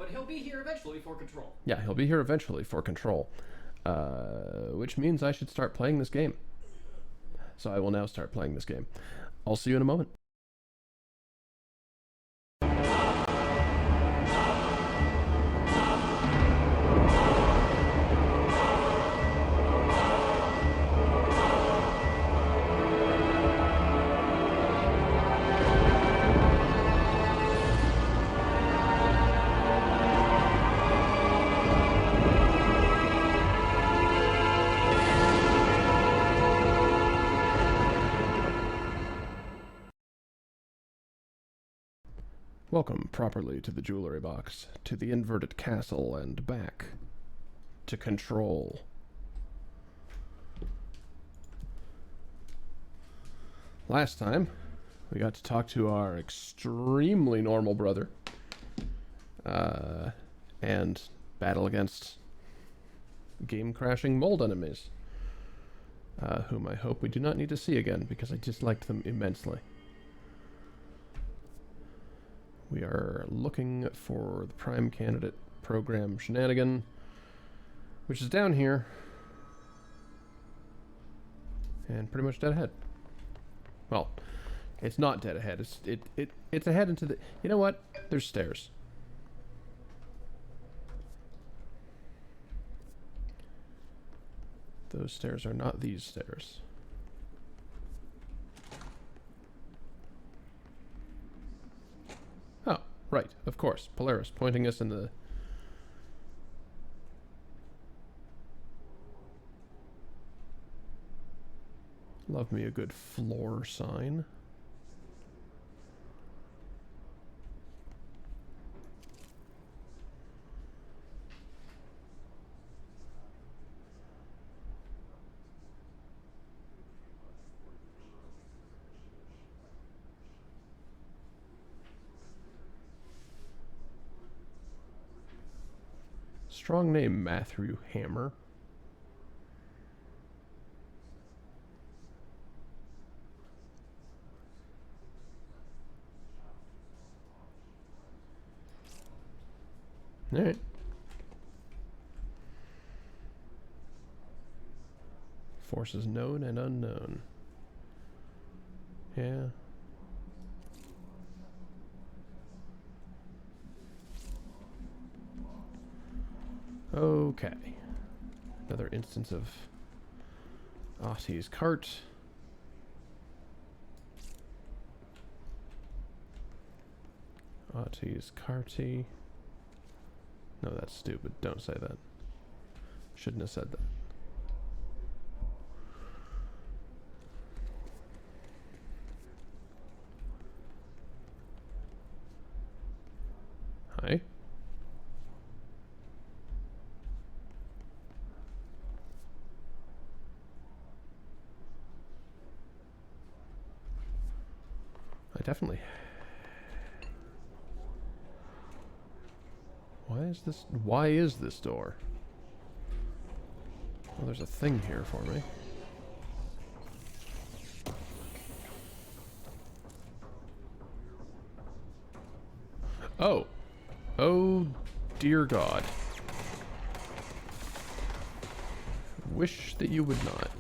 But he'll be here eventually for control. Yeah, he'll be here eventually for control. Which means I should start playing this game. So I will now start playing this game. I'll see you in a moment. Welcome properly to the jewelry box, to the inverted castle, and back to control. Last time, we got to talk to our extremely normal brother, and battle against game-crashing mold enemies, whom I hope we do not need to see again, because I disliked them immensely. We are looking for the prime candidate program shenanigan, which is down here, and pretty much dead ahead. Well, it's not dead ahead. It's ahead into the. You know what? There's stairs. Those stairs are not these stairs. Oh, right, of course. Polaris pointing us in the... Love me a good floor sign. Strong name, Matthew Hammer. Alright. Forces known and unknown. Yeah. Okay. Another instance of Aussie's cart. Aussie's carty. No, that's stupid. Don't say that. Shouldn't have said that. Hi. I definitely... Why is this door? Well, there's a thing here for me. Oh. Oh, dear God. Wish that you would not.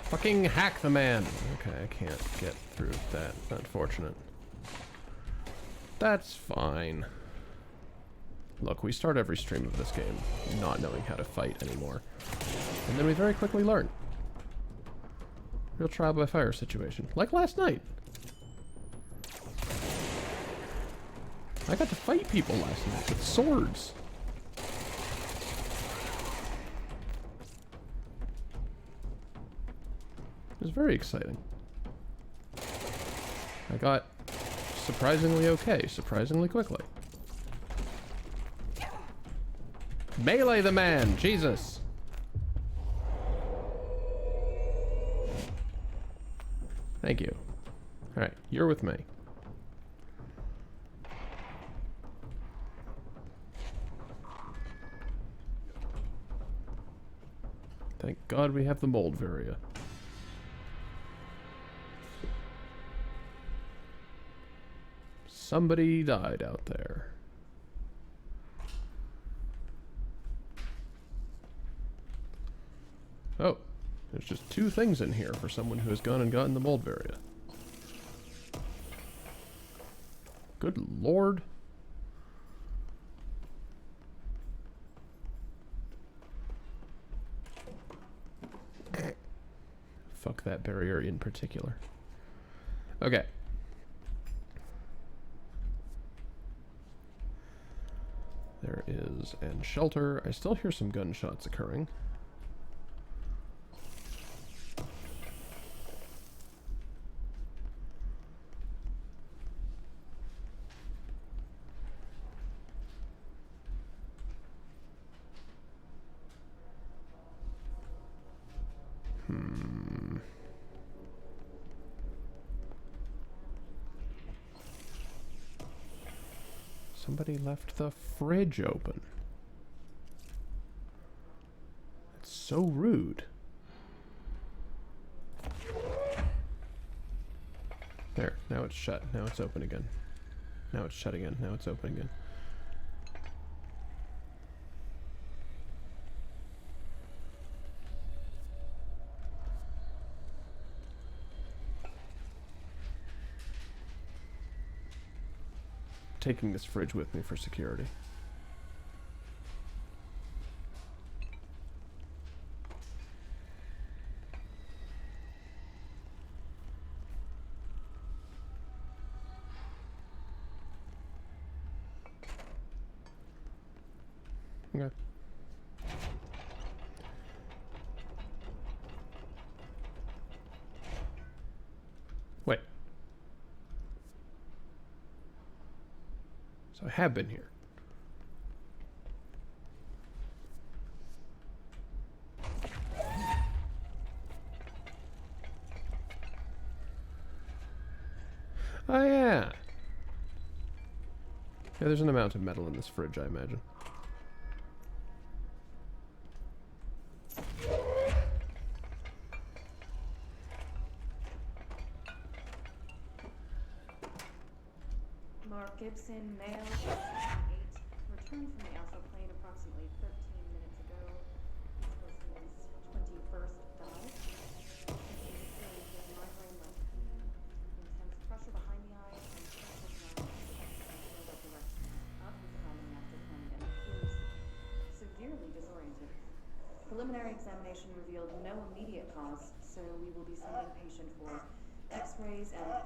Fucking hack the man. Okay, I can't get through that. Unfortunate. That's fine. Look, we start every stream of this game not knowing how to fight anymore. And then we very quickly learn. Real trial by fire situation. Like last night. I got to fight people last night with swords. It was very exciting. I got surprisingly okay, surprisingly quickly. Melee the man! Jesus! Thank you. Alright, you're with me. Thank God we have the mold varia. Somebody died out there. Oh, there's just 2 things in here for someone who has gone and gotten the mold varia. Good lord. Fuck that barrier in particular. Okay. There is an shelter. I still hear some gunshots occurring. Somebody left the fridge open. It's so rude. There, now it's shut. Now it's open again. Now it's shut again. Now it's open again. Taking this fridge with me for security. Okay. Wait. So I have been here. Oh yeah. Yeah, there's an amount of metal in this fridge, I imagine. Gibson, male, 8, returned from the Alpha plane approximately 13 minutes ago. This person's 21st dive. My brain left. Intense pressure behind the eye and pressure around the direction. Up with vomiting after plane and fluids. Severely disoriented. Preliminary examination revealed no immediate cause, so we will be sending patient for x-rays and...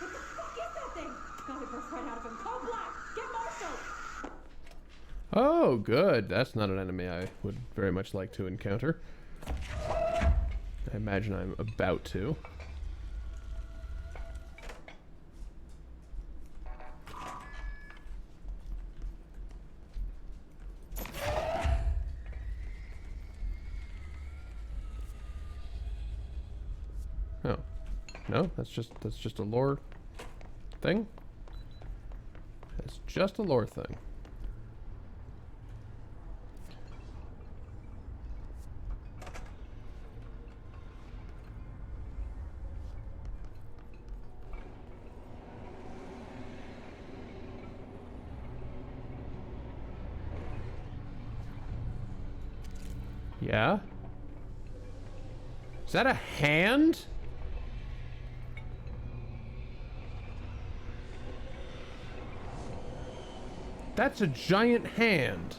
What the fuck is that thing? God, it burst right out of him. Call Black! Get Marshall! Oh, good. That's not an enemy I would very much like to encounter. I imagine I'm about to. Oh. No, that's just a lore thing. It's just a lore thing. Yeah? Is that a hand? That's a giant hand.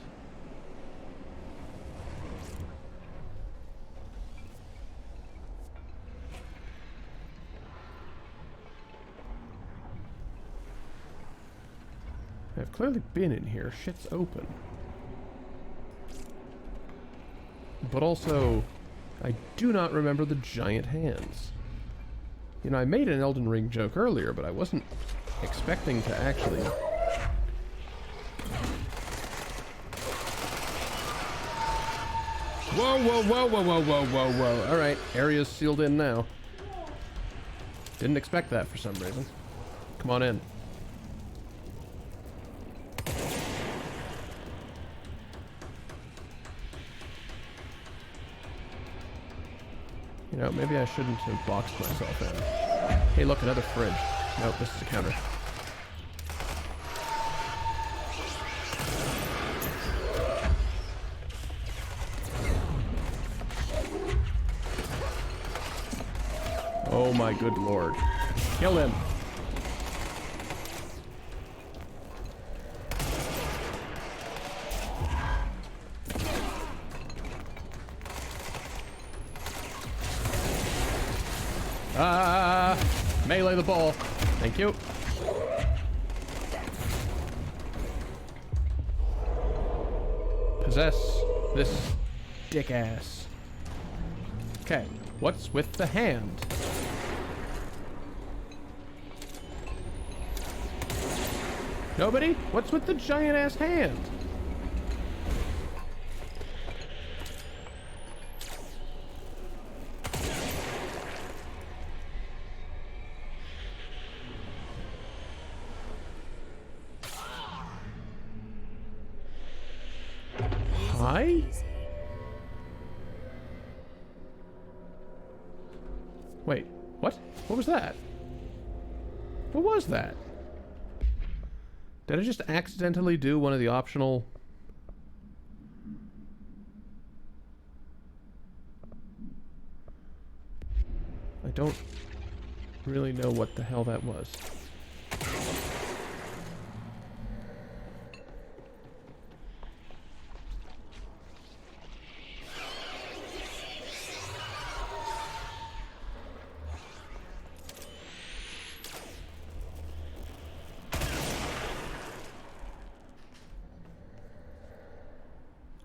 I've clearly been in here. Shit's open. But also, I do not remember the giant hands. You know, I made an Elden Ring joke earlier, but I wasn't expecting to actually... Whoa, whoa, whoa, whoa, whoa, whoa, whoa, whoa. Alright, area's sealed in now. Didn't expect that for some reason. Come on in. You know, maybe I shouldn't have boxed myself in. Hey, look, another fridge. Nope, this is a counter. Oh my good lord. Kill him! Ah! Melee the ball. Thank you. Possess this dick ass. Okay, what's with the hand? Nobody? What's with the giant ass hand? Hi? Wait, what? What was that? What was that? Did I just accidentally do one of the optional... I don't really know what the hell that was.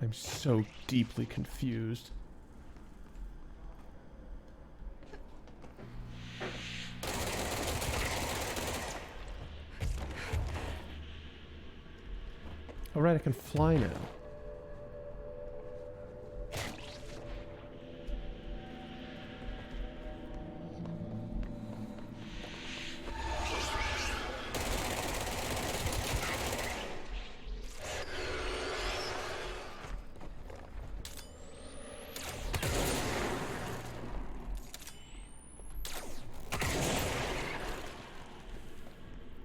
I'm so deeply confused. All right, I can fly now.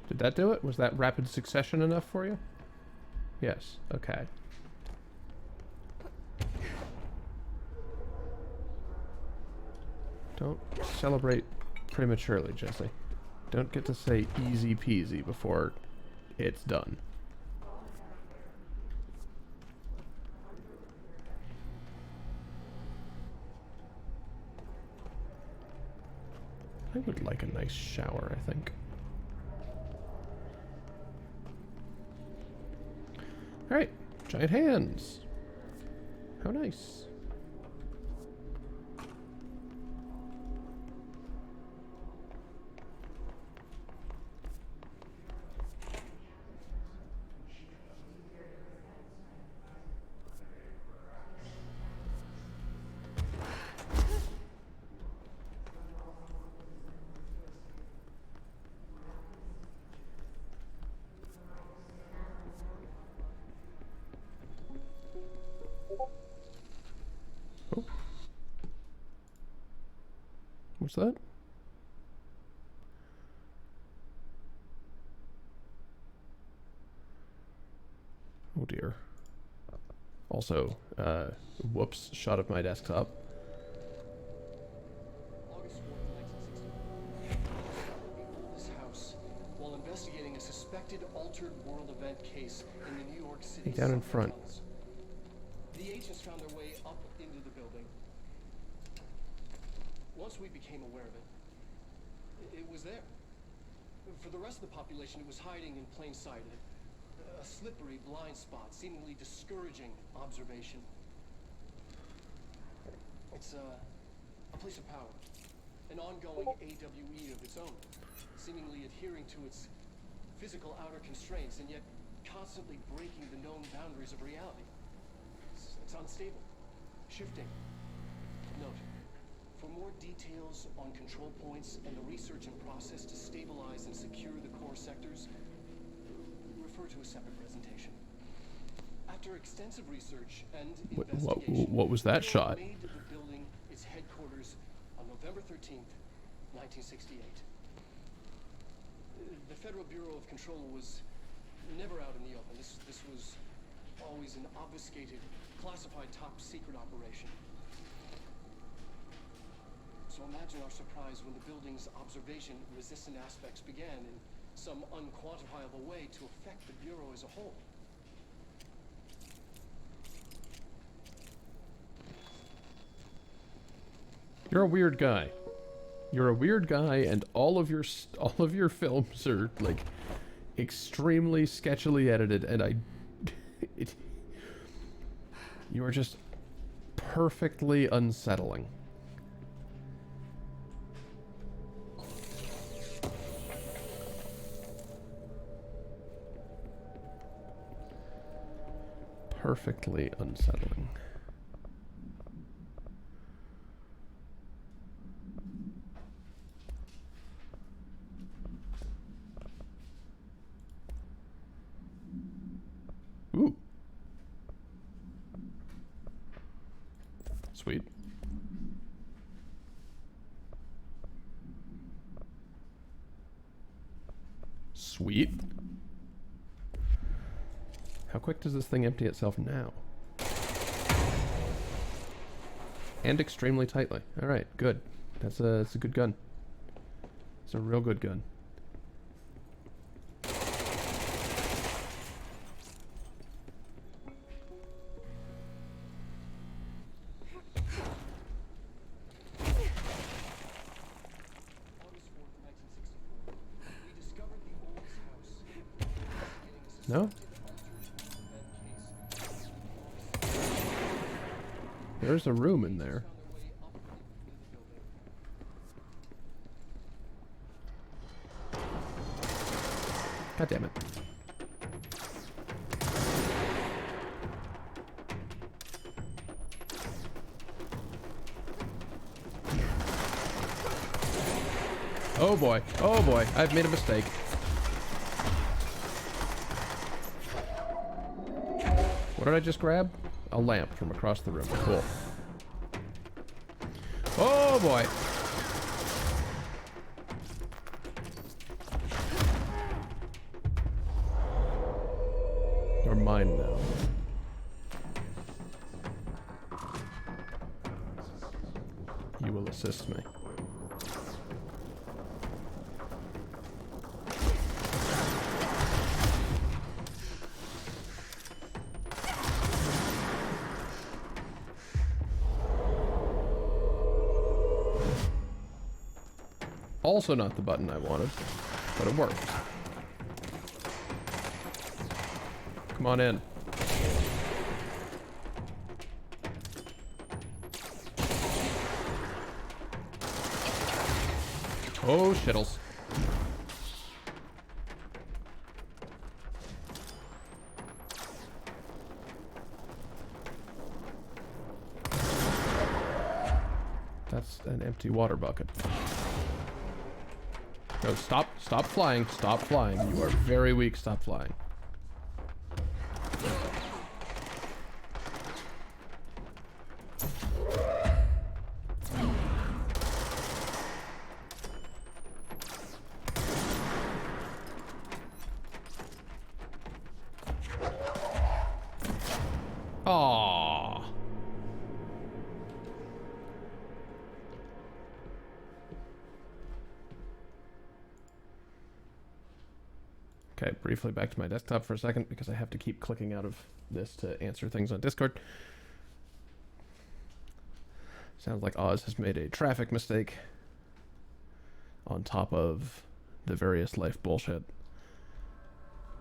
Did that do it? Was that rapid succession enough for you? Yes. Okay. Don't celebrate prematurely, Jesse. Don't get to say easy peasy before it's done. I would like a nice shower, I think. Alright, giant hands. How nice. Oh. What's that? Oh dear. Also, whoops, shot of my desktop. August 4th, 1960. This house, while investigating a suspected altered world event case in the New York City. Down in front. Tunnels. The agents found their way up into the building. Once we became aware of it, it was there. For the rest of the population, it was hiding in plain sight. A slippery blind spot, seemingly discouraging observation. It's a place of power, an ongoing AWE of its own, seemingly adhering to its physical outer constraints and yet constantly breaking the known boundaries of reality. It's unstable, shifting. Note, for more details on control points and the research and process to stabilize and secure the core sectors, refer to a separate presentation. After extensive research and investigation, What was that shot? made the building its headquarters on November 13th, 1968. The Federal Bureau of Control was never out in the open. This was always an obfuscated, classified top secret operation. So imagine our surprise when the building's observation-resistant aspects began in some unquantifiable way to affect the Bureau as a whole. You're a weird guy. You're a weird guy, and all of your films are like extremely sketchily edited, and you are just perfectly unsettling. Perfectly unsettling. Ooh. Sweet. Sweet. How quick does this thing empty itself now? And extremely tightly. Alright, good. That's a good gun. It's a real good gun. No? There's a room in there. God damn it. Oh boy. Oh boy. I've made a mistake. What did I just grab? A lamp from across the room. Cool. Oh boy. You're mine now. You will assist me. Also not the button I wanted, but it worked. Come on in. Oh, shittles. That's an empty water bucket. No, stop flying, stop flying. You are very weak, stop flying. Aww. Okay, briefly back to my desktop for a second because I have to keep clicking out of this to answer things on Discord. Sounds like Oz has made a traffic mistake on top of the various life bullshit.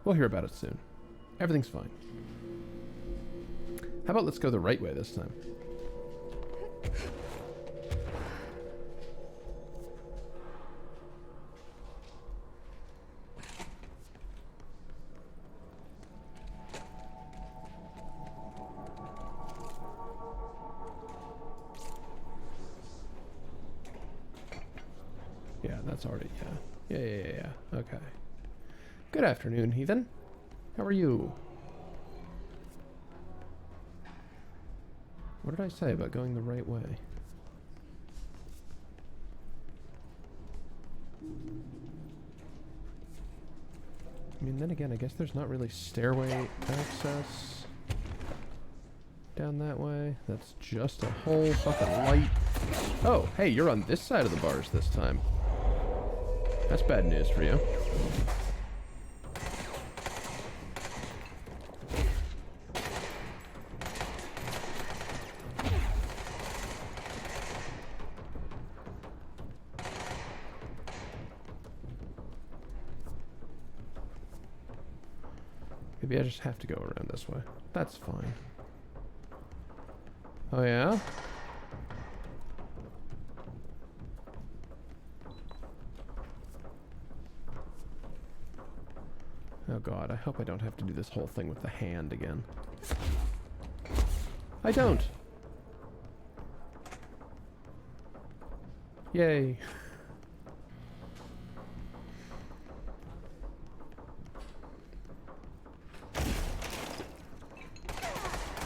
We'll hear about it soon. Everything's fine. How about let's go the right way this time? Yeah, that's already, yeah. Okay. Good afternoon, heathen. How are you? What did I say about going the right way? I mean, then again, I guess there's not really stairway access down that way. That's just a whole fucking light. Oh, hey, you're on this side of the bars this time. That's bad news for you. Maybe I just have to go around this way. That's fine. Oh yeah? Oh god, I hope I don't have to do this whole thing with the hand again. I don't! Yay!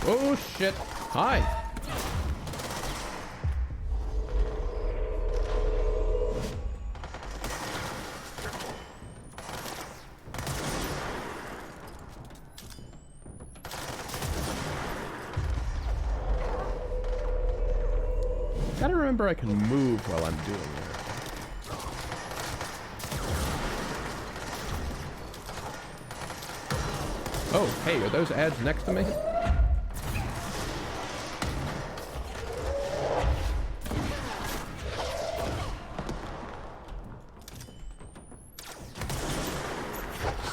Oh shit! Hi! Gotta remember I can move while I'm doing it. Oh, hey, are those ads next to me?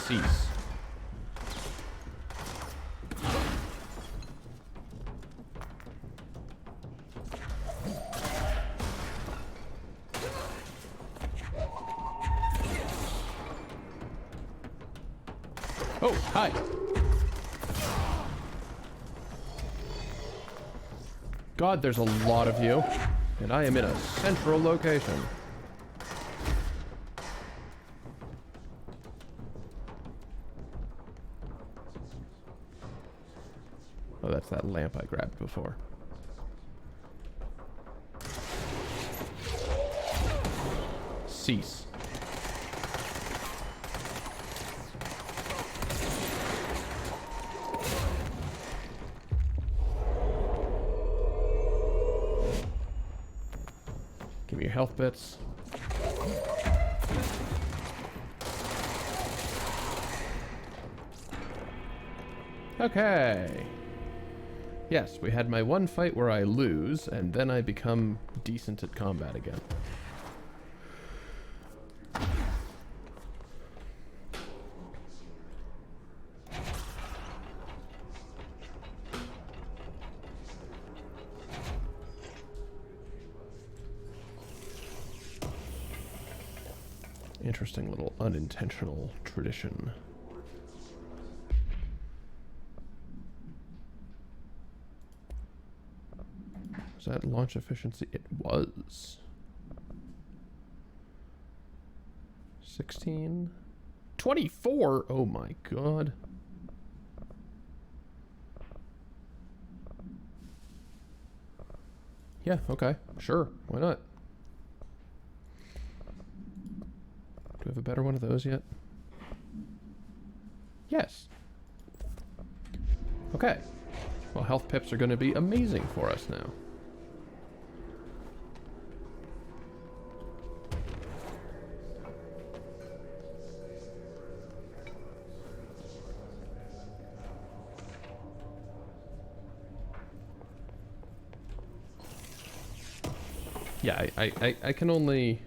Cease. Oh, hi. God, there's a lot of you, and I am in a central location. Oh, that's that lamp I grabbed before. Cease. Give me your health bits. Okay. Yes, we had my one fight where I lose, and then I become decent at combat again. Interesting little unintentional tradition. Was that launch efficiency? It was. 16? 24? Oh my god. Yeah, okay. Sure. Why not? Do we have a better one of those yet? Yes. Okay. Well, health pips are going to be amazing for us now. Yeah, I can only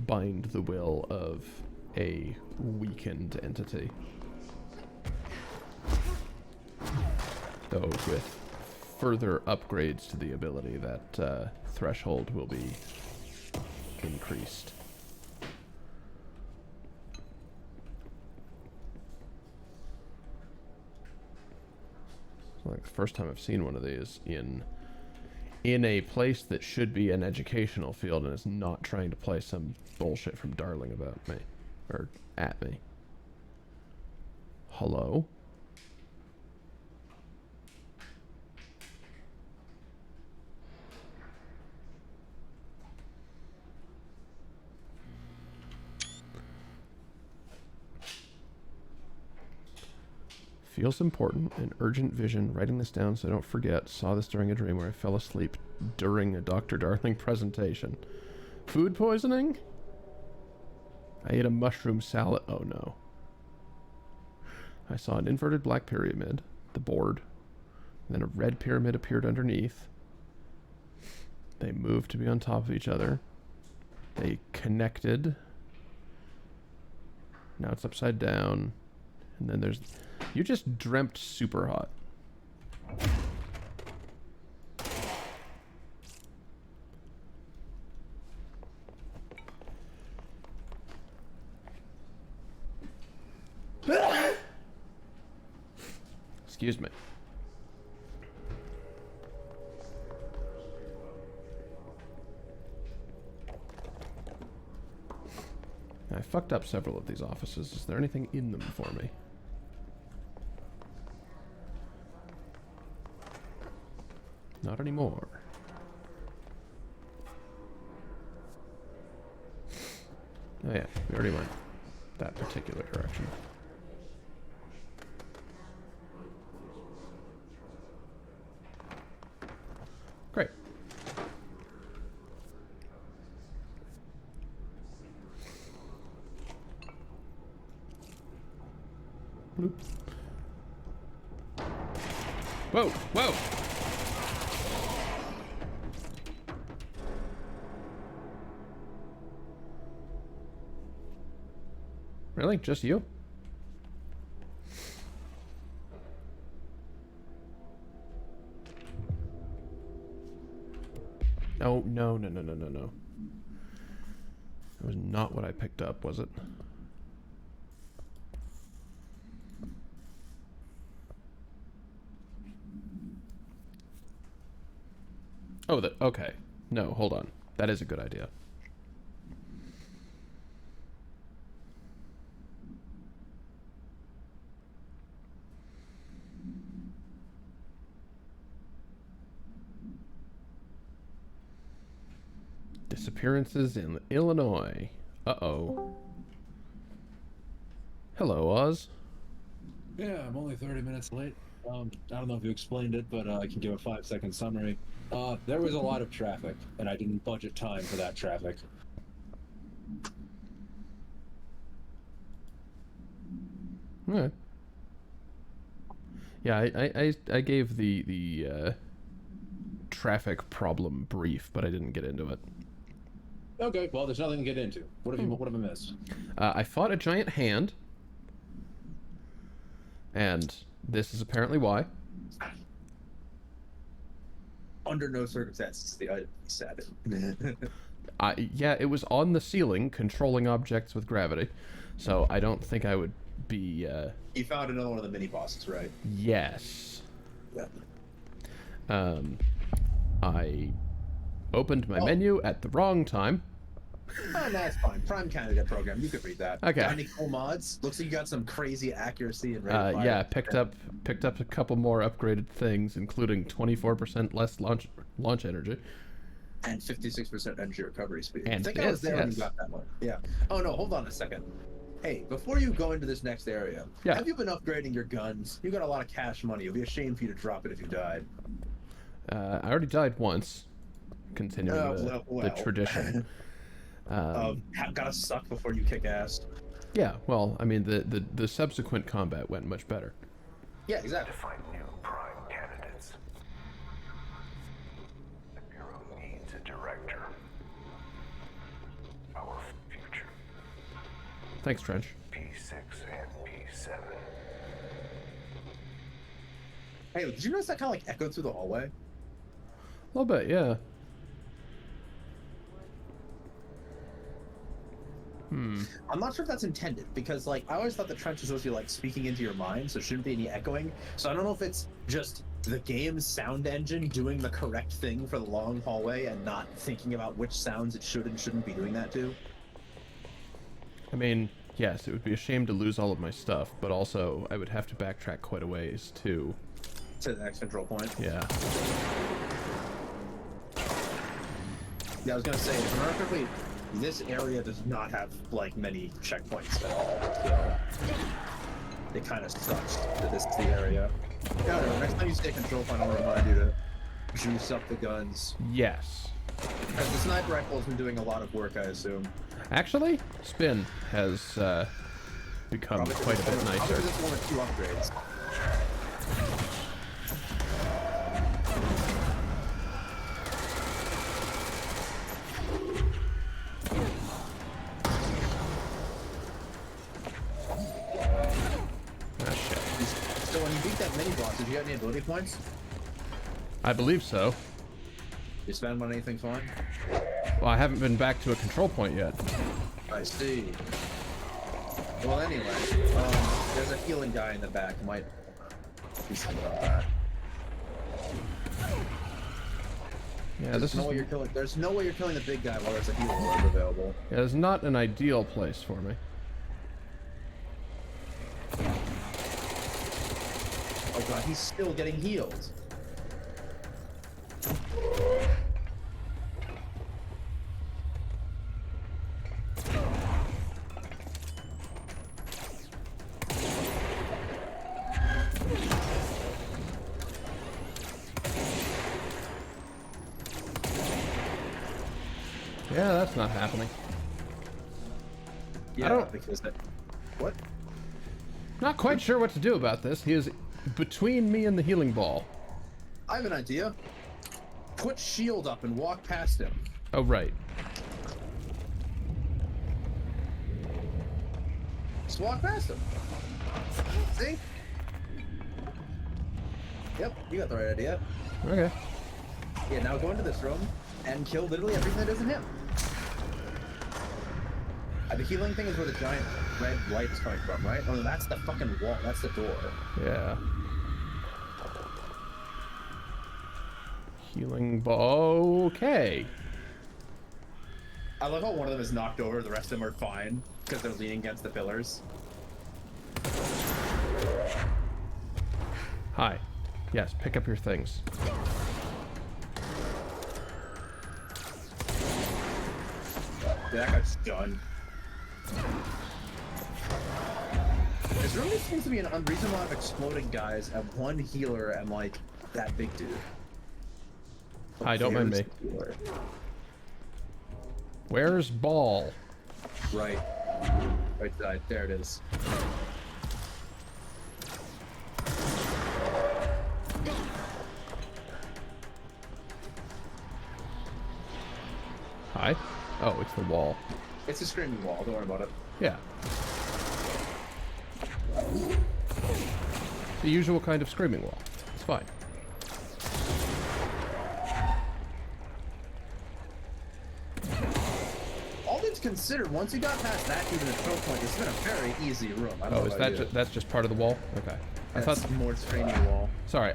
bind the will of a weakened entity. Though with further upgrades to the ability, that threshold will be increased. It's like the first time I've seen one of these in a place that should be an educational field and is not trying to play some bullshit from Darling about me. Or at me. Hello? Feels important. An urgent vision. Writing this down so I don't forget. Saw this during a dream where I fell asleep during a Dr. Darling presentation. Food poisoning? I ate a mushroom salad. Oh no. I saw an inverted black pyramid, the board. Then a red pyramid appeared underneath. They moved to be on top of each other. They connected. Now it's upside down. And then there's... You just dreamt super hot. Excuse me. I fucked up several of these offices. Is there anything in them for me? Not anymore. Oh yeah, we already went that particular direction. Great. Bloop. Whoa, whoa! Really? Just you? No, no, no, no, no, no, no. That was not what I picked up, was it? Oh, okay. No, hold on. That is a good idea. Disappearances in Illinois. Uh-oh. Hello, Oz. Yeah, I'm only 30 minutes late. I don't know if you explained it, but I can give a 5-second summary. There was a lot of traffic, and I didn't budget time for that traffic. Okay. Yeah, I gave the traffic problem brief, but I didn't get into it. Okay, well, there's nothing to get into. What have I missed? I fought a giant hand, and this is apparently why. Under no circumstances the item be sad. Yeah, it was on the ceiling, controlling objects with gravity, so I don't think I would be. You found another one of the mini bosses, right? Yes. Yeah. I opened my menu at the wrong time. Oh, that's fine. Prime candidate program. You could read that. Okay. Got any cool mods? Looks like you got some crazy accuracy and rate of fire. Yeah, picked up a couple more upgraded things, including 24% less launch energy. And 56% energy recovery speed. And I think I was there when you got that one. Yeah. Oh no, hold on a second. Hey, before you go into this next area, have you been upgrading your guns? You got a lot of cash money. It'd be a shame for you to drop it if you died. I already died once. Continuing the tradition. Gotta suck before you kick ass. Yeah, well, I mean, the subsequent combat went much better. Yeah, exactly. To find new prime candidates. The Bureau needs a director. Our future. Thanks, Trench. P6 and P7. Hey, did you notice that kind of like echoed through the hallway? A little bit, yeah. I'm not sure if that's intended, because like I always thought the trench was supposed to be like speaking into your mind, so shouldn't be any echoing. So I don't know if it's just the game's sound engine doing the correct thing for the long hallway and not thinking about which sounds it should and shouldn't be doing that to. I mean, yes, it would be a shame to lose all of my stuff, but also I would have to backtrack quite a ways to the next control point. Yeah. Yeah, I was gonna say, if I remember correctly, this area does not have like many checkpoints at all. So. it kind of sucks that this is the area. Yeah, I don't know. Next time you stay control point, I'll remind you to juice up the guns. Yes. Because the sniper rifle has been doing a lot of work, I assume. Actually, spin has become Probably quite a bit Probably nicer. just one or two upgrades. Ah, shit. So when you beat that mini boss, did you get any ability points? I believe so. You spend them on anything fun? Well, I haven't been back to a control point yet. I see. Well, anyway, there's a healing guy in the back. Might do something about that. Yeah, this is. No way you're killing. There's no way you're killing the big guy while there's a healing orb available. Yeah, it's not an ideal place for me. Oh god, he's still getting healed. Yeah, that's not happening. Yeah, I don't- because that. What? Not quite sure what to do about this. He is between me and the healing ball. I have an idea. Put shield up and walk past him. Oh, right. Just walk past him. See? Yep, you got the right idea. Okay. Yeah, now go into this room and kill literally everything that isn't him. The healing thing is where the giant red light is coming from, right? Oh, no, that's the fucking wall. That's the door. Yeah. Healing ball. Okay. I love how one of them is knocked over, the rest of them are fine because they're leaning against the pillars. Hi. Yes, pick up your things. Yeah, that guy's done. There's really seems to be an unreasonable amount of exploding guys and one healer and like that big dude. Hi, don't mind me. Healer. Where's ball? Right. Right side. There it is. Hi. Oh, it's the wall. It's a screaming wall, don't worry about it. Yeah. The usual kind of screaming wall. It's fine. All things considered, once you got past that even the control point, it's been a very easy room. I don't Oh, know is about that you. that's just part of the wall? Okay. I That's thought. more screaming wall. Sorry,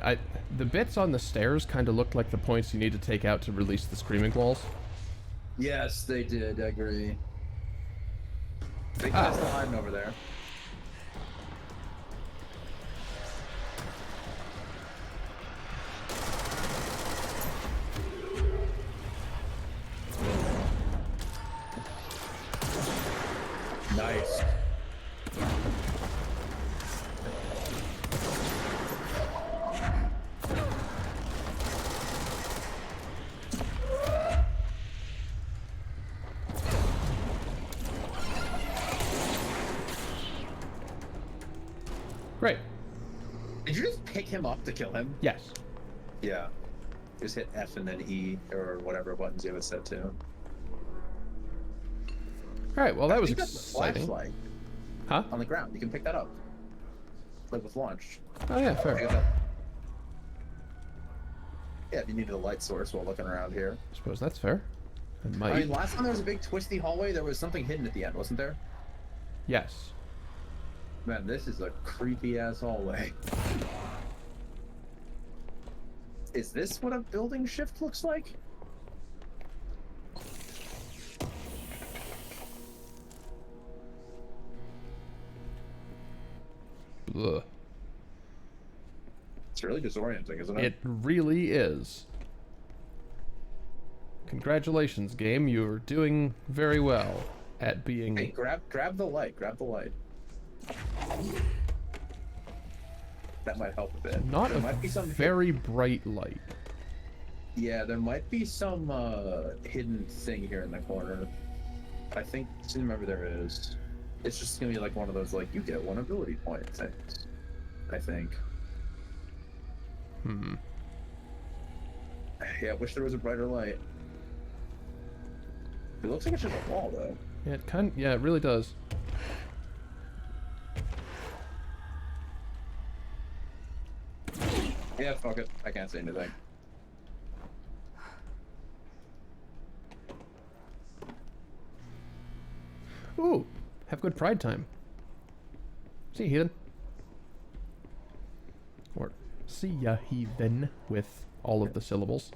the bits on the stairs kind of looked like the points you need to take out to release the screaming walls. Yes, they did. I agree. Big Ah. guy's still hiding over there. Nice. Great. Did you just pick him up to kill him? Yes. Yeah. Just hit F and then E or whatever buttons you have it set to. All right. Well, that was I think that's a exciting. flashlight Huh? on the ground. You can pick that up. Like with launch. Oh yeah, Pick fair. it up. Yeah, if you needed a light source while looking around here. I suppose that's fair. I I might. mean, last time there was a big twisty hallway, there was something hidden at the end, wasn't there? Yes. Man, this is a creepy ass hallway. Is this what a building shift looks like? Ugh. It's really disorienting, isn't it? It really is. Congratulations, game. You're doing very well at being. Hey, grab the light. Grab the light. That might help a bit. Not there a might be some very bright light. Yeah, there might be some hidden thing here in the corner. I think, remember there is. It's just gonna be like one of those, like, you get one ability point things. I think. Yeah, I wish there was a brighter light. It looks like it's just a wall, though. Yeah, yeah, it really does. Yeah, fuck it. I can't say anything. Ooh, have good pride time. See, heathen. Or see ya, heathen, with all of the syllables.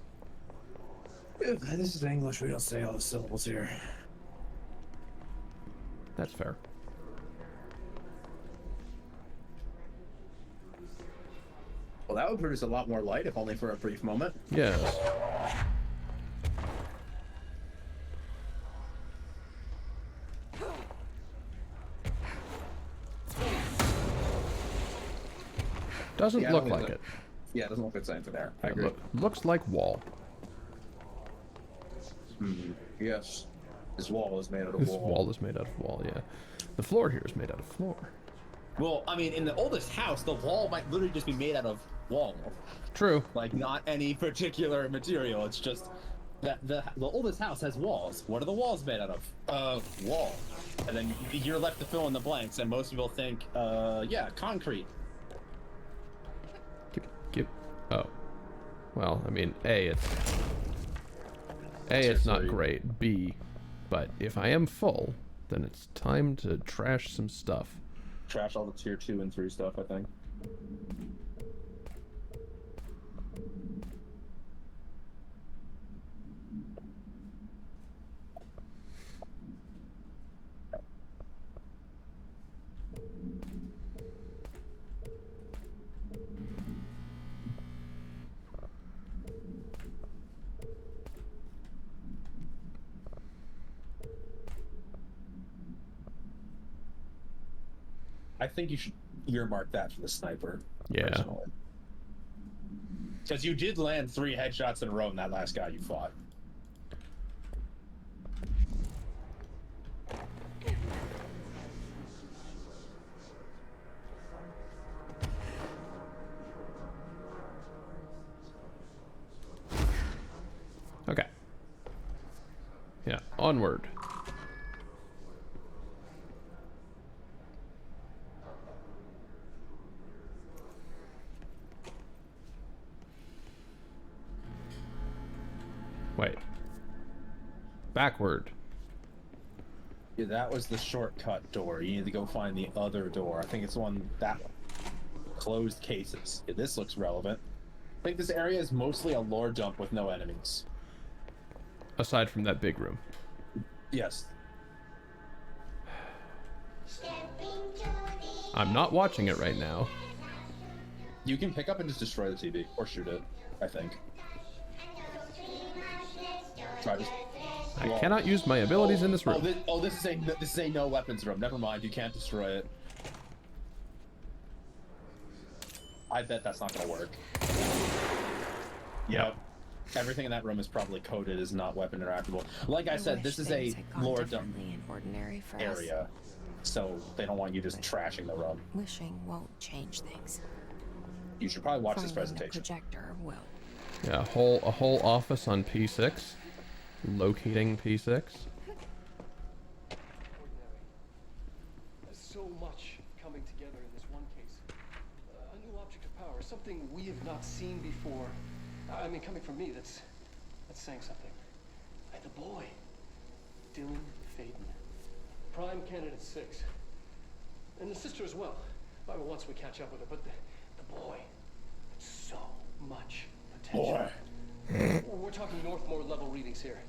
This is English. We don't say all the syllables here. That's fair. Well, that would produce a lot more light, if only for a brief moment. Yes. Doesn't Yeah, look like it. Yeah, it doesn't look like it's anything there. I agree. Looks like wall. Yes. This wall is made out of This wall. wall is made out of wall, yeah. The floor here is made out of floor. Well, I mean, in the oldest house, the wall might literally just be made out of wall. True. Like, not any particular material. It's just that the oldest house has walls. What are the walls made out of? Wall. And then you're left to fill in the blanks, and most people think, yeah, concrete. Oh. Well, I mean, it's not great. B, but if I am full, then it's time to trash some stuff. Trash all the tier 2 and 3 stuff, I think. I think you should earmark that for the sniper. Yeah. Because you did land 3 headshots in a row in that last guy you fought. Okay. Yeah, onward. Wait. Backward. Yeah, that was the shortcut door. You need to go find the other door. I think it's the one, that one. Closed cases. Yeah, this looks relevant. I think this area is mostly a lore dump with no enemies. Aside from that big room. Yes. I'm not watching it right now. You can pick up and just destroy the TV. Or shoot it, I think. Try to... I cannot use my abilities in this room. This is a no weapons room. Never mind, you can't destroy it. I bet that's not gonna work. Yep. Everything in that room is probably coded as not weapon interactable. Like I said, this is a lore dump area, so they don't want you just trashing the room. Wishing won't change things. You should probably watch this Finding a presentation. projector will. Yeah, a whole office on P6. Locating P6. There's so much coming together in this one case. A new object of power, something we have not seen before. I mean, coming from me, that's saying something. The boy, Dylan Faden, prime candidate 6, and the sister as well. Once we catch up with her, but the boy, so much potential. Boy. We're talking Northmore level readings here.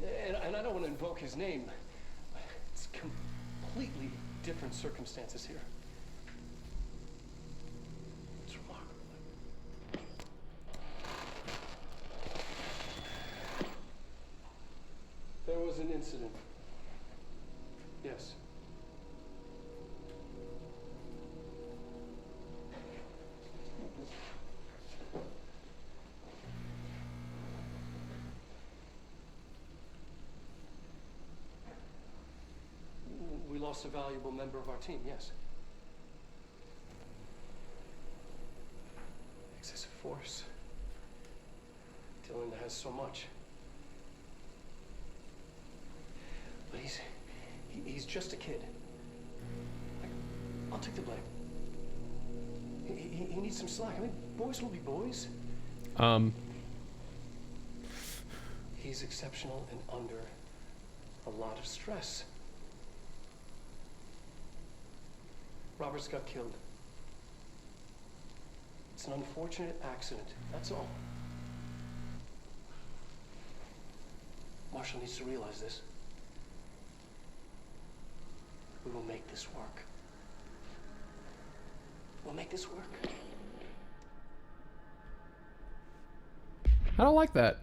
And I don't want to invoke his name. It's completely different circumstances here. It's remarkable. There was an incident. Yes. lost a valuable member of our team, yes. Excessive force. Dylan has so much. But he's just a kid. I'll take the blame. He needs some slack. I mean, boys will be boys. He's exceptional and under a lot of stress. Roberts got killed. It's an unfortunate accident, that's all. Marshall needs to realize this. We will make this work. We'll make this work. I don't like that.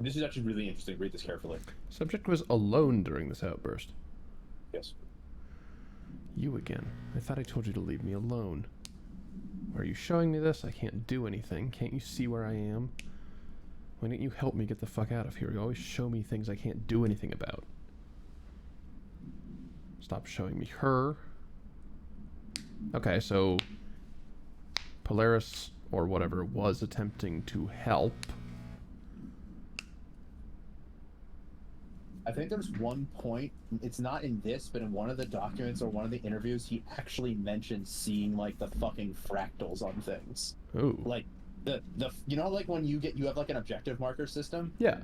This is actually really interesting. Read this carefully. Subject was alone during this outburst. Yes. You again. I thought I told you to leave me alone. Why are you showing me this? I can't do anything. Can't you see where I am? Why didn't you help me get the fuck out of here? You always show me things I can't do anything about. Stop showing me her. Okay, so Polaris, or whatever, was attempting to help. I think there's one point, it's not in this, but in one of the documents or one of the interviews, he actually mentioned seeing, like, the fucking fractals on things. Ooh. Like, the you know, like, when you have, like, an objective marker system? Yeah.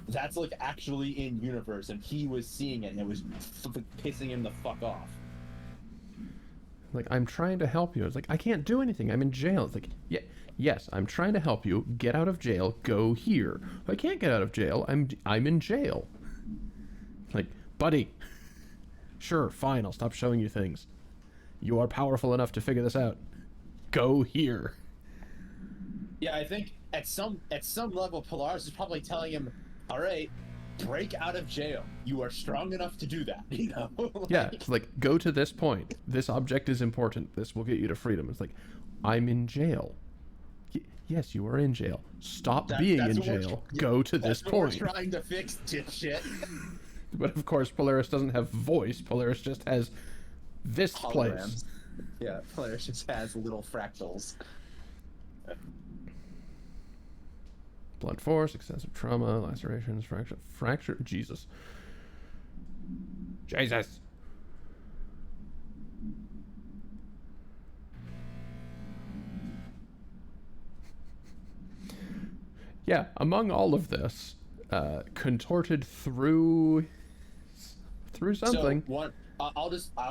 That's, like, actually in universe, and he was seeing it, and it was pissing him the fuck off. Like, I'm trying to help you. It's like, I can't do anything. I'm in jail. It's like, yeah, yes, I'm trying to help you. Get out of jail. Go here. If I can't get out of jail, I'm in jail. Like, buddy, sure, fine, I'll stop showing you things. You are powerful enough to figure this out. Go here. Yeah, I think at some level, Polaris is probably telling him, all right, break out of jail. You are strong enough to do that, you know? Like, yeah, it's like, go to this point. This object is important. This will get you to freedom. It's like, I'm in jail. Yes, you are in jail. Stop being in jail. Go to this point. We're trying to fix shit. But of course, Polaris doesn't have voice. Polaris just has this Holograms. place. Yeah, Polaris just has little fractals. Blunt force, excessive trauma, lacerations, fracture. Jesus. Yeah, among all of this, contorted through something. So what? I'll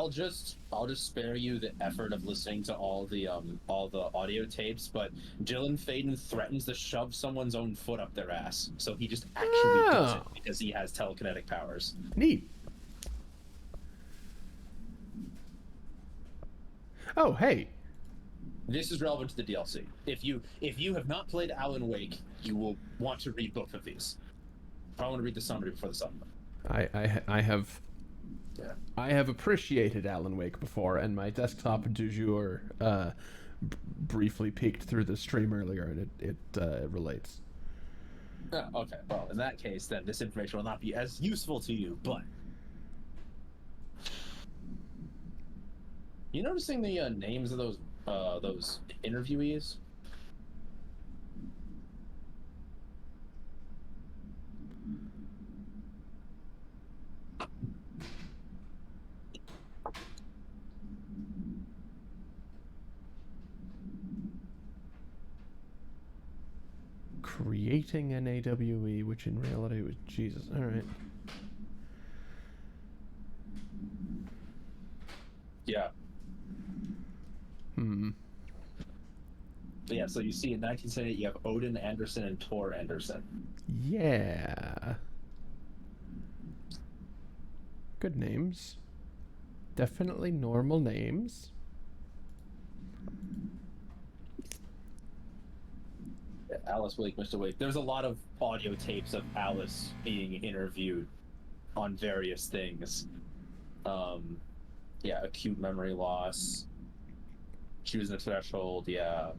just spare you the effort of listening to all the audio tapes. But Dylan Faden threatens to shove someone's own foot up their ass, so he just actually does it because he has telekinetic powers. Neat. Oh, hey. This is relevant to the DLC. If you have not played Alan Wake, you will want to read both of these. I want to read the summary before the summary. I have. Yeah. I have appreciated Alan Wake before, and my desktop du jour briefly peeked through the stream earlier, and it relates. Oh, okay. Well, in that case, then this information will not be as useful to you. But you noticing the names of those interviewees? Creating an AWE, which in reality was Jesus. All right. Yeah. Hmm. Yeah, so you see in 1978 you have Odin Anderson and Tor Anderson. Yeah. Good names. Definitely normal names. Yeah, Alice Wake, Mr. Wake. There's a lot of audio tapes of Alice being interviewed on various things. Yeah, acute memory loss. Choosing a threshold, yeah.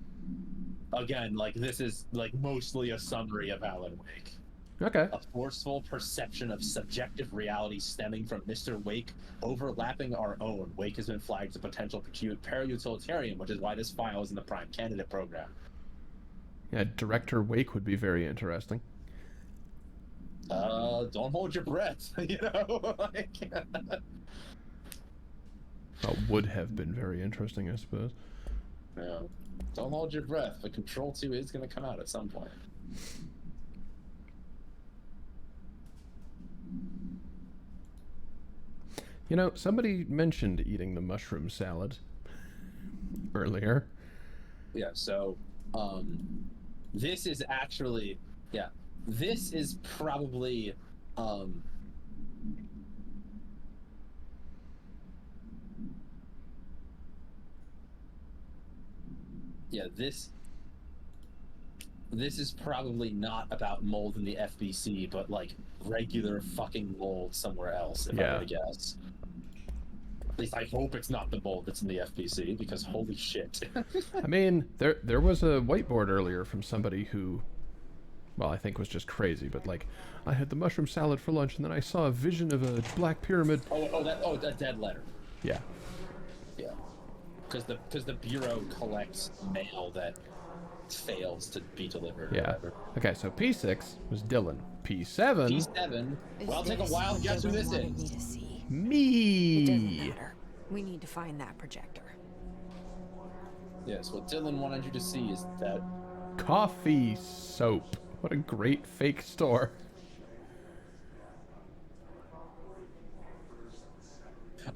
Again, like, this is, like, mostly a summary of Alan Wake. Okay. A forceful perception of subjective reality stemming from Mr. Wake overlapping our own. Wake has been flagged as a potential para-utilitarian, which is why this file is in the Prime Candidate program. Yeah, Director Wake would be very interesting. Don't hold your breath, you know? Like... Well, would have been very interesting, I suppose. Yeah. Don't hold your breath, but Control 2 is going to come out at some point. You know, somebody mentioned eating the mushroom salad earlier. Yeah, so, this is actually, yeah, this is probably, yeah, this is probably not about mold in the FBC, but like regular fucking mold somewhere else, if I were to guess. At least I hope it's not the mold that's in the FBC, because holy shit. I mean, there was a whiteboard earlier from somebody who, well, I think was just crazy, but like, I had the mushroom salad for lunch, and then I saw a vision of a black pyramid. A dead letter. Yeah. Yeah. Because the Bureau collects mail that fails to be delivered. Yeah. Or whatever. Okay, so P6 was Dylan. P7. P7. Well, I'll take a wild guess who this wanted me is. to see. Me. It doesn't matter. We need to find that projector. Yes, what Dylan wanted you to see is that Coffee soap. What a great fake store.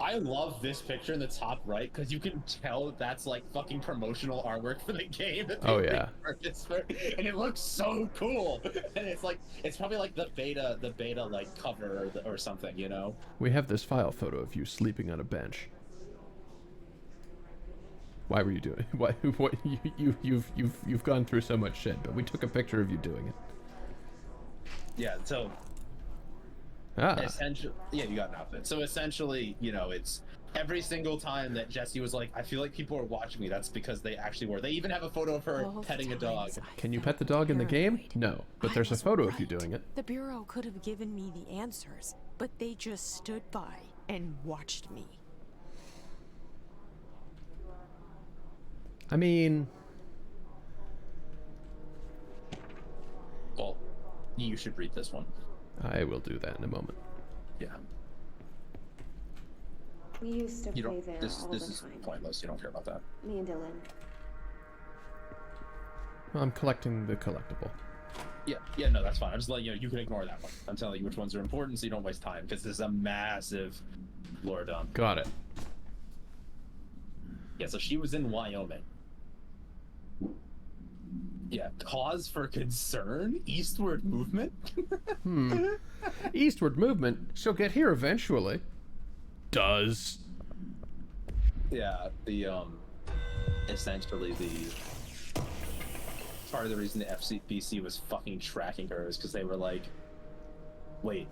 I love this picture in the top right because you can tell that's like fucking promotional artwork for the game. That Oh yeah. And it looks so cool. And it's like it's probably like the beta like cover or something, you know. We have this file photo of you sleeping on a bench. Why were you doing it? What you've gone through so much shit, but we took a picture of you doing it. Yeah, so essentially, yeah, you got an outfit. So essentially, you know, it's every single time that Jesse was like, I feel like people are watching me, that's because they actually were. They even have a photo of her petting a dog. Can you pet the dog in the game? No, but there's a photo of you doing it. The Bureau could have given me the answers, but they just stood by and watched me. I mean... Well, you should read this one. I will do that in a moment. Yeah. We used to You play don't. there This all is the time. pointless. You don't care about that. Me and Dylan. Well, I'm collecting the collectible. Yeah, no, that's fine. I'm just letting you know, you can ignore that one. I'm telling you which ones are important so you don't waste time, because this is a massive lore dump. Got it. Yeah, so she was in Wyoming. Yeah, cause for concern? Eastward movement? Eastward movement. She'll get here eventually. Does. Yeah, essentially part of the reason the FCPC was fucking tracking her is because they were like, wait,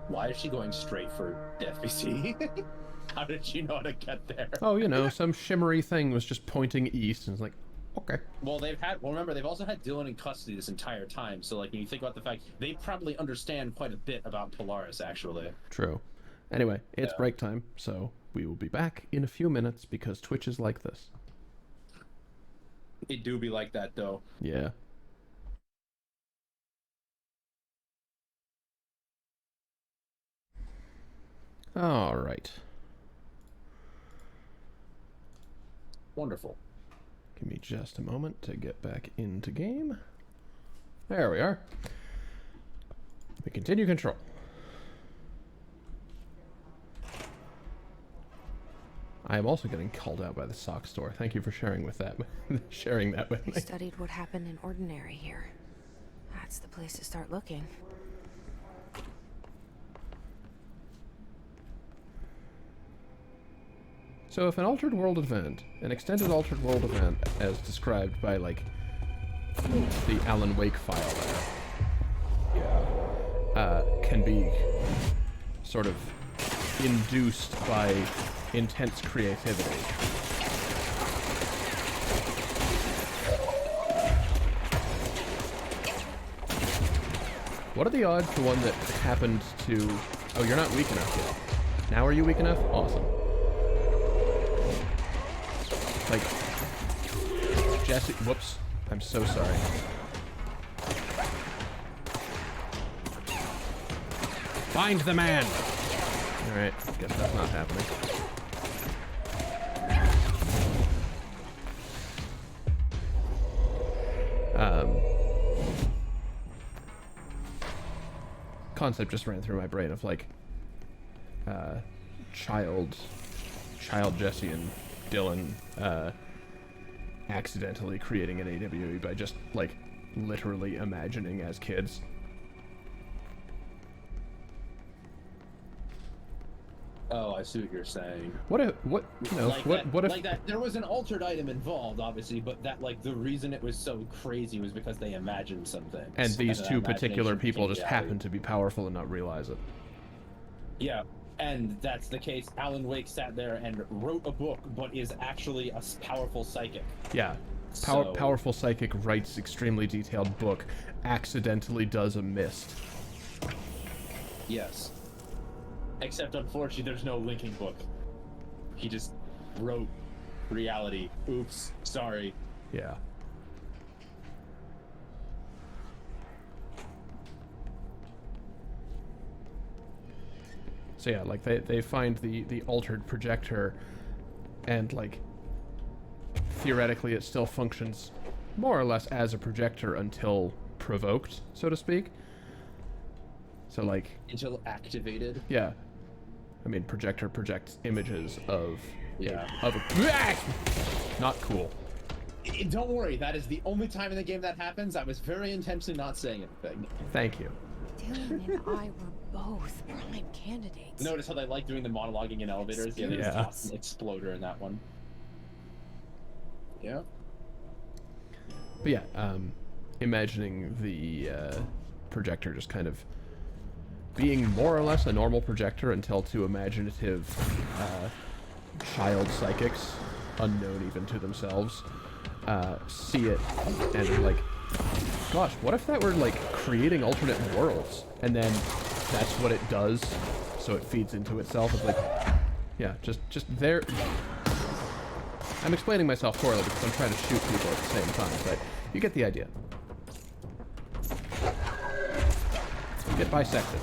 why is she going straight for the FBC? How did she know how to get there? Oh, you know, some shimmery thing was just pointing east, and it's like, okay. Well, remember, they've also had Dylan in custody this entire time, so, like, when you think about the fact, they probably understand quite a bit about Polaris, actually. True. Anyway, it's break time, so we will be back in a few minutes because Twitch is like this. It do be like that, though. Yeah. All right. Wonderful. Give me just a moment to get back into game. There we are. We continue control. I am also getting called out by the sock store. Thank you for sharing with that, sharing that with me. We studied what happened in Ordinary here. That's the place to start looking. So if an altered world event, an extended altered world event, as described by, like, the Alan Wake file there, can be sort of induced by intense creativity. What are the odds the one that happened to... Oh, you're not weak enough yet. Now are you weak enough? Awesome. Like... Jesse... Whoops. I'm so sorry. Find the man! Alright, guess that's not happening. Concept just ran through my brain of like child Jesse and Dylan accidentally creating an AWE by just like literally imagining as kids. Oh, I see what you're saying. What if Like that there was an altered item involved, obviously, but that like the reason it was so crazy was because they imagined something. And these two particular people just happen to be powerful and not realize it. Yeah, and that's the case. Alan Wake sat there and wrote a book, but is actually a powerful psychic. Yeah, powerful psychic writes extremely detailed book, accidentally does a mist. Yes. Except, unfortunately, there's no linking book. He just wrote reality. Oops, sorry. Yeah. So yeah, like they find the altered projector, and like theoretically it still functions more or less as a projector until provoked, so to speak. So like until activated. Yeah. I mean, projector projects images of a not cool. Don't worry, that is the only time in the game that happens. I was very intentionally not saying anything. Thank you. Dylan and I were both prime candidates. Notice how they like doing the monologuing in elevators? Yeah, they just tossed an exploder in that one. Yeah. But yeah, imagining the projector just kind of being more or less a normal projector until two imaginative child psychics, unknown even to themselves, see it and are like, gosh, what if that were like creating alternate worlds? And then that's what it does, so it feeds into itself. It's like, yeah, just there. I'm explaining myself poorly because I'm trying to shoot people at the same time, but you get the idea. Get bisected.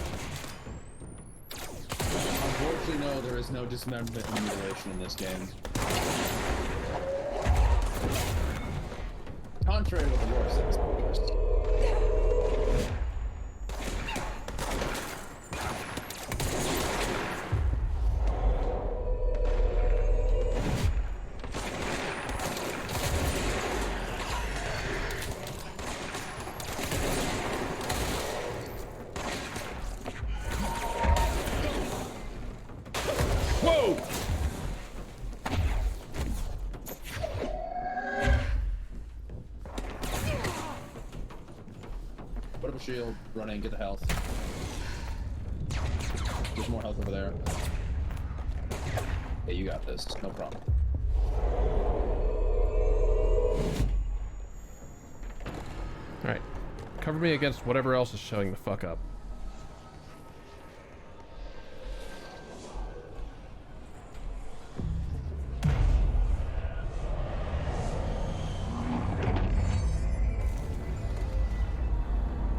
Unfortunately, no, there is no dismemberment and mutilation in this game. Contrary to what the lore says, of course. Shield, running, get the health. There's more health over there. Hey, you got this, no problem. Alright. Cover me against whatever else is showing the fuck up.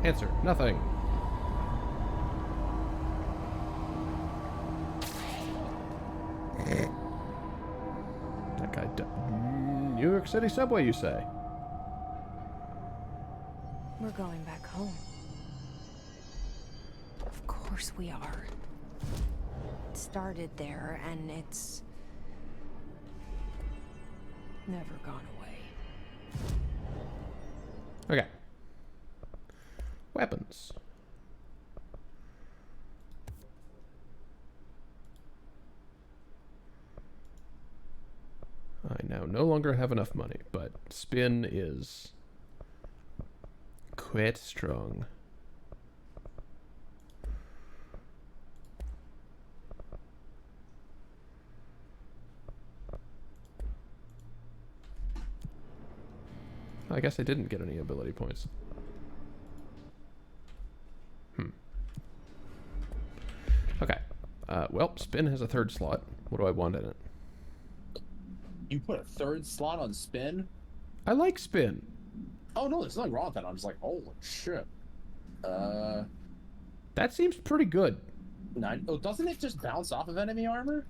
Answer, nothing. That guy New York City subway, you say? We're going back home. Of course we are. It started there, and it's never gone away. Okay. Weapons. I now no longer have enough money, but spin is quite strong. I guess I didn't get any ability points. Okay. Well, spin has a third slot. What do I want in it? You put a third slot on spin? I like spin. Oh no, there's nothing wrong with that. I'm just like, holy shit. That seems pretty good. Oh, doesn't it just bounce off of enemy armor?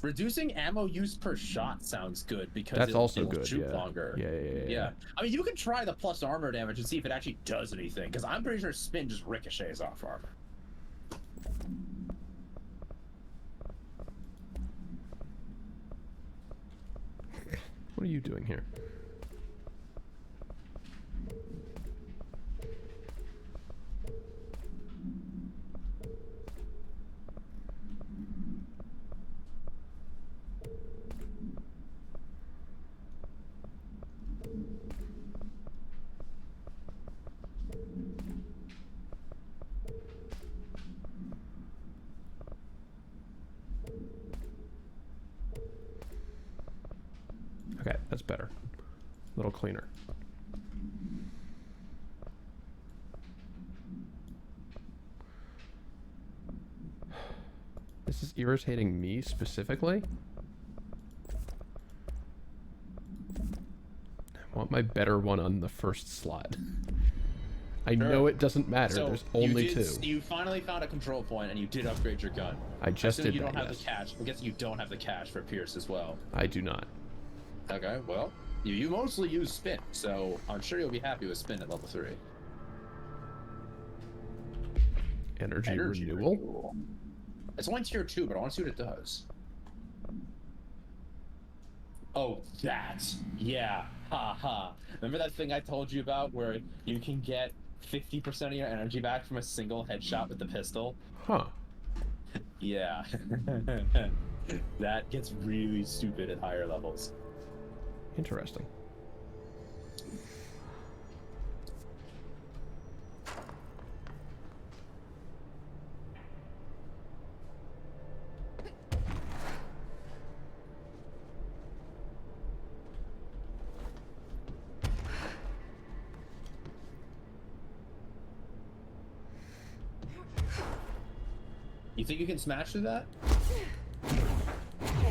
Reducing ammo use per shot sounds good because That's also it'll good. shoot Yeah. longer. Yeah. I mean, you can try the plus armor damage and see if it actually does anything, because I'm pretty sure spin just ricochets off armor. What are you doing here? Okay, that's better. A little cleaner. This is irritating me specifically. I want my better one on the first slot. I know it doesn't matter. So there's only two. You finally found a control point and you did upgrade your gun. I just did you that, don't have yes. the cash. I guess you don't have the cash for Pierce as well. I do not. Okay, well, you mostly use spin, so I'm sure you'll be happy with spin at level 3. Energy renewal? It's only tier 2, but I want to see what it does. Oh, yeah, ha. Remember that thing I told you about where you can get 50% of your energy back from a single headshot with the pistol? Huh. Yeah. That gets really stupid at higher levels. Interesting. You think you can smash through that?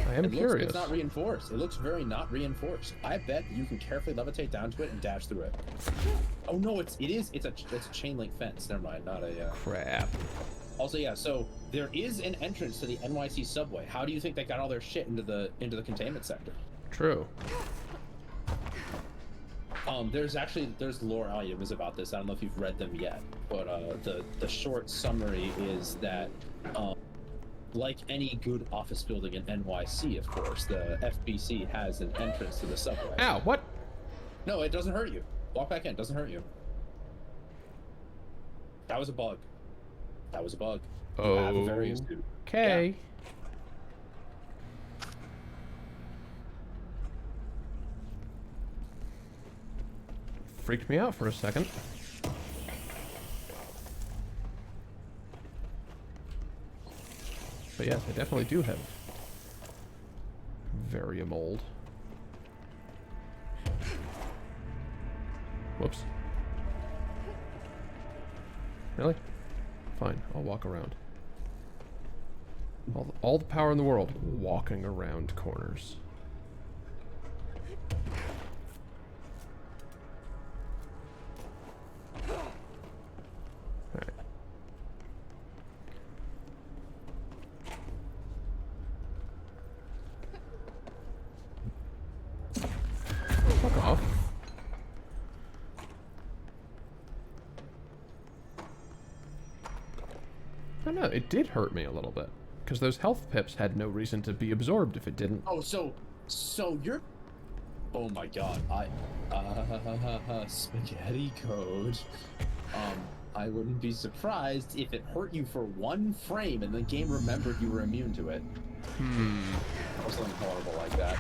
I am curious. It's not reinforced. It looks very not reinforced. I bet you can carefully levitate down to it and dash through it. Oh no, it's a chain link fence. Never mind, not a. Crap. Also, yeah. So there is an entrance to the NYC subway. How do you think they got all their shit into the containment sector? True. There's lore items about this. I don't know if you've read them yet, but the short summary is that like any good office building in NYC, of course, the FBC has an entrance to the subway. Ow, what? No, it doesn't hurt you. Walk back in, doesn't hurt you. That was a bug. Okay. Freaked me out for a second. But yes, I definitely do have Varium mold. Whoops. Really? Fine, I'll walk around. All the power in the world, walking around corners. Alright. Fuck off. I don't know, it did hurt me a little bit. Because those health pips had no reason to be absorbed if it didn't. Oh, so you're... Oh my god, spaghetti code. I wouldn't be surprised if it hurt you for one frame and the game remembered you were immune to it. Or something horrible like that.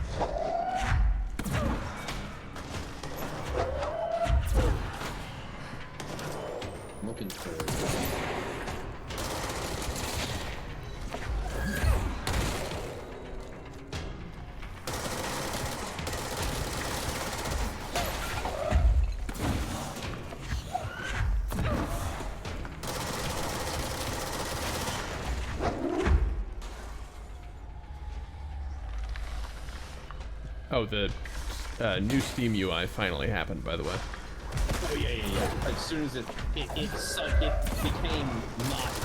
I'm looking for... Oh, the new Steam UI finally happened, by the way. Oh yeah. As soon as it became not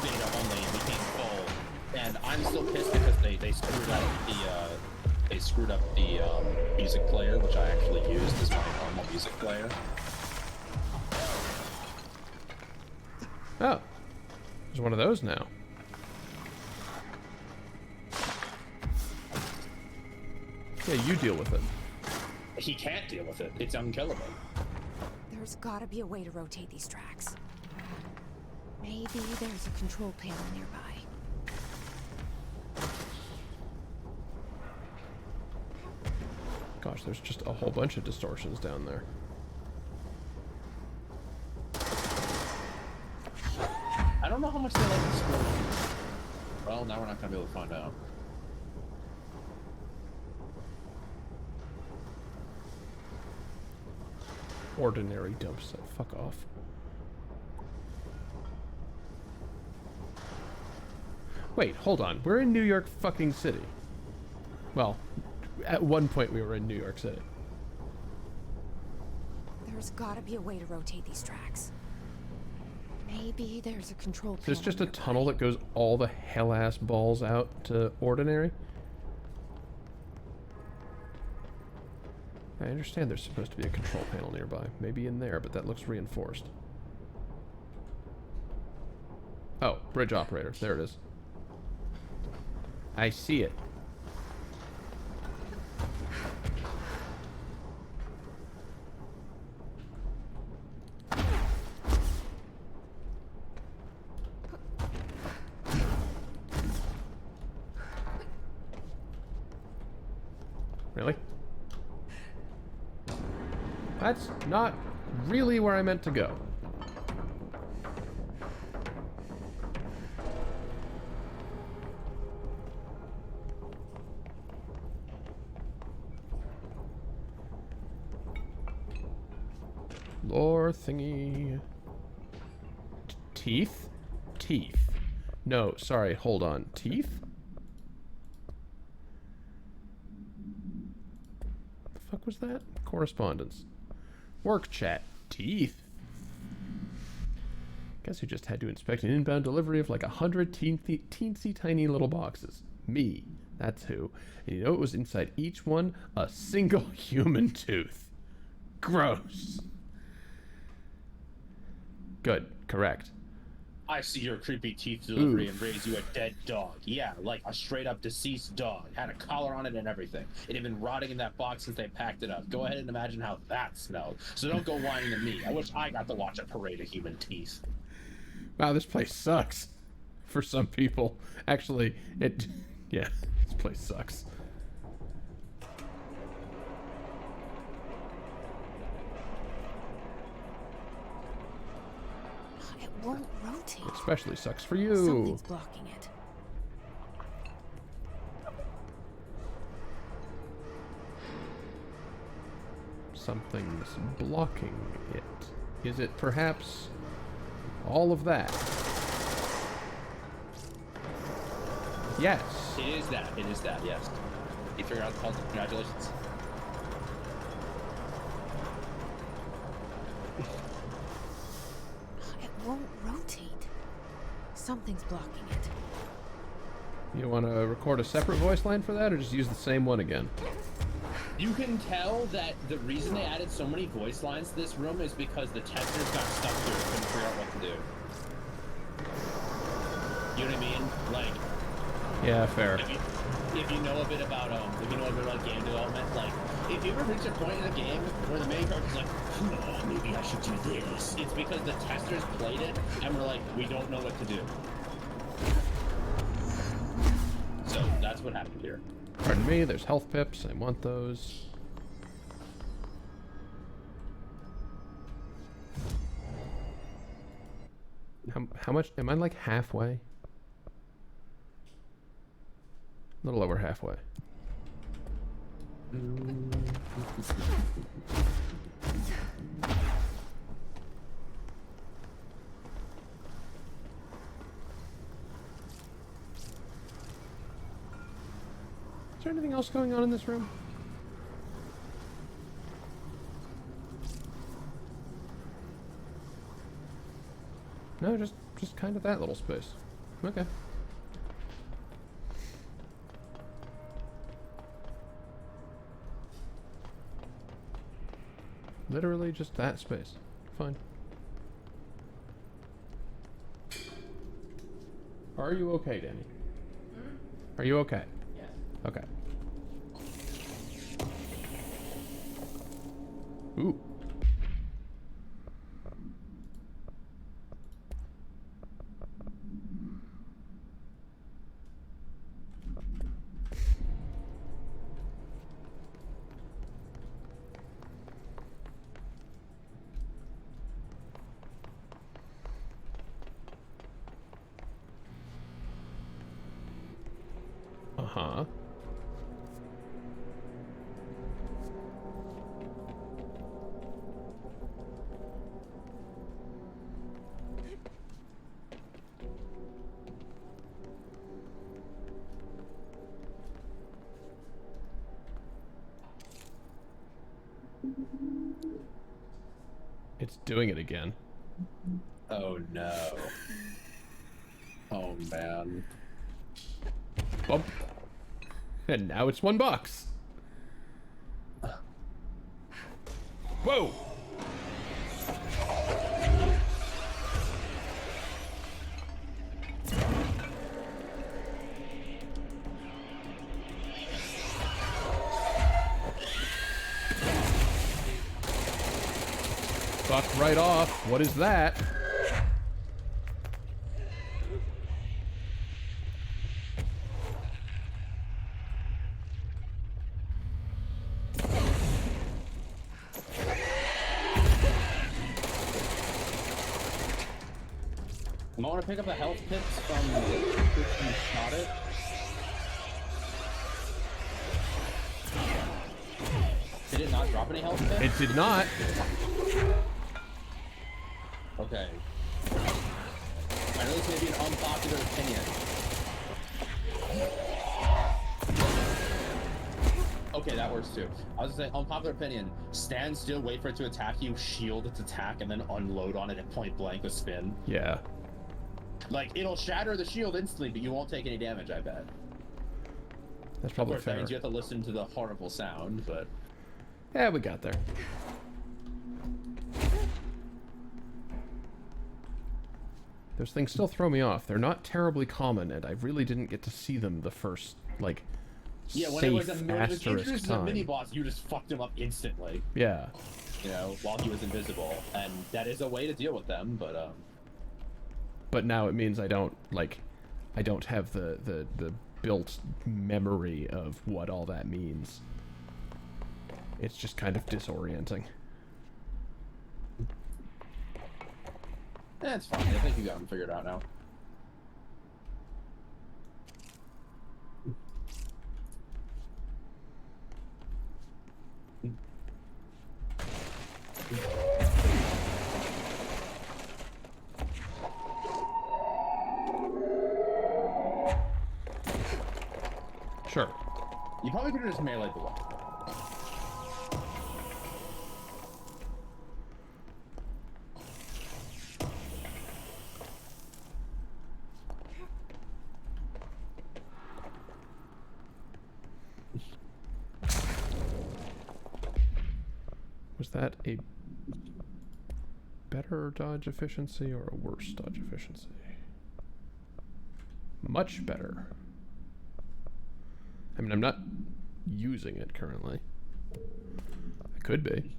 beta only, it became full, and I'm still pissed because they screwed up the music player, which I actually used as my normal music player. Oh, there's one of those now. Yeah, you deal with it. He can't deal with it. It's unkillable. There's gotta be a way to rotate these tracks. Maybe there's a control panel nearby. Gosh, there's just a whole bunch of distortions down there. I don't know how much they like the score. Well, now we're not gonna be able to find out. Ordinary dump set. Fuck off. Wait, hold on. We're in New York fucking City. Well, at one point we were in New York City. There's gotta be a way to rotate these tracks. Maybe there's a control panel There's just a nearby. tunnel that goes all the hell-ass balls out to Ordinary. I understand there's supposed to be a control panel nearby. Maybe in there, but that looks reinforced. Oh, bridge operator. There it is. I see it. Really? That's not really where I meant to go. Lore thingy. Teeth? Teeth. No, sorry, hold on. Teeth? The fuck was that? Correspondence. Work chat. Teeth. Guess who just had to inspect an inbound delivery of like 100 teensy tiny little boxes? Me. That's who. And you know what was inside each one? A single human tooth. Gross. Good. Correct. I see your creepy teeth delivery Oof. and raise you a dead dog. Yeah, like a straight up deceased dog. Had a collar on it and everything. It had been rotting in that box since they packed it up. Go ahead and imagine how that smelled. So don't go whining to me. I wish I got to watch a parade of human teeth. Wow, this place sucks. For some people. Actually, yeah, this place sucks. It won't rotate. Especially sucks for you. Something's blocking it. Something's blocking it. Is it perhaps all of that? Yes. It is that. It is that, yes. You figured out the puzzle. Congratulations. It won't rotate. Something's blocking it. You want to record a separate voice line for that, or just use the same one again? You can tell that the reason they added so many voice lines to this room is because the testers got stuck here and couldn't figure out what to do. You know what I mean? Like, Yeah, fair. if you know a bit about game development, like if you ever reach a point in a game where the main character's like, oh, maybe I should do this, it's because the testers played it and were like, we don't know what to do. So that's what happened here. Pardon me, there's health pips. I want those. How much? Am I like halfway? A little over halfway. Is there anything else going on in this room? No, just kind of that little space. Okay. Literally just that space. Fine. Are you okay, Danny? Are you okay? Yes. Okay. Ooh. Uh-huh. It's doing it again. Oh no. Oh man. Bump. And now it's $1. Whoa! Fuck right off. What is that? I want to pick up the health kits from the person who shot it. Did it not drop any health kits? It did not. Okay. I know this may be an unpopular opinion. Okay, that works too. I was gonna say, unpopular opinion, stand still, wait for it to attack you, shield its attack, and then unload on it at point blank with spin. Yeah. Like, it'll shatter the shield instantly, but you won't take any damage, I bet. That's Of probably course, that fair. means you have to listen to the horrible sound, but... Yeah, we got there. Those things still throw me off. They're not terribly common, and I really didn't get to see them the first, like, Yeah, when safe it was introduced asterisk as a time. mini-boss, you just fucked him up instantly, Yeah. you know, while he was invisible. And that is a way to deal with them, but, But now it means I don't, like, I don't have the built memory of what all that means. It's just kind of disorienting. it's fine. I think you got them figured out now. Sure. You probably could have just meleeed the wall. Was that a better dodge efficiency or a worse dodge efficiency? Much better. I mean, I'm not using it currently. I could be.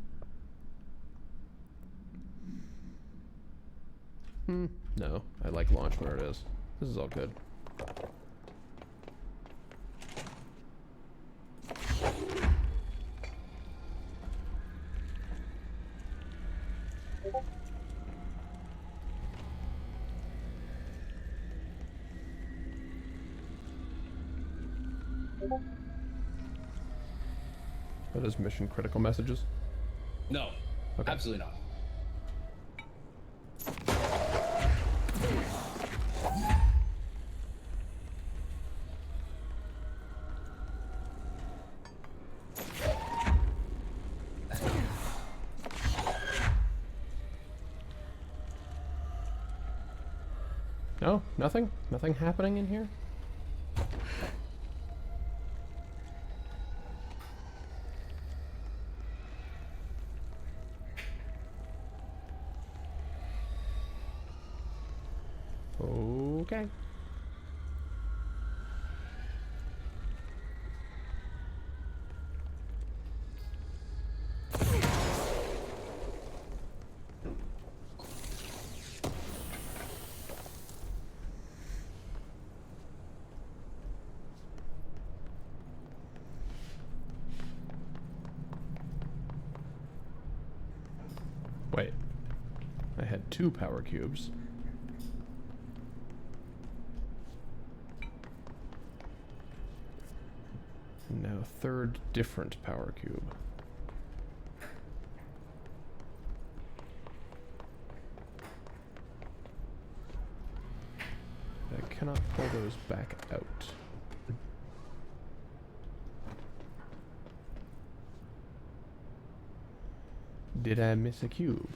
No, I like launch where it is. This is all good. Are those mission critical messages? No, Okay. absolutely not. No? Nothing? Nothing happening in here? Okay. Wait. I had 2 power cubes. Now 3rd different power cube. I cannot pull those back out. Did I miss a cube?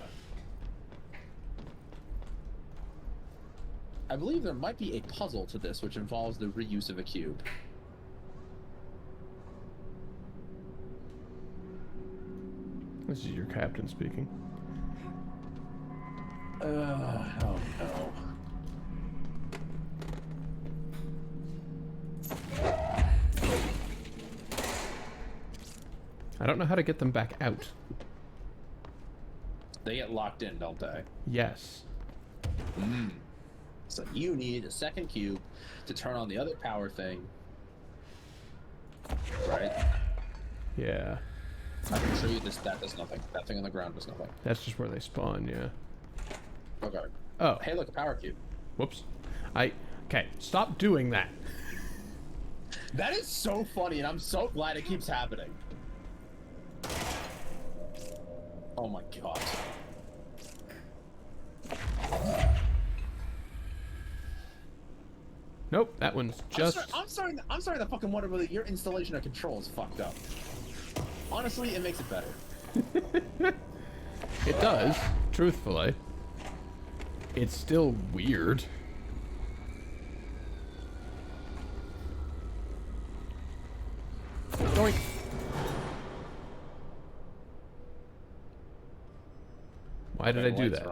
I believe there might be a puzzle to this which involves the reuse of a cube. This is your captain speaking. Oh no. I don't know how to get them back out. They get locked in, don't they? Yes. So you need a second cube to turn on the other power thing. Right? Yeah. I can show you this. That does nothing. That thing on the ground does nothing. That's just where they spawn, yeah. Okay. Oh. Hey, look, a power cube. Whoops. Okay, stop doing that. That is so funny, and I'm so glad it keeps happening. Oh my god. Nope, that one's just... I'm starting to fucking wonder whether your installation of control is fucked up. Honestly, it makes it better. It does, truthfully. It's still weird. Doink. Why did I do that?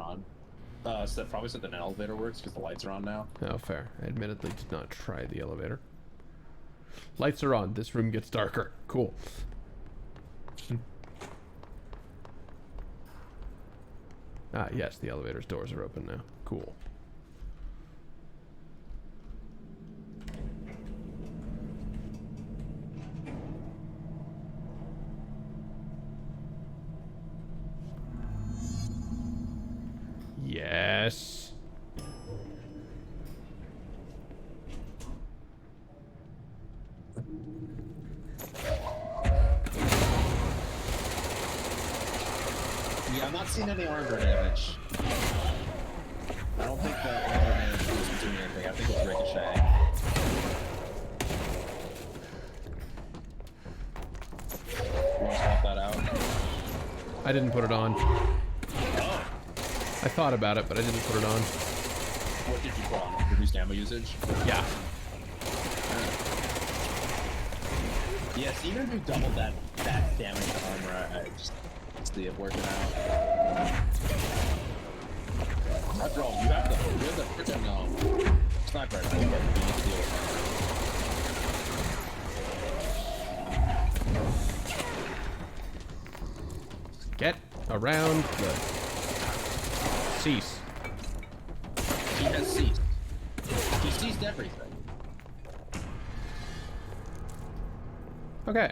So probably so that an elevator works because the lights are on now. Oh, fair. I admittedly did not try the elevator. Lights are on. This room gets darker. Cool. Ah, yes, the elevator's doors are open now. Cool. Yes. Yeah, I'm not seeing any armor damage. I don't think the armor damage is doing anything. I think it's ricochet. You want to swap that out? I didn't put it on. Oh. I thought about it, but I didn't put it on. What did you put on? Reduced ammo usage? Yeah. Yes, even if you doubled that damage to armor, I just see it working out. After all, you have the freaking sniper rifle. You need to deal with Get around the... Cease. He has ceased. He ceased everything. Okay.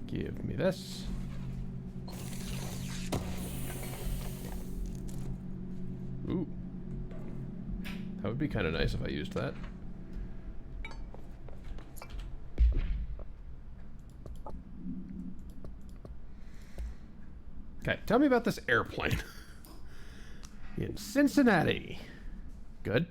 Give me this. Ooh. That would be kind of nice if I used that. Okay, tell me about this airplane. In Cincinnati. Good.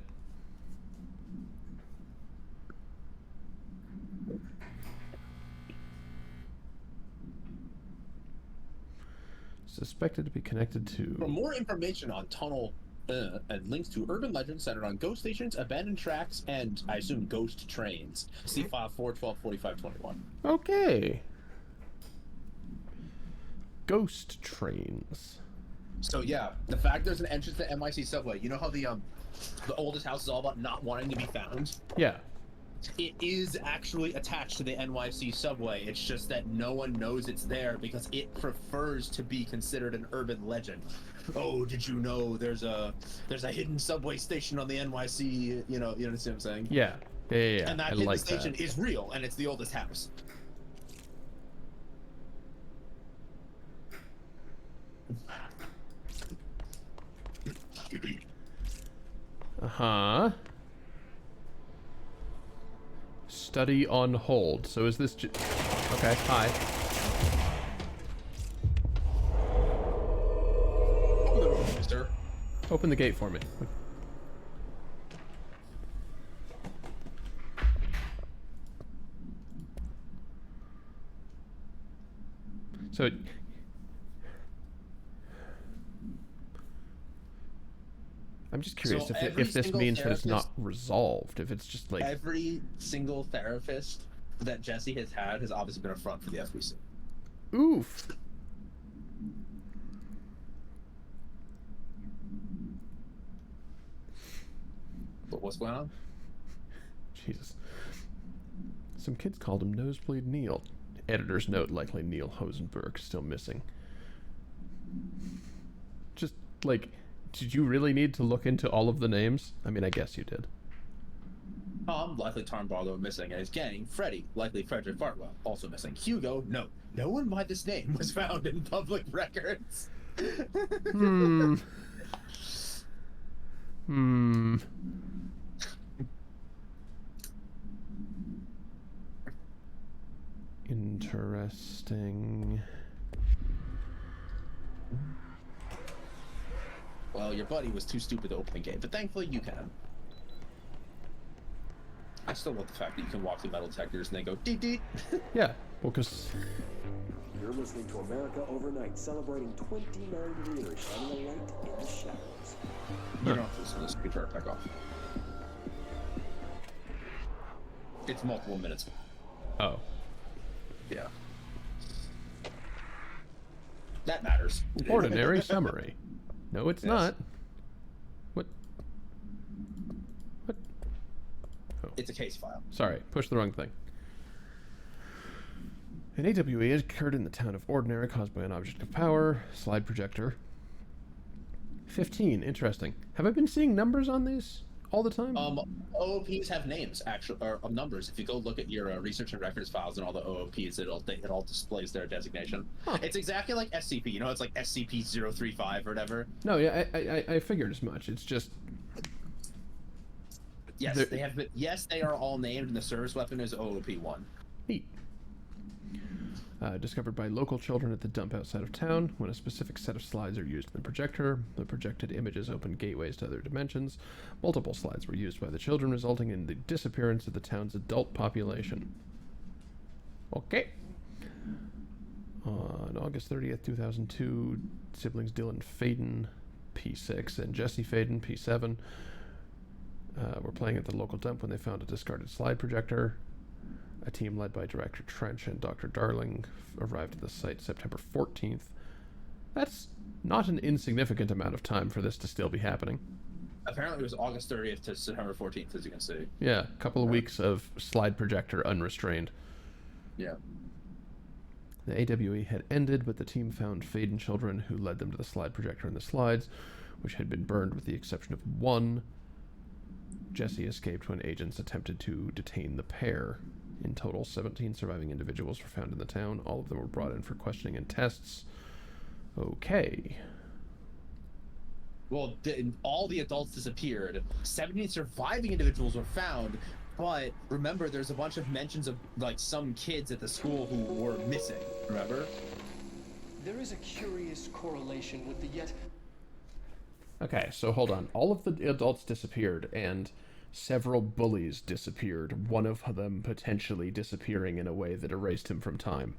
Suspected to be connected For to... more information on tunnel and links to urban legends centered on ghost stations, abandoned tracks, and I assume ghost trains, see file 4124521. Okay. Ghost trains. So yeah, the fact there's an entrance to NYC subway. You know how the oldest house is all about not wanting to be found? Yeah. It is actually attached to the NYC subway. It's just that no one knows it's there because it prefers to be considered an urban legend. Oh, did you know there's a hidden subway station on the NYC? You know what I'm saying? Yeah. Yeah. And that I hidden like station that. is real, and it's the oldest house. Uh-huh. Study on hold. So is this okay, hi. Open the door, mister. Open the gate for me. So I'm just curious So if this single means that it's not therapist- resolved, if it's just like... Every single therapist that Jesse has had has obviously been a front for the FBC. Oof. But what's going on? Jesus. Some kids called him Nosebleed Neil. Editor's note, likely Neil Hosenberg, still missing. Just, like, did you really need to look into all of the names? I mean, I guess you did. Tom, likely Tom Barlow, missing, and his gang, Freddy, likely Frederick Fartwell, also missing. Hugo, no one by this name was found in public records. Hmm. Interesting. Well, your buddy was too stupid to open the gate, but thankfully you can. I still love the fact that you can walk through metal detectors and they go deet deet. Yeah, well, because... You're listening to America Overnight, celebrating 29 years, shining a light in the shadows. You don't have to listen to this. You can turn it back off. It's multiple minutes. Oh. Yeah. That matters. Ordinary summary. No, it's Yes. not. What? Oh, It's a case file. sorry. Pushed the wrong thing. An AWE occurred in the town of Ordinary caused by an object of power. Slide projector. 15. Interesting. Have I been seeing numbers on these all the time? OOPs have names, actually, or numbers. If you go look at your research and records files and all the OOPs, it all displays their designation. Huh. It's exactly like SCP. You know, it's like SCP-035 or whatever. No, yeah, I figured as much. It's just... Yes, There- they have been, yes, they are all named, and the service weapon is OOP-1. Neat. Discovered by local children at the dump outside of town. When a specific set of slides are used in the projector, the projected images open gateways to other dimensions. Multiple slides were used by the children, resulting in the disappearance of the town's adult population. Okay. On August 30th, 2002, siblings Dylan Faden, P6, and Jesse Faden, P7, were playing at the local dump when they found a discarded slide projector. A team led by Director Trench and Dr. Darling arrived at the site September 14th. That's not an insignificant amount of time for this to still be happening. Apparently, it was August 30th to September 14th, as you can see. Yeah, a couple of weeks of slide projector unrestrained. Yeah. The AWE had ended, but the team found Faden children who led them to the slide projector and the slides, which had been burned with the exception of one. Jesse escaped when agents attempted to detain the pair. In total, 17 surviving individuals were found in the town. All of them were brought in for questioning and tests. Okay. Well, all the adults disappeared. 17 surviving individuals were found, but remember, there's a bunch of mentions of like some kids at the school who were missing. Remember? There is a curious correlation with the yet Okay, so hold on. All of the adults disappeared, and several bullies disappeared, one of them potentially disappearing in a way that erased him from time.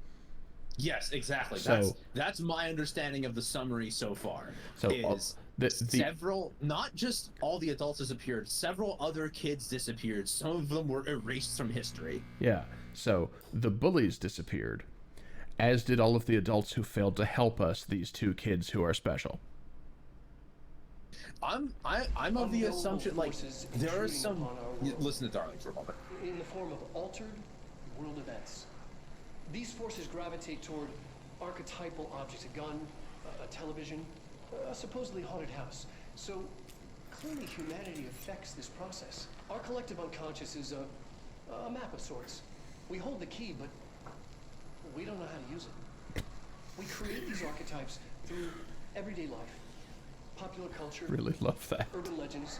Yes, exactly. So That's my understanding of the summary so far. So, Is the several, not just all the adults disappeared, several other kids disappeared. Some of them were erased from history. yeah. So the bullies disappeared, as did all of the adults who failed to help us. These two kids who are special. I'm of the Unknowable assumption like forces there are intruding some. upon our world. Listen to Darling for a moment. In the form of altered world events. These forces gravitate toward archetypal objects, a gun, a television, a supposedly haunted house. So clearly humanity affects this process. Our collective unconscious is a map of sorts. We hold the key, but we don't know how to use it. We create these archetypes through everyday life, popular culture, Really love that. urban legends,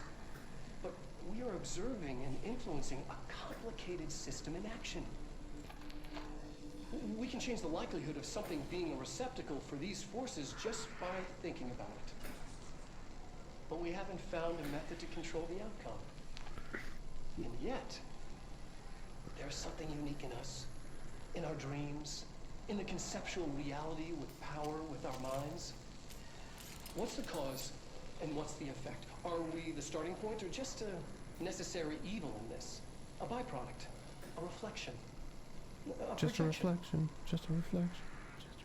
but we are observing and influencing a complicated system in action. We can change the likelihood of something being a receptacle for these forces just by thinking about it. But we haven't found a method to control the outcome. And yet, there's something unique in us, in our dreams, in the conceptual reality with power with our minds. What's the cause and what's the effect? Are we the starting point or just a necessary evil in this? A byproduct, a reflection, a Just a projection? reflection. Just a reflection.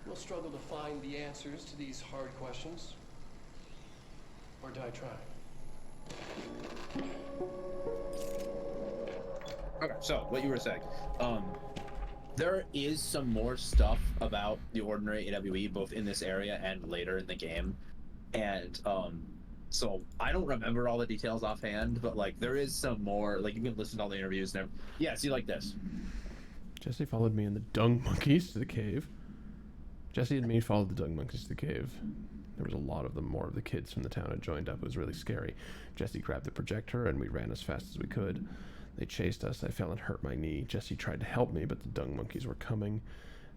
We'll struggle to find the answers to these hard questions. Or die trying. Okay, so what you were saying, there is some more stuff about the ordinary AWE both in this area and later in the game, and so I don't remember all the details offhand, but like there is some more. Like you can listen to all the interviews and everything. Yeah, see like this. Jesse followed me and the dung monkeys to the cave. Jesse and me followed the dung monkeys to the cave. There was a lot of them. More of the kids from the town had joined up. It was really scary. Jesse grabbed the projector and we ran as fast as we could. They chased us. I fell and hurt my knee. Jesse tried to help me, but the dung monkeys were coming.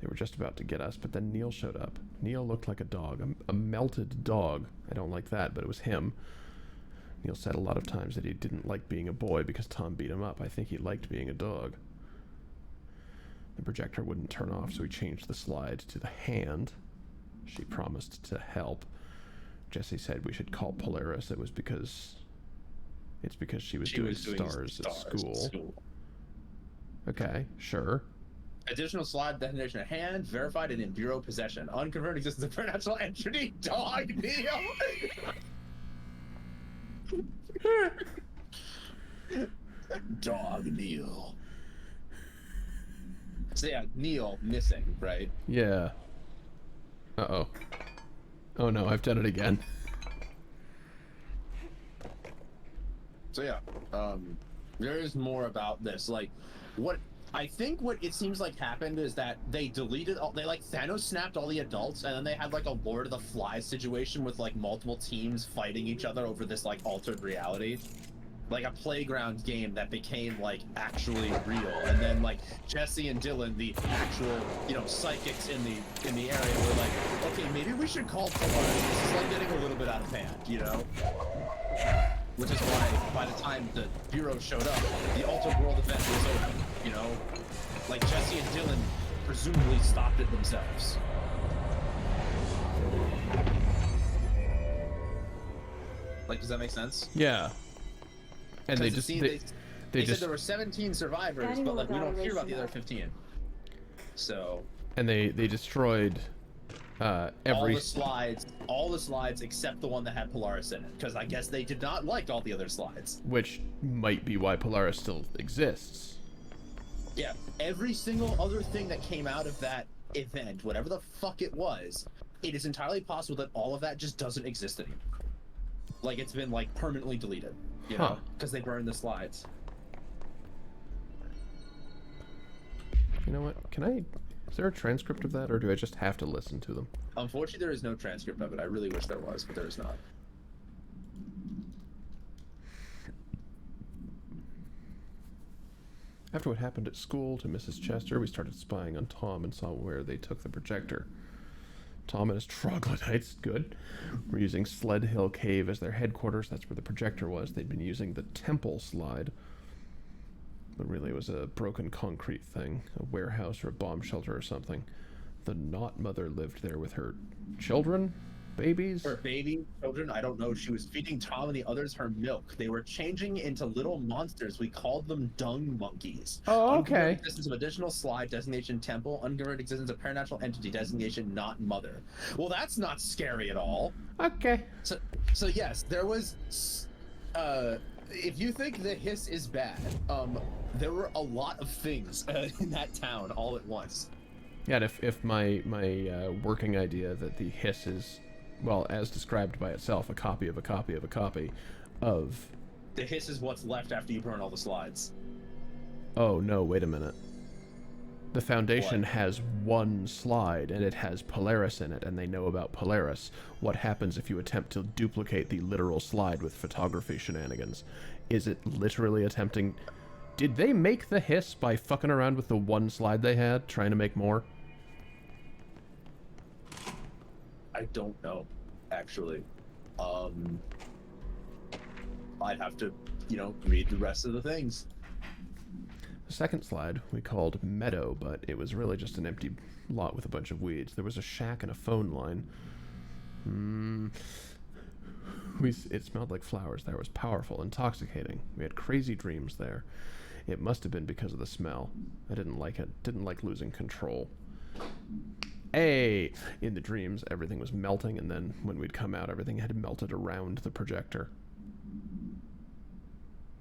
They were just about to get us, but then Neil showed up. Neil looked like a dog, a melted dog. I don't like that, but it was him. Neil said a lot of times that he didn't like being a boy because Tom beat him up. I think he liked being a dog. The projector wouldn't turn off, so he changed the slide to the hand. She promised to help. Jesse said we should call Polaris. It's because she was doing stars at school. Okay, sure. Additional slide definition at hand, verified and in bureau possession. Unconfirmed existence of supernatural entity, dog, Neo. Dog, Neil. So yeah, Neil missing, right? Yeah. Uh-oh. Oh no, I've done it again. So yeah, there is more about this. Like, what it seems like happened is that they deleted all, they like Thanos snapped all the adults, and then they had like a Lord of the Flies situation with like multiple teams fighting each other over this like altered reality. Like a playground game that became like actually real, and then like Jesse and Dylan, the actual psychics in the area, were like, okay, maybe we should call Polaris. This is like getting a little bit out of hand, Which is why by the time the bureau showed up, the altered world event was over. Like Jesse and Dylan presumably stopped it themselves. Like, does that make sense? Yeah. And they just they they said just there were 17 survivors, but like we don't hear about the other 15. So and they destroyed every all the slides except the one that had Polaris in it, because I guess they did not like all the other slides. which might be why Polaris still exists. Yeah, every single other thing that came out of that event, whatever the fuck it was, it is entirely possible that all of that just doesn't exist anymore. Like it's been like permanently deleted, because they burned the slides. You know what? Is there a transcript of that, or do I just have to listen to them? Unfortunately, there is no transcript of it. I really wish there was, but there is not. After what happened at school to Mrs. Chester, we started spying on Tom and saw where they took the projector. Tom and his troglodytes, good, were using Sled Hill Cave as their headquarters. That's where the projector was. They'd been using the temple slide, but really it was a broken concrete thing, a warehouse or a bomb shelter or something. The not mother lived there with her children? Babies? Her baby children, I don't know. She was feeding Tom and the others her milk. They were changing into little monsters. We called them dung monkeys. Oh, Unconfirmed okay. existence of additional slide designation temple. Unconfirmed existence of paranatural entity designation not mother. Well, that's not scary at all. Okay. So yes, there was. If you think the hiss is bad, there were a lot of things in that town all at once. Yeah, and if my working idea that the hiss is, well, as described by itself, a copy of a copy of a copy of... The hiss is what's left after you burn all the slides. Oh, no, wait a minute. The Foundation What? has one slide, and it has Polaris in it, and they know about Polaris. What happens if you attempt to duplicate the literal slide with photography shenanigans? Is it literally attempting... Did they make the hiss by fucking around with the one slide they had, trying to make more? I don't know, actually. I'd have to, read the rest of the things. The second slide we called Meadow, but it was really just an empty lot with a bunch of weeds. There was a shack and a phone line. It smelled like flowers there. It was powerful, intoxicating. We had crazy dreams there. It must have been because of the smell. I didn't like it. Didn't like losing control. Hey! In the dreams, everything was melting, and then when we'd come out, everything had melted around the projector.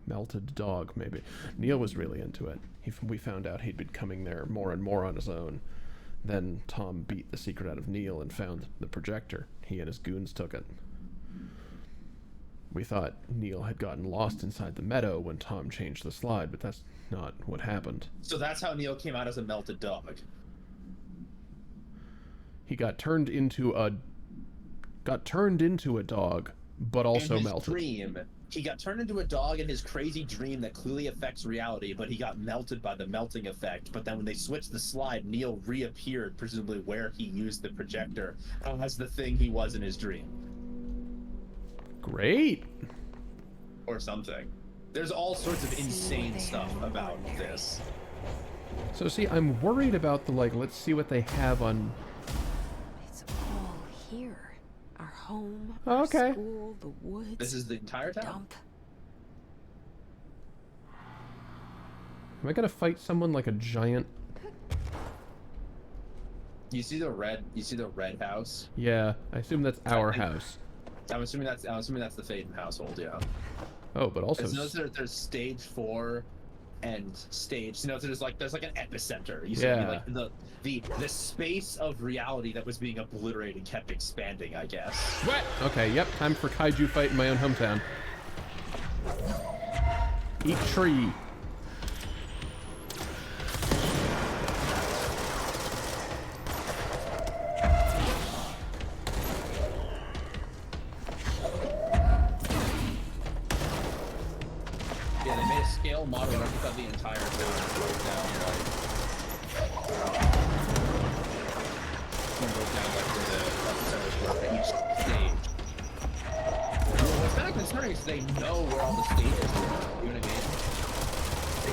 Melted dog, maybe. Neil was really into it. We found out he'd been coming there more and more on his own. Then Tom beat the secret out of Neil and found the projector. He and his goons took it. We thought Neil had gotten lost inside the meadow when Tom changed the slide, but that's not what happened. So that's how Neil came out as a melted dog. He got turned into a dog, but also in his melted. Dream, he got turned into a dog in his crazy dream that clearly affects reality, but he got melted by the melting effect. But then when they switched the slide, Neil reappeared, presumably where he used the projector, as the thing he was in his dream. Great. Or something. There's all sorts of insane stuff about this. So see, I'm worried about the, let's see what they have on... It's all here. Our home, Oh, okay. our school, the woods, This is the entire town. dump. Am I gonna fight someone like a giant? You see the red house? Yeah, I assume that's our house. I'm assuming that's the Faden household, yeah. Oh, but also... There's stage 4 and stage. There's like an epicenter. You see, Yeah. the space of reality that was being obliterated kept expanding, I guess. What? Okay, yep, time for kaiju fight in my own hometown. Eat tree. Yeah, they made a scale model and got the entire town broke down for each stage. What's kind of concerning is they know where all the stages are. You know what I mean?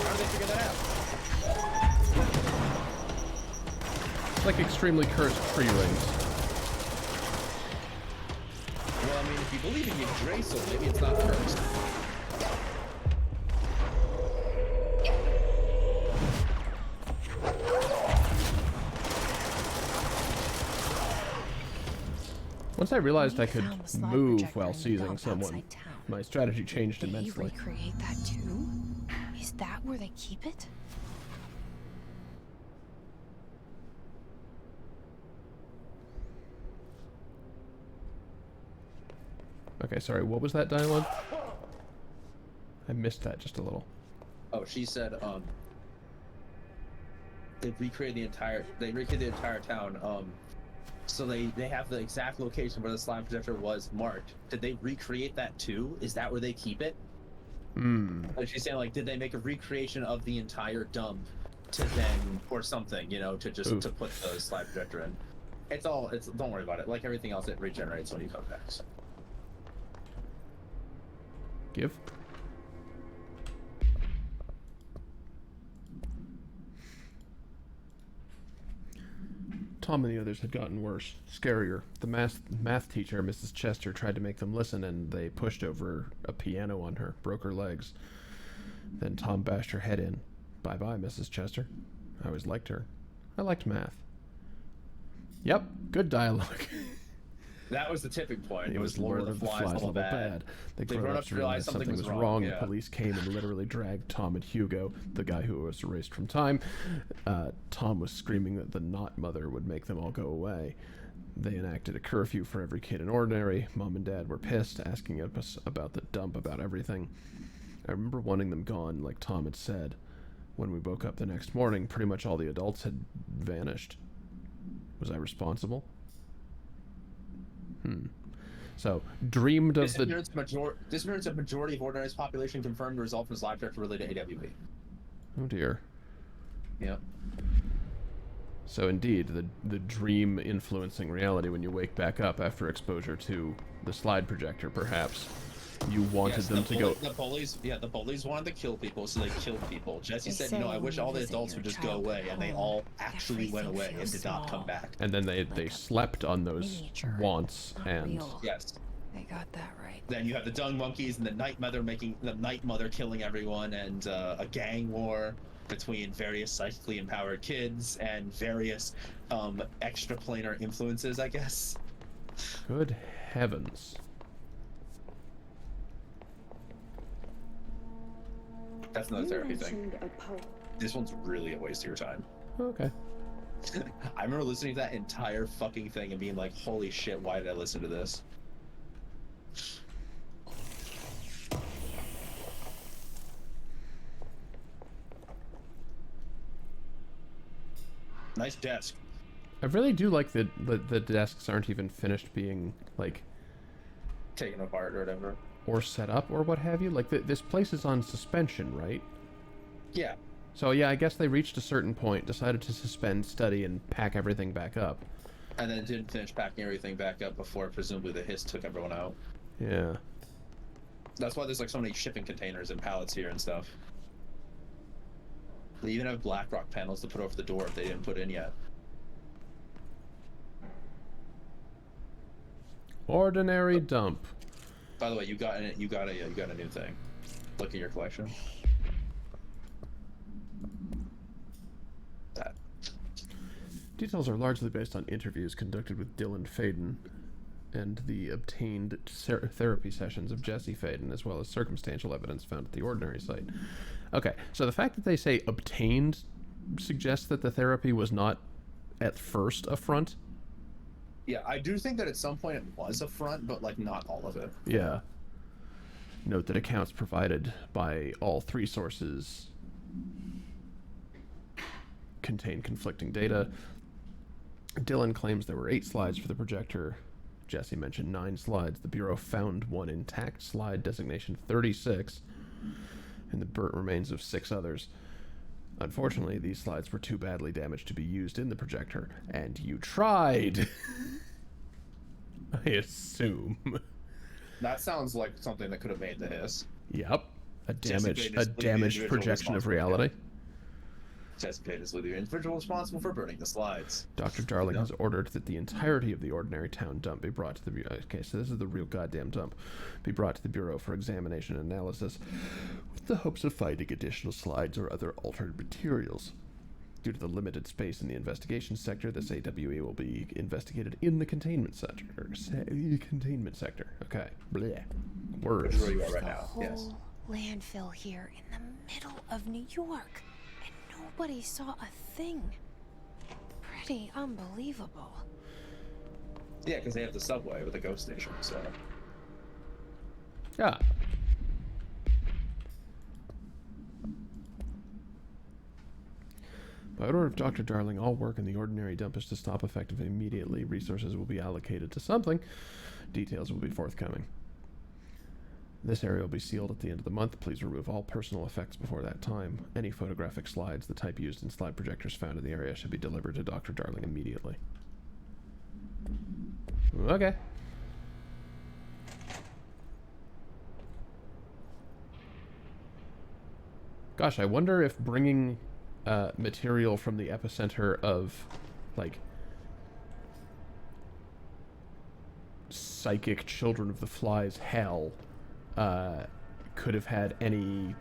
How do they figure that out? It's like extremely cursed tree rings. Well, I mean, if you believe in Yggdrasil, maybe it's not cursed. Once I realized I We could found the slide move projector while in the seizing dump someone, outside town. my strategy changed Did they immensely. recreate that too? Is that where they keep it? Okay. Okay, sorry, what was that dialogue? I missed that just a little. Oh, she said, they recreated the entire town. So they have the exact location where the slime projector was marked. Did they recreate that too? Is that where they keep it? Like she's saying, did they make a recreation of the entire dump to then, or something, to just to put the slime projector in? Don't worry about it. Like everything else, it regenerates when you come back. So. Give. Tom and the others had gotten worse, scarier. The math teacher, Mrs. Chester, tried to make them listen, and they pushed over a piano on her, broke her legs. Then Tom bashed her head in. Bye-bye, Mrs. Chester. I always liked her. I liked math. Yep, good dialogue. That was the tipping point. It was Lord of the Flies level bad. The grown-ups realized something was wrong. Yeah. The police came and literally dragged Tom and Hugo, the guy who was erased from time. Tom was screaming that the not mother would make them all go away. They enacted a curfew for every kid in Ordinary. Mom and Dad were pissed, asking us about the dump, about everything. I remember wanting them gone, like Tom had said. When we woke up the next morning, pretty much all the adults had vanished. Was I responsible? So, dreamed of the... This mirrors a majority of Ordinary's population confirmed the result from his live director related to AWE. Oh dear. Yep. So indeed, the dream influencing reality when you wake back up after exposure to the slide projector, perhaps. You wanted them to go... The bullies wanted to kill people, so they killed people. Jesse said, no, I wish all the adults would just go away, and they all actually went away and did not come back. And then they slept on those wants, and... Yes. They got that right. Then you have the dung monkeys and the night mother killing everyone, and a gang war between various psychically empowered kids and various extraplanar influences, I guess. Good heavens. That's another therapy thing. This one's really a waste of your time. Okay. I remember listening to that entire fucking thing and being like, holy shit, why did I listen to this? Nice desk. I really do like that the desks aren't even finished being, like... taken apart or whatever. Or set up, or what have you. Like, this place is on suspension, right? Yeah. So, yeah, I guess they reached a certain point, decided to suspend study and pack everything back up. And then didn't finish packing everything back up before presumably the hiss took everyone out. Yeah. That's why there's like so many shipping containers and pallets here and stuff. They even have BlackRock panels to put over the door if they didn't put in yet. Ordinary dump. By the way, you got a new thing. Look at your collection. That. Details are largely based on interviews conducted with Dylan Faden and the obtained therapy sessions of Jesse Faden, as well as circumstantial evidence found at the Ordinary site. Okay, so the fact that they say obtained suggests that the therapy was not at first a front. Yeah, I do think that at some point it was a front, but like not all of it. Yeah. Note that accounts provided by all three sources contain conflicting data. Dylan claims there were 8 slides for the projector. Jesse mentioned 9 slides. The Bureau found one intact slide, designation 36, and the burnt remains of 6 others. Unfortunately, these slides were too badly damaged to be used in the projector, and you tried. I assume. That sounds like something that could have made the hiss. Yep. A damaged projection of reality. Jesse Faden is the individual responsible for burning the slides. Dr. Darling has ordered that the entirety of the Ordinary Town dump be brought to the Bureau. Okay, so this is the real goddamn dump. Be brought to the Bureau for examination and analysis, with the hopes of finding additional slides or other altered materials. Due to the limited space in the investigation sector, this AWE will be investigated in the containment sector. Containment sector. Okay. Bleh. Words. Where you are right The now. whole Yes. landfill here in the middle of New York, and nobody saw a thing. Pretty unbelievable. Yeah, because they have the subway with a ghost station, so. Yeah. By order of Dr. Darling, all work in the Ordinary dump is to stop effective immediately. Resources will be allocated to something. Details will be forthcoming. This area will be sealed at the end of the month. Please remove all personal effects before that time. Any photographic slides, the type used in slide projectors found in the area, should be delivered to Dr. Darling immediately. Okay. Gosh, I wonder if bringing material from the epicenter of, like, psychic Children of the Flies hell could have had any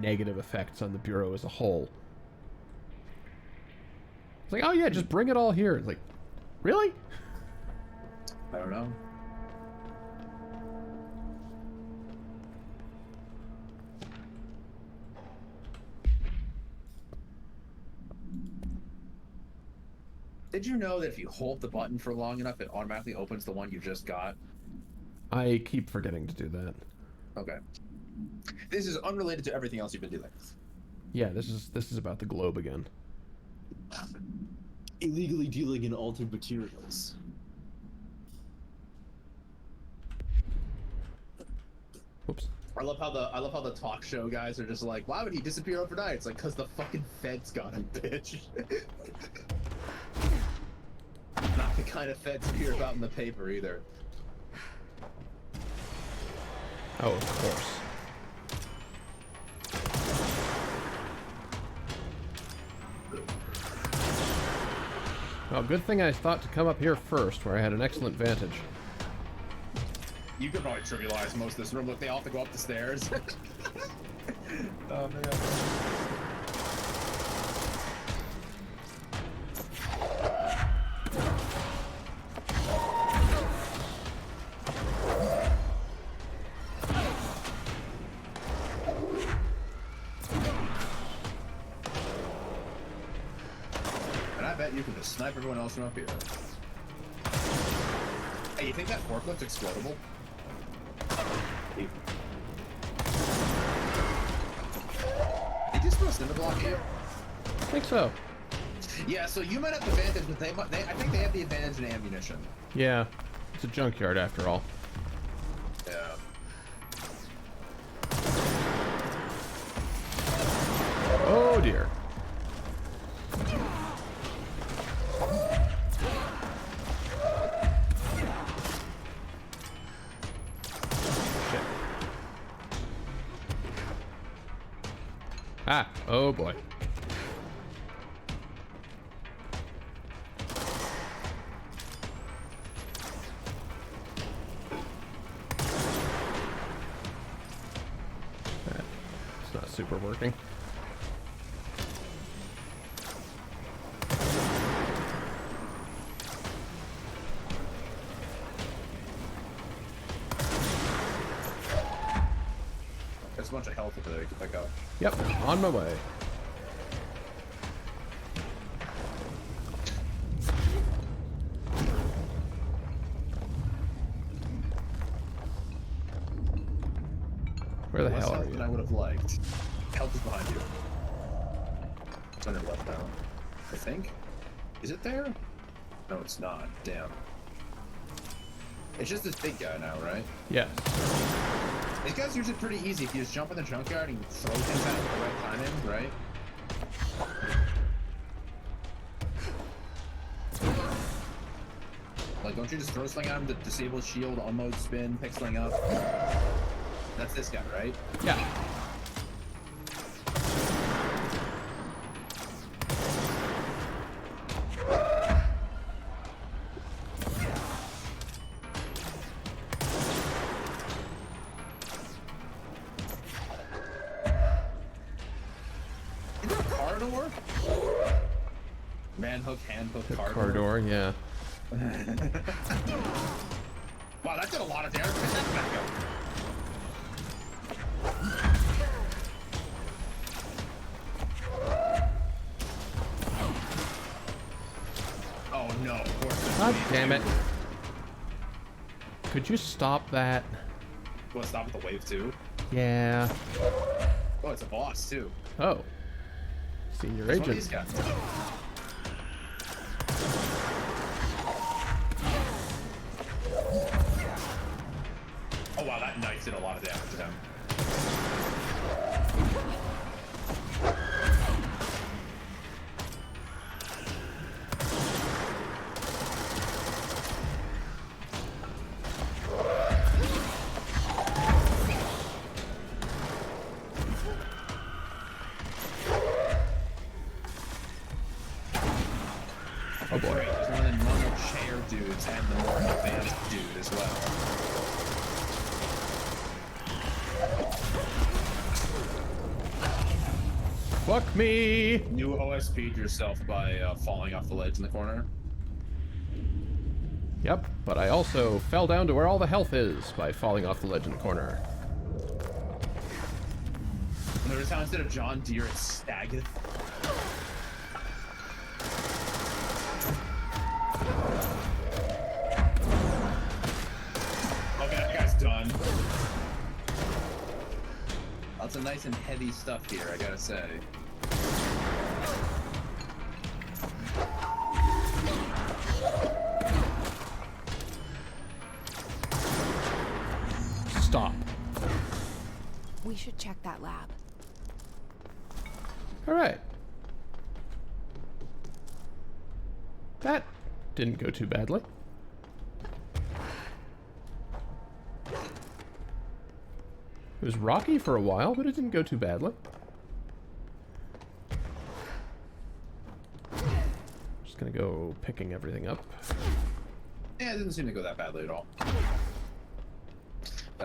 negative effects on the Bureau as a whole. It's like, oh yeah, just bring it all here. It's like, really? I don't know. Did you know that if you hold the button for long enough, it automatically opens the one you just got? I keep forgetting to do that. Okay. This is unrelated to everything else you've been doing. Yeah, this is about the globe again. Illegally dealing in altered materials. Whoops. I love how the talk show guys are just like, why would he disappear overnight? It's like, cause the fucking feds got him, bitch. Not the kind of feds you hear about in the paper either. Oh, of course. Well, good thing I thought to come up here first, where I had an excellent vantage. You could probably trivialize most of this room. Look, they all have to go up the stairs. Oh man. And I bet you can just snipe everyone else from up here. Hey, you think that forklift's explodable? Did you throw a cinder block here? I think so. Yeah, so you might have the advantage, but I think they have the advantage in ammunition. Yeah, it's a junkyard after all. Yeah. Oh dear. Shit. Ah, oh boy. It's not super working. There's a bunch of health up there you can pick up. Yep, on my way. Where the Less hell are health than I you? would have liked. Health is behind you. It's on your left now. I think. Is it there? No, it's not. Damn. It's just this big guy now, right? Yes. These guys are usually pretty easy if you just jump in the junkyard and throw things at the right timing, right? Like, don't you just throw something at him to disable shield, unload spin, pick something up? That's this guy, right? Yeah. Is there a car door? Man hook, hand hook, Car door, yeah. Wow, that did a lot of damage. Pick that back up. Oh no, of course. God damn it. Could you stop that? You want to stop at the wave too? Yeah. Oh, it's a boss too. Oh. Senior It's one of these agent. guys. Oh wow, that knife did a lot of damage to them. Oh boy. Great. There's one of the normal chair dudes and the more advanced dude as well. Fuck me! You OSP'd yourself by falling off the ledge in the corner. Yep, but I also fell down to where all the health is by falling off the ledge in the corner. Notice how instead of John Deere, it's Staggeth. Okay, that guy's done. Lots of nice and heavy stuff here, I gotta say. Stop. We should check that lab. Alright. That didn't go too badly. It was rocky for a while, but it didn't go too badly. Just gonna go picking everything up. Yeah, it didn't seem to go that badly at all.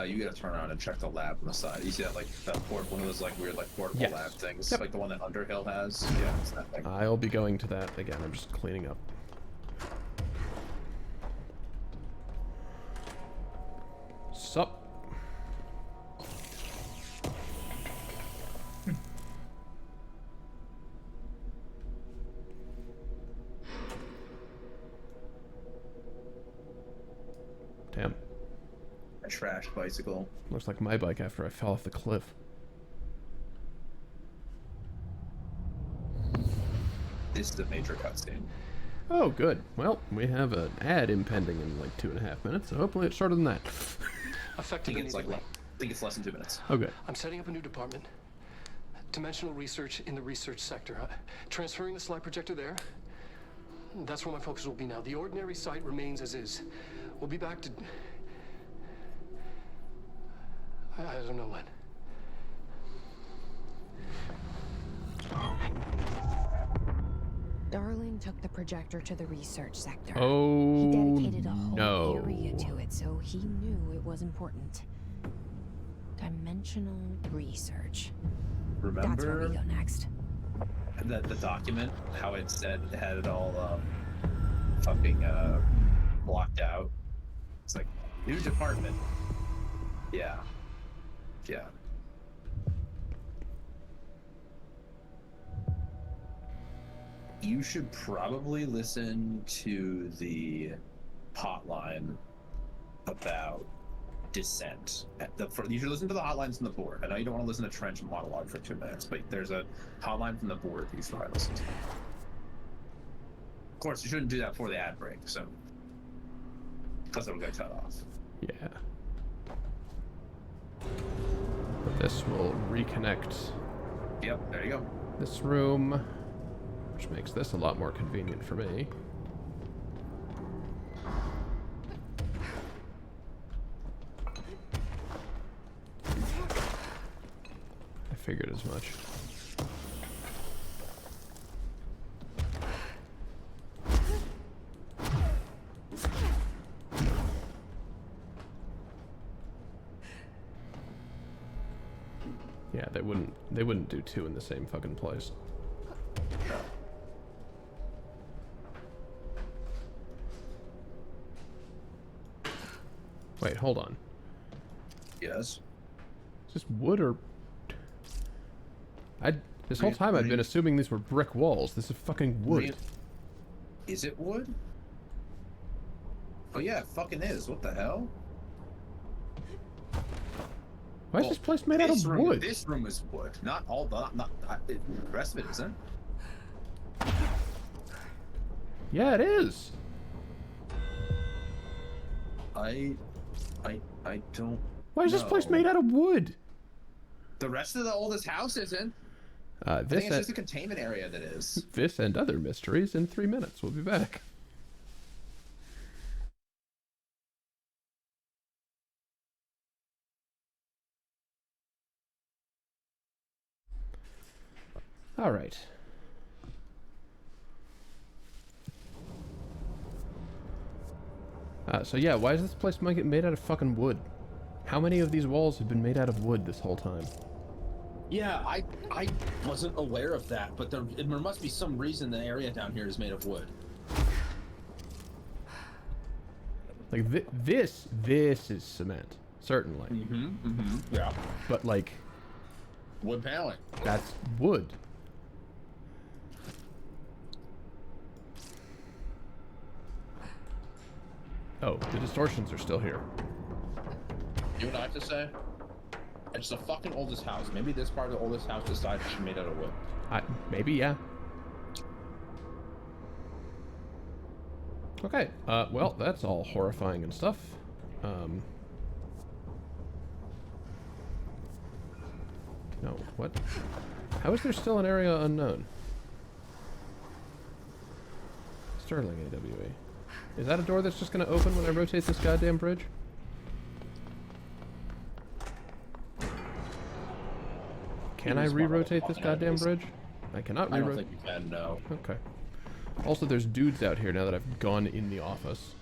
You gotta turn around and check the lab on the side. You see that, like, that one of those, like, weird, like, portable Yes. lab things? Yep. Like the one that Underhill has? Yeah, it's that thing. I'll be going to that again. I'm just cleaning up. Sup? Damn. A trash bicycle. Looks like my bike after I fell off the cliff. This is a major cutscene. Oh, good. Well, we have an ad impending in like 2.5 minutes, so hopefully it's shorter than that. I Effective think it's like, immediately. I think it's less than 2 minutes. Okay. I'm setting up a new department. Dimensional research in the research sector. Transferring the slide projector there. That's where my focus will be now. The ordinary site remains as is. We'll be back to... I don't know when. Darling took the projector to the research sector. Oh, He dedicated a whole no. area to it, so he knew it was important. Dimensional research. That's where we Remember go next. the document? How it said it had it all fucking blocked out? It's like, new department. Yeah. Yeah. You should probably listen to the hotline about dissent. You should listen to the hotlines from the board. I know you don't want to listen to Trench monologue for 2 minutes, but there's a hotline from the board that you should probably listen to. Of course, you shouldn't do that before the ad break, so because it'll get cut off. Yeah. But this will reconnect Yep, there you go. this room, which makes this a lot more convenient for me. I figured as much. Yeah, they wouldn't do two in the same fucking place. Wait, hold on. Yes. Is this wood or... This whole time I've been assuming these were brick walls. This is fucking wood. Is it wood? Oh yeah, it fucking is. What the hell? Why is this place made out of wood? This room is wood. Not all the rest of it isn't. Yeah, it is. I don't. Why is this place know. made out of wood? The rest of the oldest house isn't. I think This it's just a containment area that is. this and other mysteries in 3 minutes. We'll be back. All right. So yeah, why is this place made out of fucking wood? How many of these walls have been made out of wood this whole time? Yeah, I wasn't aware of that, but there must be some reason the area down here is made of wood. Like this is cement, certainly. Yeah. But like, Wood paneling. that's wood. Oh, the distortions are still here. You know what I have to say? It's the fucking oldest house. Maybe this part of the oldest house decided it's made out of wood. Maybe, yeah. Okay, well, that's all horrifying and stuff. No, what? How is there still an area unknown? Sterling AWE. Is that a door that's just gonna open when I rotate this goddamn bridge? Can I re-rotate this goddamn bridge? I cannot I re-rotate. don't think you can, no. Okay. Also, there's dudes out here now that I've gone in the office.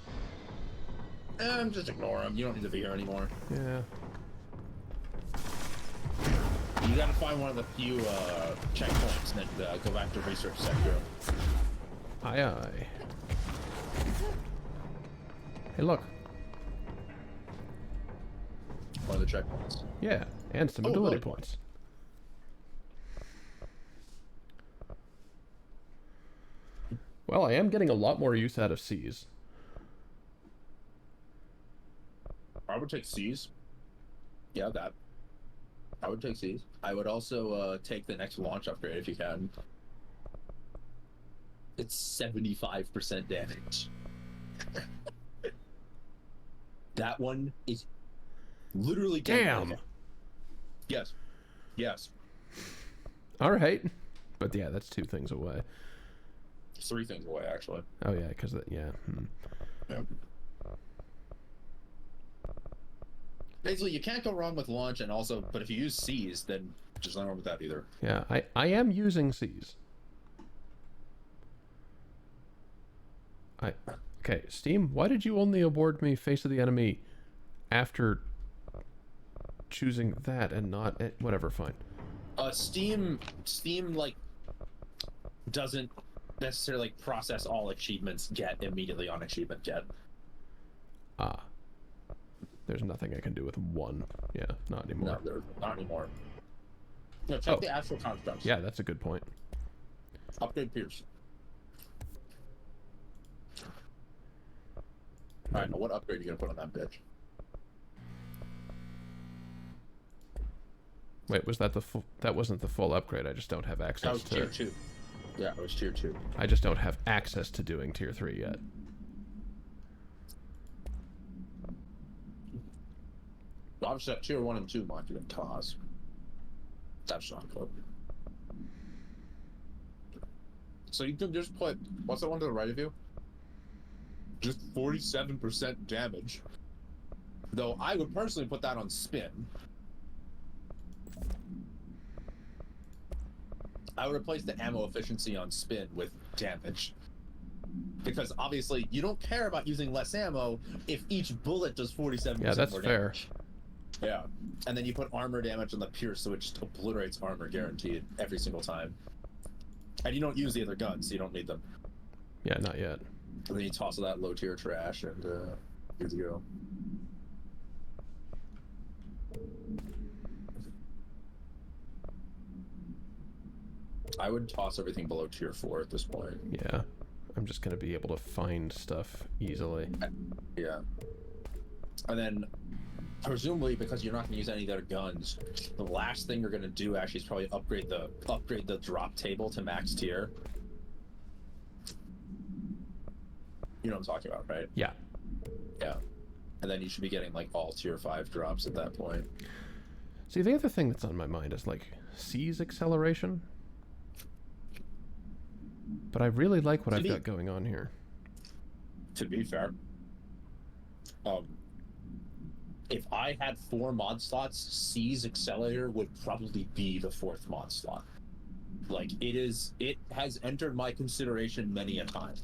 Just ignore them. You don't need to be here anymore. Yeah. You gotta find one of the few checkpoints and then go back to research sector. Aye aye. Hey, look. One of the checkpoints. Yeah, and some Oh, ability really? points. Well, I am getting a lot more use out of C's. I would take C's. Yeah, that. I would take C's. I would also take the next launch upgrade if you can. It's 75% damage. That one is literally Damn. Yes. Yes. All right. But yeah, that's 2 things away. 3 things away, actually. Oh yeah, because yeah. Yeah. Basically, you can't go wrong with launch, and also, but if you use C's, then just not wrong with that either. Yeah, I am using C's. Okay, Steam, why did you only award me Face of the Enemy after choosing that and not whatever, fine. Steam like doesn't necessarily process all achievements get immediately on achievement get. Ah. There's nothing I can do with 1. Yeah, not anymore. No, not anymore. No, check Oh. the actual constructs. Yeah, that's a good point. Upgrade Pierce. Alright, now what upgrade are you gonna put on that bitch? Wait, was that the full... That wasn't the full upgrade. I just don't have That access was to... tier 2. Yeah, it was tier 2. I just don't have access to doing tier 3 yet. Obviously, tier 1 and 2 might you can toss. That's not good. So you can just put... What's that one to the right of you? Just 47% damage. Though I would personally put that on spin. I would replace the ammo efficiency on spin with damage. Because obviously you don't care about using less ammo if each bullet does 47% Yeah, that's more fair. damage. Yeah. And then you put armor damage on the pierce, so it just obliterates armor guaranteed every single time. And you don't use the other guns, so you don't need them. Yeah, not yet. And then you toss all that low tier trash and good to go. I would toss everything below tier 4 at this point. Yeah. I'm just going to be able to find stuff easily. Yeah. And then, presumably, because you're not going to use any of their guns, the last thing you're going to do actually is probably upgrade the drop table to max tier. You know what I'm talking about, right? Yeah. Yeah. And then you should be getting, like, all tier 5 drops at that point. See, the other thing that's on my mind is, like, C's acceleration. But I really like what I've got going on here. To be fair, if I had 4 mod slots, C's accelerator would probably be the 4th mod slot. Like, it has entered my consideration many a time.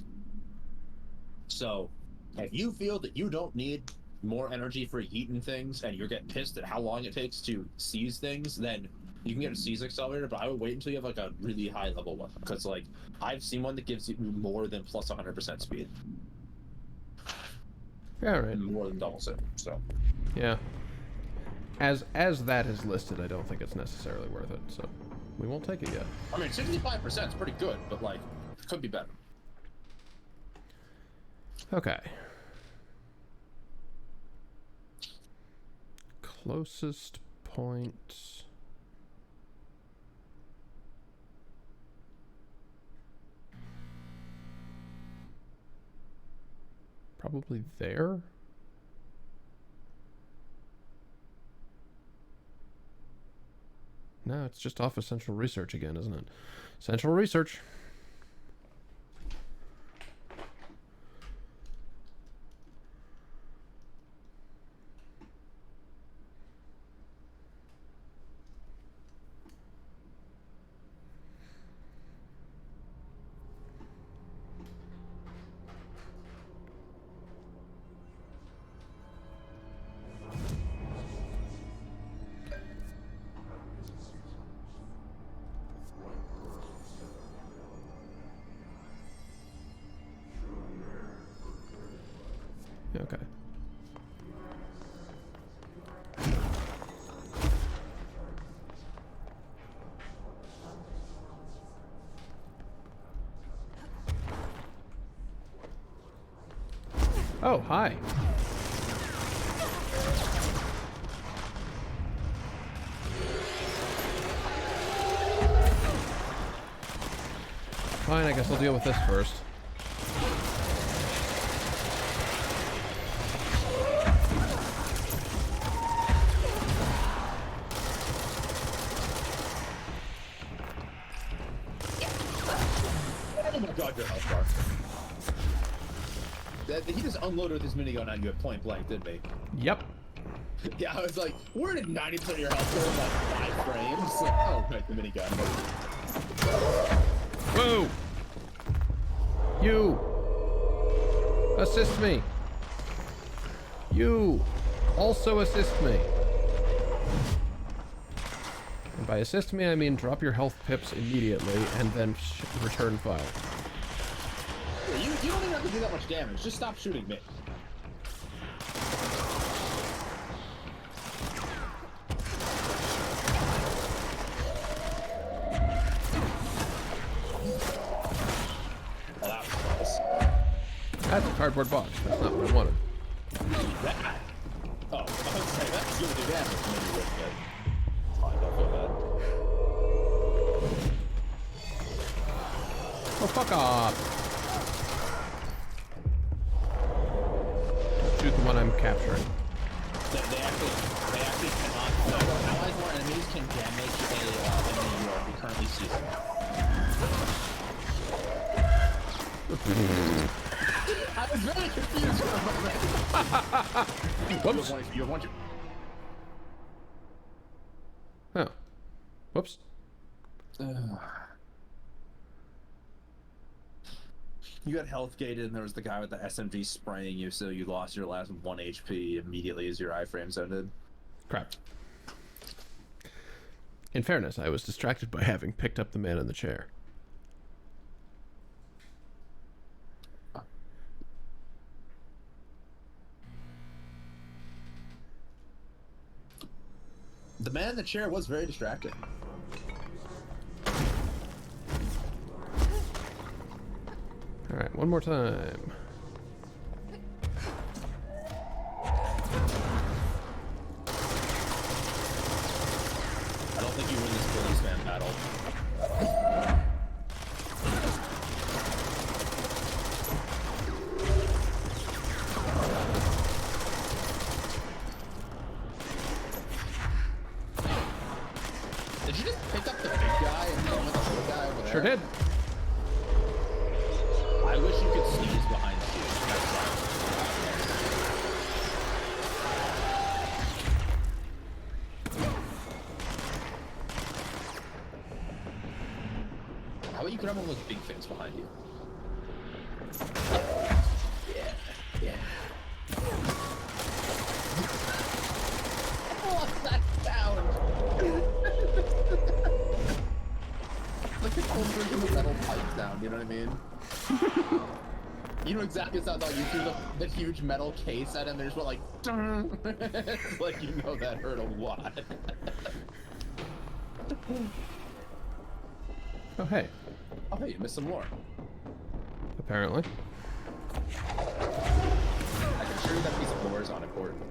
So, If you feel that you don't need more energy for eating things and you're getting pissed at how long it takes to seize things, then you can get a seize accelerator, but I would wait until you have like a really high level one. Because like I've seen one that gives you more than plus 100% speed. Yeah, right. And more than doubles it. So Yeah. As that is listed, I don't think it's necessarily worth it, so we won't take it yet. I mean 65% is pretty good, but like it could be better. Okay. Closest point. Probably there. No, it's just off of Central Research again, isn't it? Central Research. Okay. Oh, hi. Fine, I guess I'll deal with this first. Oh my god, your health bar. He just unloaded with his minigun on you at point blank, didn't he? Yep. Yeah, I was like, where did 90% of your health go in like 5 frames? Like, oh, right, the minigun. Whoa! You! Assist me! You! Also assist me! And by assist me, I mean drop your health pips immediately and then return fire. Yeah, you don't even have to do that much damage. Just stop shooting me. Well, that was close. That's a cardboard box. That's not what I wanted. That. Oh, I was saying that's gonna do damage. Maybe with it. Fine, don't feel bad. Oh, fuck off! Shoot the one I'm capturing. They actually cannot. No, allies or enemies can damage a enemy you are currently seizing. I was very confused for a moment. Whoops. You have one. Oh. Whoops. You got health gated, and there was the guy with the SMG spraying you, so you lost your last 1 HP immediately as your iframes ended. Crap. In fairness, I was distracted by having picked up the man in the chair. The man in the chair was very distracting. Alright, one more time. I don't think you win this bully spam battle. Did you just pick up the big guy and go with the little guy over there? Sure did. I wish you could sneeze behind you. How about you could have one of those big things behind you? Yeah. Yeah. What's that sound? Like the cold drink in the metal pipe sound, you know what I mean? You know exactly what it sounds like. You threw the huge metal case at him, there's what, like, it's like, you know that hurt a lot. Oh, hey. Oh, hey, you missed some more. Apparently. I can assure you that piece of lore is unimportant.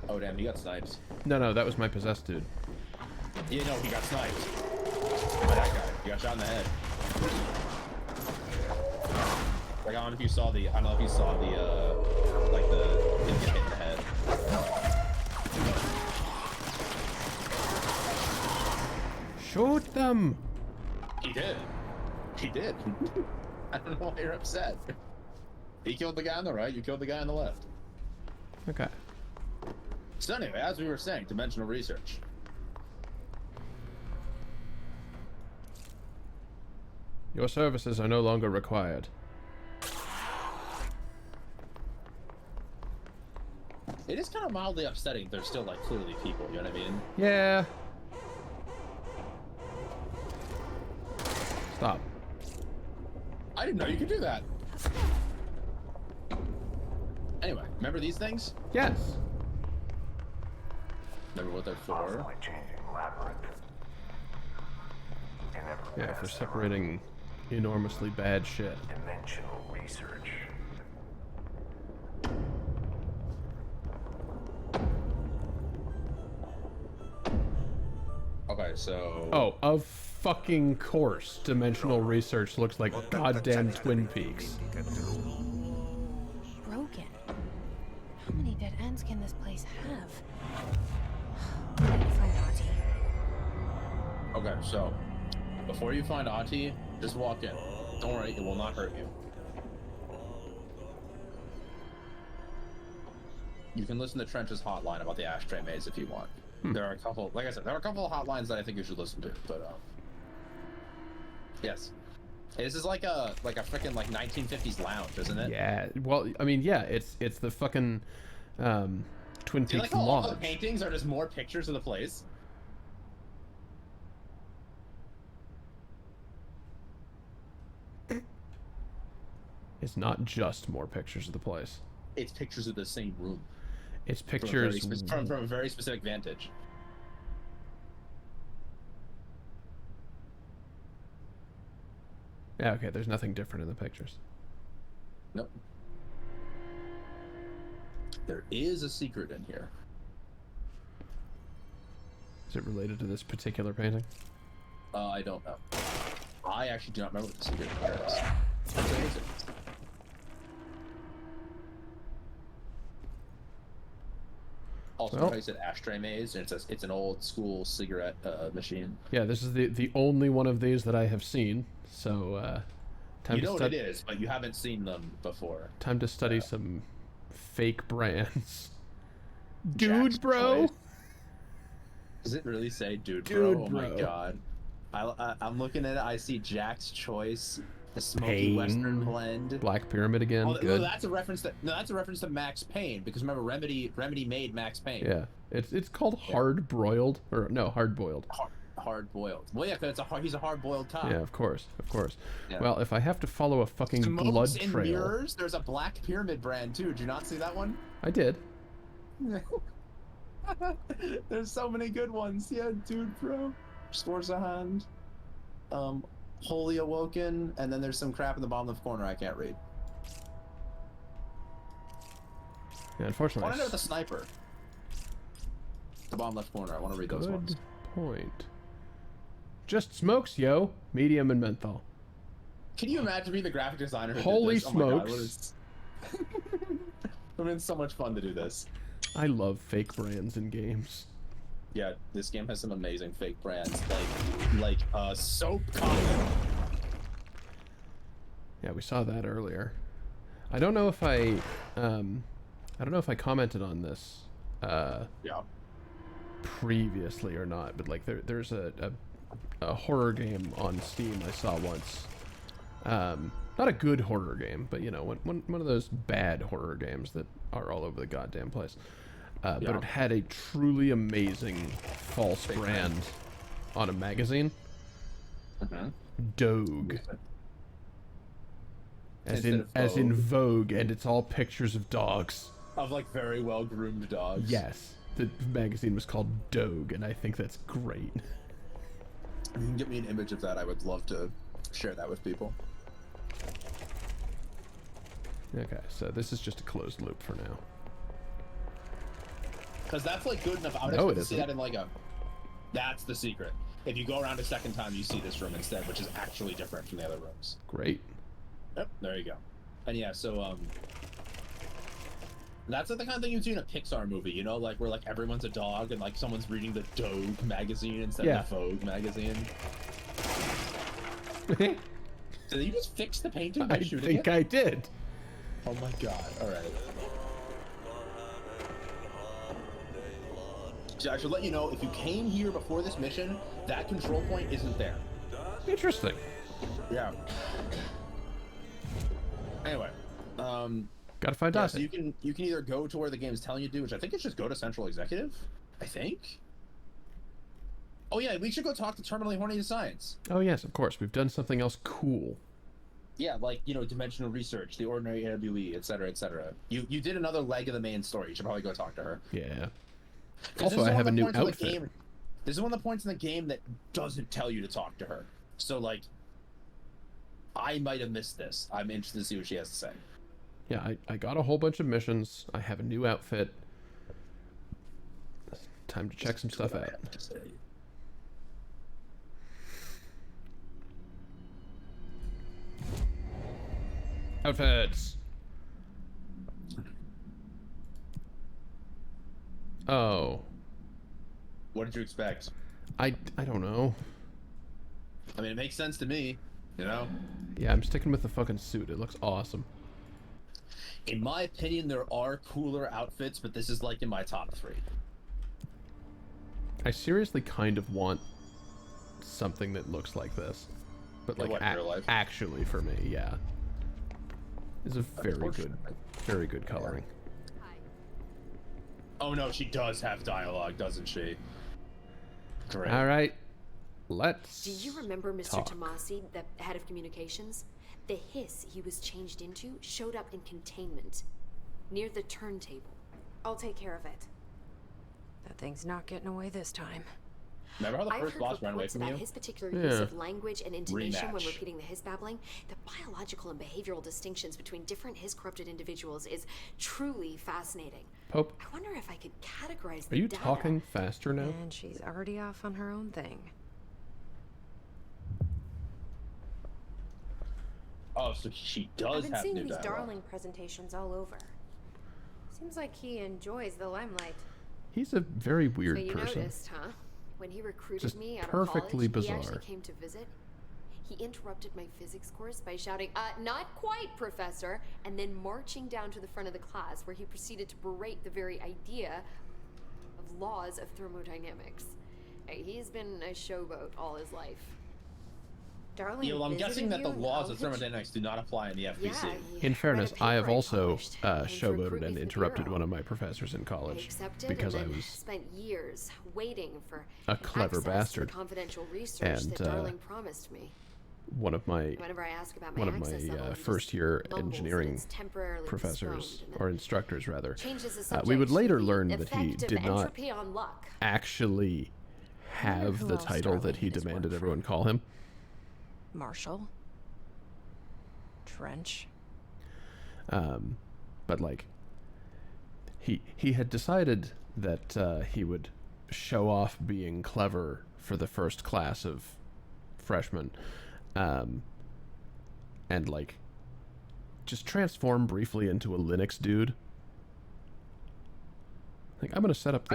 Oh, damn, he got sniped. No, that was my possessed dude. Yeah, no, he got sniped. By that guy. He got shot in the head. Like, I don't know if you saw the, like him get hit in the head. Shoot them! He did. He did. I don't know why you're upset. He killed the guy on the right, you killed the guy on the left. Okay. So anyway, as we were saying, dimensional research. Your services are no longer required. It is kind of mildly upsetting there's still, like, clearly people, you know what I mean? Yeah. Stop. I didn't know you could do that. Anyway, remember these things? Yes. Remember what they're for? Constantly changing labyrinth. You never Yeah, pass for ever. separating enormously bad shit. Dimensional research. Okay, so... Oh, of fucking course, dimensional research looks like goddamn Twin Peaks. Broken. How many dead ends can this place have? I need to find Auntie. Okay, so... Before you find Auntie, just walk in. Don't worry, it will not hurt you. You can listen to Trench's hotline about the ashtray maze if you want. There are a couple, like I said, there are a couple of hotlines that I think you should listen to, but yes. Hey, this is like a freaking like 1950s lounge, isn't it? Yeah, well, I mean, yeah, it's the fucking Twin Do you Peaks like how all the lodge. paintings are just more pictures of the place? It's not just more pictures of the place. It's pictures of the same room. It's From a pictures. from a very specific vantage. Yeah, okay, there's nothing different in the pictures. Nope. There is a secret in here. Is it related to this particular painting? I don't know. I actually do not remember what the secret in here is. What is it? Also, Well- I said ashtray maze, and it's an old school cigarette machine. Yeah, this is the only one of these that I have seen. So, time You to know what study. it is, but you haven't seen them before. Time to study some fake brands. Jack's Dude, bro. Choice. Does it really say dude, Dude, bro? Oh my bro. god. I'm looking at it. I see Jack's Choice, the smoky Western Pain. blend. Black Pyramid again. Oh, Good. no, that's a reference to Max Payne, because remember Remedy made Max Payne. Yeah, it's called hard broiled or no hard boiled. Hard boiled. Well, yeah, because he's a hard boiled cop. Yeah, of course, of course. Yeah. Well, if I have to follow a fucking Smokes blood and trail, Mirrors. There's a Black Pyramid brand too. Did you not see that one? I did. There's so many good ones. Yeah, dude, bro. Scores a hand. Holy Awoken, and then there's some crap in the bottom left corner I can't read. Yeah, I unfortunately. want to know the sniper. The bottom left corner. I want to read those ones. Good point. Just smokes, yo. Medium and menthol. Can you imagine being the graphic designer who Holy did this? Oh my God, smokes. It's been so much fun to do this. I love fake brands in games. Yeah, this game has some amazing fake brands, like soap company. Yeah, we saw that earlier. I don't know if I commented on this Yeah. previously or not, but like there's a horror game on Steam I saw once Not a good horror game, but you know, one of those bad horror games that are all over the goddamn place. But Yeah. it had a truly amazing false brand on a magazine. Dogue. As in Vogue, and it's all pictures of dogs. Of like very well groomed dogs. Yes. The magazine was called Dogue, and I think that's great. If you can get me an image of that, I would love to share that with people. Okay, so this is just a closed loop for now. Because that's like good enough. I would No, expect it to see isn't. that in like a. That's the secret. If you go around a second time, you see this room instead, which is actually different from the other rooms. Great. Yep, there you go. And yeah, so that's like the kind of thing you see in a Pixar movie, you know, like where like everyone's a dog and like someone's reading the Dogue magazine instead of the Vogue magazine. Did you just fix the painting by I shooting think it? I did. Oh my god! All right. So I should let you know, if you came here before this mission, that control point isn't there. Interesting. Yeah. Anyway, Gotta find yeah, out. so you can either go to where the game is telling you to do, which I think is just go to Central Executive. I think. Oh yeah, we should go talk to Terminally Horny to Science. Oh yes, of course. We've done something else cool. Yeah, like, you know, dimensional research, the ordinary AWE, etc., etc. You did another leg of the main story. You should probably go talk to her. Yeah. 'Cause Also, this is I one have a of the new points in the outfit. game- This is one of the points in the game that doesn't tell you to talk to her. So, like, I might have missed this. I'm interested to see what she has to say. Yeah, I got a whole bunch of missions. I have a new outfit. Time to check some stuff out. Outfits. Oh, What did you expect? I don't know. I mean, it makes sense to me, you know? Yeah, I'm sticking with the fucking suit. It looks awesome. In my opinion, there are cooler outfits, but this is like in my top 3. I seriously kind of want something that looks like this, but like what, in real life? actually for me, yeah. It's a very good coloring. Oh no, she does have dialogue, doesn't she? Great. All right, let's. Do you remember Mr. talk. Tomasi, the head of communications? The hiss he was changed into showed up in containment, near the turntable. I'll take care of it. That thing's not getting away this time. Remember how the I've first heard boss ran away reports from about you? his particular use Yeah. of language and intonation when Rematch. repeating the hiss babbling. The biological and behavioral distinctions between different hiss corrupted individuals is truly fascinating. Pope, I wonder if I could categorize are the you data. talking faster now? And she's already off on her own thing. Oh, so she I've does been have seeing new these dialogue. Darling presentations all over. Seems like he enjoys the limelight. He's a very weird So you person. noticed, huh? When he recruited Just me out of perfectly college, bizarre. he actually came to visit. He interrupted my physics course by shouting, not quite, Professor, and then marching down to the front of the class where he proceeded to berate the very idea of laws of thermodynamics. He's been a showboat all his life. Darling, Yeah, well, I'm guessing that the visited you in laws of college? thermodynamics do not apply in the FBC. Yeah, he In read a fairness, I have paper also published, came to showboated recruit me and for the interrupted Bureau. one of my professors in I college accepted because I and then was spent years waiting for a clever access to bastard. the confidential research And, that Darling promised me. one of my Whenever I ask about one my of my access level, he just first year mumbles that engineering it's temporarily professors postponed and or then instructors rather. changes the We subject would later to the learn that he effect of did not entropy on luck. actually have who the else title that Darling he has demanded worked everyone for. call him. Marshall? Trench? But like he had decided that he would show off being clever for the first class of freshmen, and like just transform briefly into a Linux dude. Like I'm gonna set up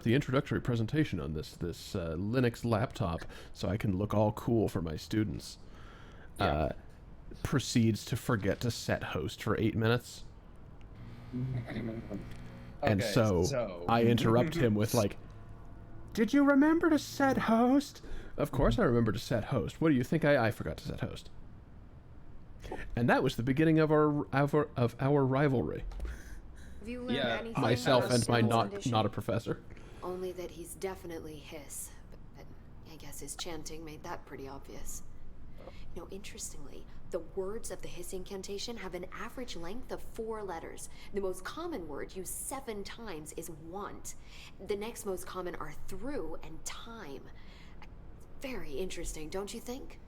the introductory presentation on this Linux laptop so I can look all cool for my students. Proceeds to forget to set host for 8 minutes. And Okay, so I interrupt him with like, "Did you remember to set host?" Of course I remember to set host. What do you think I forgot to set host? And that was the beginning of our rivalry. Have you learned Yeah, anything Myself about and my Snow's condition? not a professor. Only that he's definitely Hiss. But I guess his chanting made that pretty obvious. You know, interestingly, the words of the Hiss incantation have an average length of 4 letters. The most common word used 7 times is want. The next most common are through and time. Very interesting, don't you think?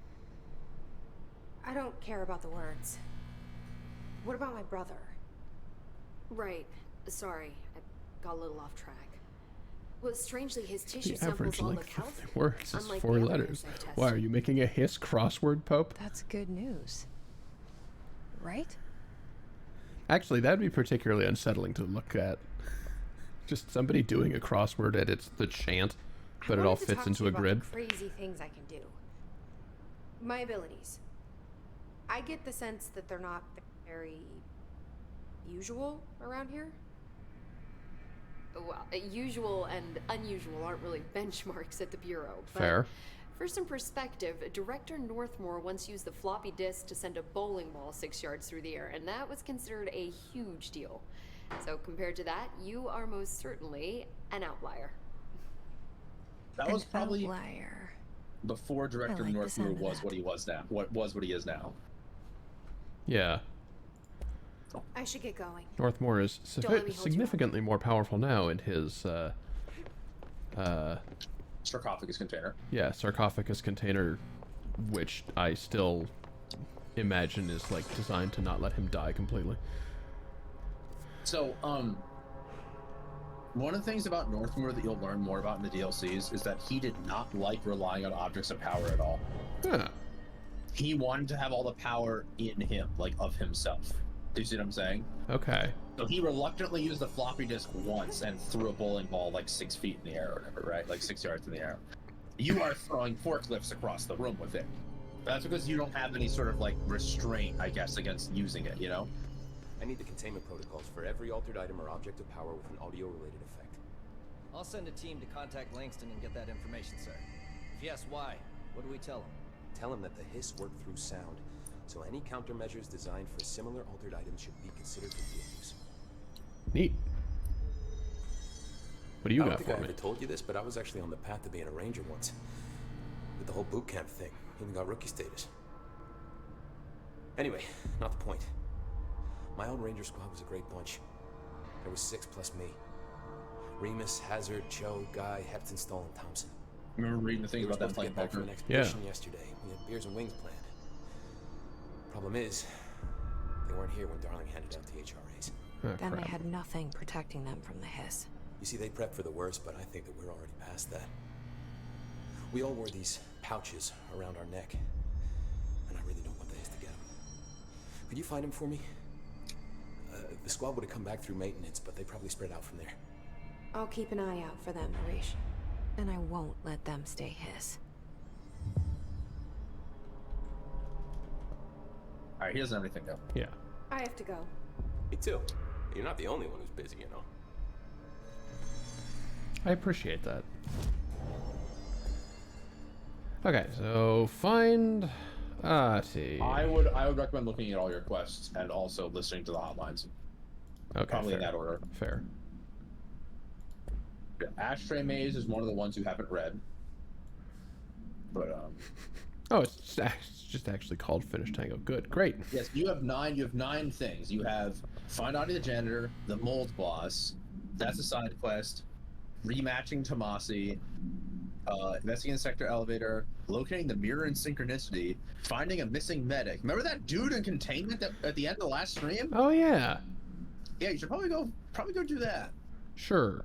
I don't care about the words. What about my brother? Right. Sorry, I got a little off track. Well, strangely, his tissue The average samples all look length of healthy. the words is unlike 4 the other letters. Hiss I've tested. Why, are you making a Hiss crossword, Pope? That's good news. Right? Actually, that'd be particularly unsettling to look at. Just somebody doing a crossword and it's the chant, but it all fits into a grid. Crazy things I can do. My abilities. I get the sense that they're not very usual around here. Well, usual and unusual aren't really benchmarks at the Bureau. But Fair. for some perspective, Director Northmore once used the floppy disk to send a bowling ball 6 yards through the air, and that was considered a huge deal. So compared to that, you are most certainly an outlier. That was probably Outlier. before Director I like the Northmore sound of was that. what he was now. What he is now. Yeah. I should get going. Northmore is Don't let me hold you up. significantly more powerful now in his, Sarcophagus container. yeah, sarcophagus container, which I still imagine is, like, designed to not let him die completely. So, one of the things about Northmore that you'll learn more about in the DLCs is that he did not like relying on objects of power at all. Huh. He wanted to have all the power in him, like of himself. Do you see what I'm saying? Okay. So he reluctantly used the floppy disk once and threw a bowling ball like 6 feet in the air or whatever, right? Like 6 yards in the air. You are throwing forklifts across the room with it. That's because you don't have any sort of like restraint, I guess, against using it, you know? I need the containment protocols for every altered item or object of power with an audio-related effect. I'll send a team to contact Langston and get that information, sir. If yes, why? What do we tell him? Tell him that the hiss work through sound, so any countermeasures designed for similar altered items should be considered for field use. Neat. What do you I don't got think I for me? ever told you this, but I was actually on the path to being a ranger once. Did the whole boot camp thing. Even got rookie status. Anyway, not the point. My old ranger squad was a great bunch. There was 6 plus me. Remus, Hazard, Cho, Guy, Heptonstall, and Thompson. Remember reading the thing We were about that supposed to playing get back from poker? an expedition yesterday. We had beers and wings planned. Problem is, they weren't here when Darling handed out the HRAs. Oh, Then crap. they had nothing protecting them from the hiss. You see, they prepped for the worst, but I think that we're already past that. We all wore these pouches around our neck, and I really don't want the hiss to get them. Could you find them for me? The squad would have come back through maintenance, but they probably spread out from there. I'll keep an eye out for them, Harish. And I won't let them stay hiss. Alright, he doesn't have anything though. Yeah. I have to go. Me too. You're not the only one who's busy, you know. I appreciate that. Okay, so find... let's see. I would recommend looking at all your quests and also listening to the hotlines. Okay, Probably fair. in that order. Fair. The Ashtray Maze is one of the ones you haven't read. But Oh, it's just actually called Finish Tango. Good, great. yes, you have 9 things. You have Find Audie the Janitor, the Mold Boss, that's a side quest, rematching Tomasi, investigating the sector elevator, locating the mirror in synchronicity, finding a missing medic. Remember that dude in containment at the end of the last stream? Oh yeah. Yeah, you should probably go do that. Sure.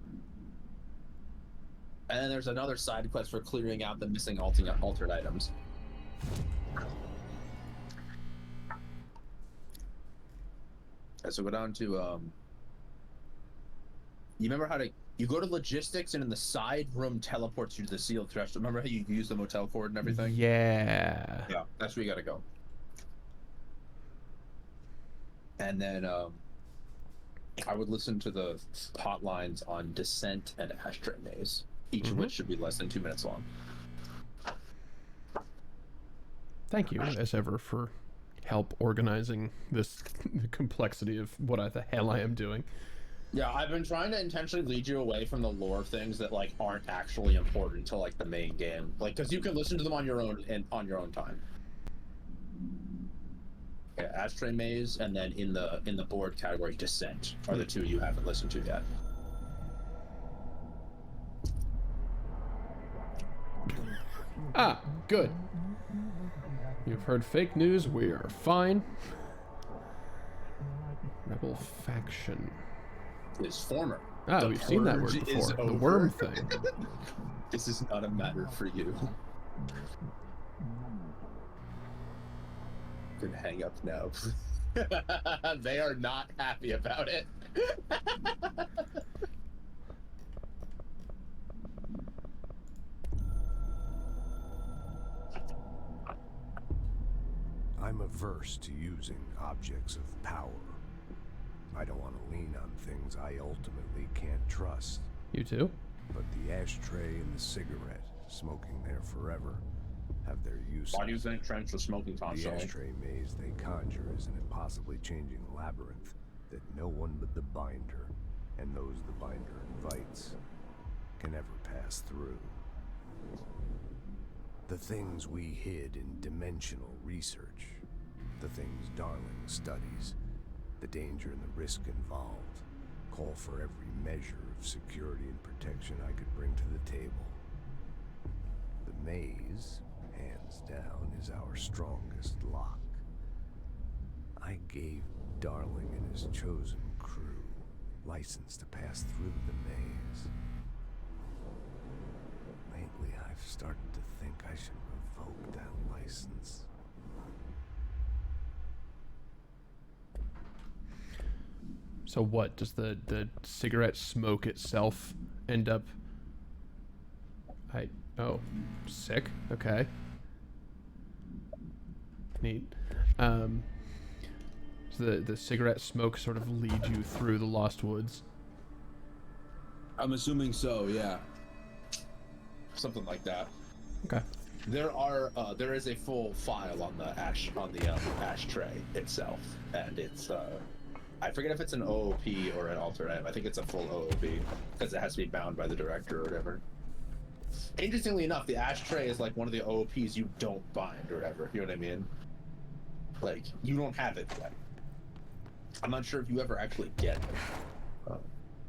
And then there's another side quest for clearing out the missing altered items. Okay, so go down to you remember how to you go to logistics and in the side room teleports you to the sealed threshold. Remember how you use the motel cord and everything? Yeah. Yeah, that's where you gotta go. And then I would listen to the hotlines on Descent and Ashtray Maze, each of which should be less than 2 minutes long. Thank you, as ever, for help organizing this the complexity of what the hell I am doing. Yeah, I've been trying to intentionally lead you away from the lore things that like aren't actually important to like the main game, like because you can listen to them on your own and on your own time. Yeah, Ashtray Maze, and then in the board category, Descent are the two you haven't listened to yet. Ah, good. You've heard fake news. We are fine. Rebel faction. Is former. Ah, The we've seen that word purge before. is The over. worm thing. This is not a matter for you. You can hang up now. They are not happy about it. I'm averse to using objects of power. I don't want to lean on things I ultimately can't trust. You too? But the ashtray and the cigarette, smoking there forever, have their uses. Why do you think Trench was smoking The constantly? ashtray maze they conjure is an impossibly changing labyrinth that no one but the binder, and those the binder invites, can ever pass through. The things we hid in dimensional research, the things Darling studies, the danger and the risk involved, call for every measure of security and protection I could bring to the table. The maze, hands down, is our strongest lock. I gave Darling and his chosen crew license to pass through the maze. Lately, I've started to think I should revoke that license. So what, does the cigarette smoke itself end up... Oh, sick? Okay. Neat. So the cigarette smoke sort of lead you through the Lost Woods? I'm assuming so, yeah. Something like that. Okay. There is a full file on the ashtray itself, and it's I forget if it's an OOP or an alternate. I think it's a full OOP because it has to be bound by the director or whatever. Interestingly enough, the ashtray is like one of the OOPs you don't bind or whatever. You know what I mean? Like you don't have it yet. I'm not sure if you ever actually get it.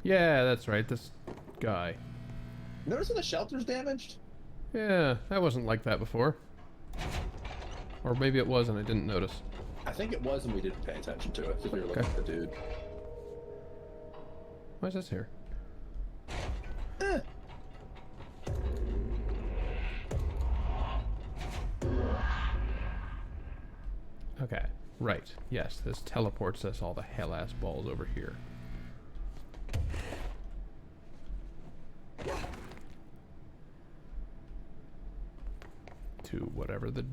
Yeah, that's right. This guy. Notice that the shelter's damaged? Yeah, that wasn't like that before. Or maybe it was and I didn't notice. I think it was and we didn't pay attention to it because we were looking at the dude. Why is this here? Okay, right. Yes, this teleports us all the hell-ass balls over here. To whatever the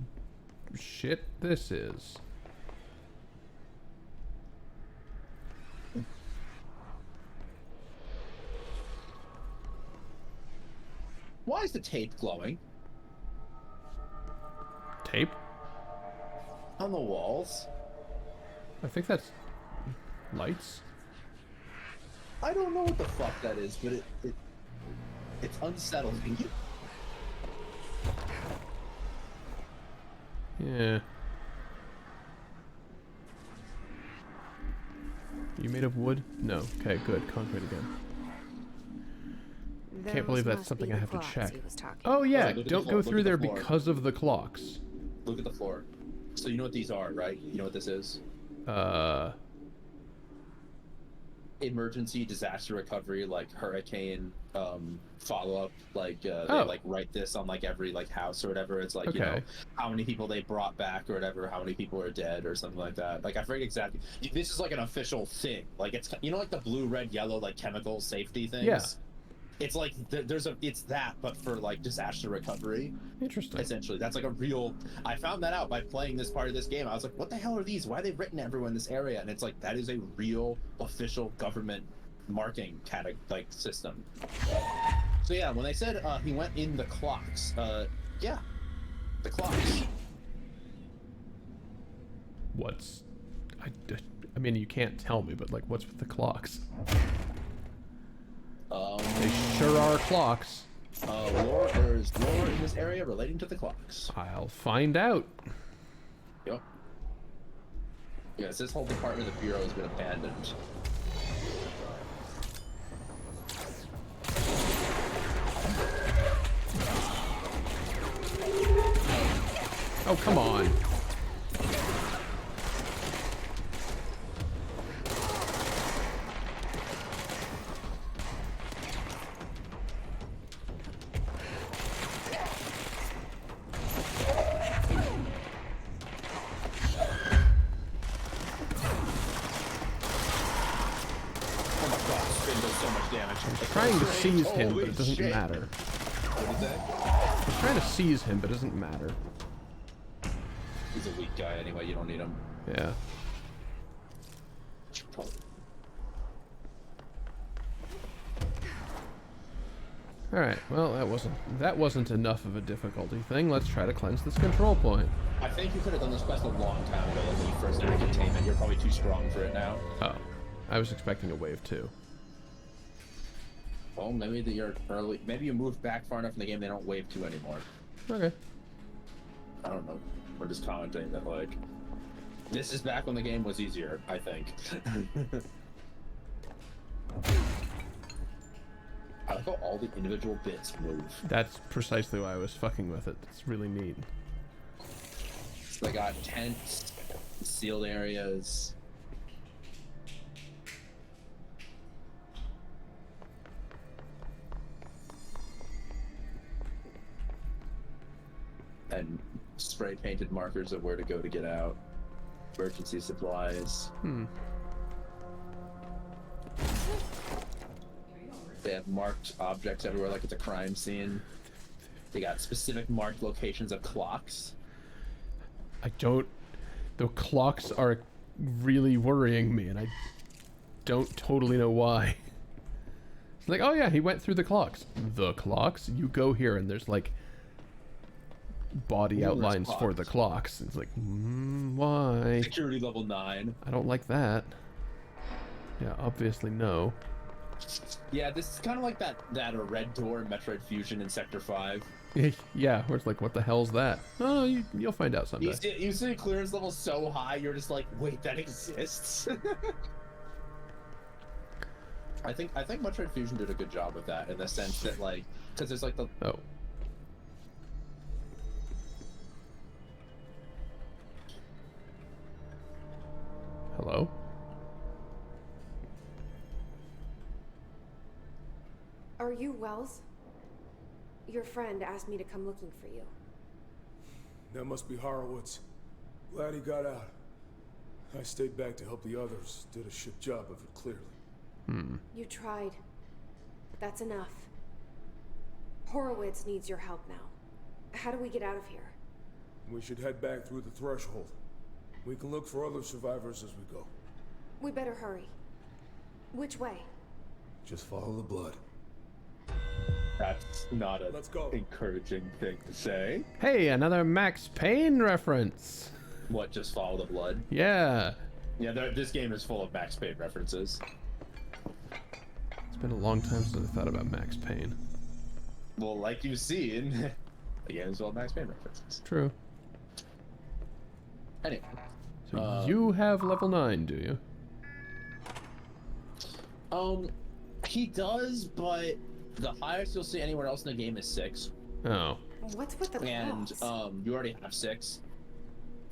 shit this is. Why is the tape glowing? Tape? On the walls? I think that's lights. I don't know what the fuck that is, but it's unsettling. Yeah. You made of wood? No. Okay, good. Concrete again. Can't believe that's something I have to check. Oh yeah, Look at the don't floor, go look through at the there floor. because of the clocks. Look at the floor. So you know what these are, right? You know what this is? Emergency disaster recovery, like hurricane follow-up, like they like write this on like every like house or whatever. It's like, you know, how many people they brought back or whatever, how many people are dead or something like that. Like I forget exactly. This is like an official thing. Like it's, you know, like the blue, red, yellow like chemical safety things. Yeah. It's like it's that, but for like disaster recovery. Interesting. Essentially, that's like a real. I found that out by playing this part of this game. I was like, what the hell are these? Why are they written everywhere in this area? And it's like that is a real official government marking like system. So yeah, when they said he went in the clocks, yeah, the clocks. what's... I mean, you can't tell me, but like, what's with the clocks? They sure are clocks. There's lore in this area relating to the clocks. I'll find out. Yep. Yes, this whole department of the Bureau has been abandoned. Oh, come on. Trying to seize him, but it doesn't matter. What is that? I'm trying to seize him, but it doesn't matter. He's a weak guy anyway, you don't need him. Yeah. Alright, well that wasn't enough of a difficulty thing. Let's try to cleanse this control point. I think you could have done this quest a long time ago, like when you first entered containment. You're probably too strong for it now. Oh. I was expecting a wave 2. Well, maybe you're early. Maybe you moved back far enough in the game they don't wave 2 anymore. Okay. I don't know. We're just commenting that, like, this is back when the game was easier, I think. I like how all the individual bits move. That's precisely why I was fucking with it. It's really neat. So they got tents, sealed areas. And spray painted markers of where to go to get out. Emergency supplies. They have marked objects everywhere like it's a crime scene. They got specific marked locations of clocks. The clocks are really worrying me, and I don't totally know why. It's like, oh yeah, he went through the clocks. The clocks? You go here and there's like body outlines for the clocks. It's like, why? Security level 9. I don't like that. Yeah, obviously no. Yeah, this is kind of like that red door in Metroid Fusion in Sector 5. Yeah, where it's like, what the hell's that? Oh, you'll find out someday. You see clearance level so high, you're just like, wait, that exists? I think Metroid Fusion did a good job with that in the sense that, like, because there's like the... Oh. Hello? Are you Wells? Your friend asked me to come looking for you. That must be Horowitz. Glad he got out. I stayed back to help the others. Did a shit job of it, clearly. You tried. That's enough. Horowitz needs your help now. How do we get out of here? We should head back through the threshold. We can look for other survivors as we go. We better hurry. Which way? Just follow the blood. That's not a Let's go. encouraging thing to say. Hey, another Max Payne reference. What, just follow the blood? Yeah. Yeah, this game is full of Max Payne references. It's been a long time since I thought about Max Payne. Well, like you've seen, the game is full of Max Payne references. True. Anyway. So you have level 9, do you? He does, but the highest you'll see anywhere else in the game is 6. Oh. What's with the And clocks? you already have 6.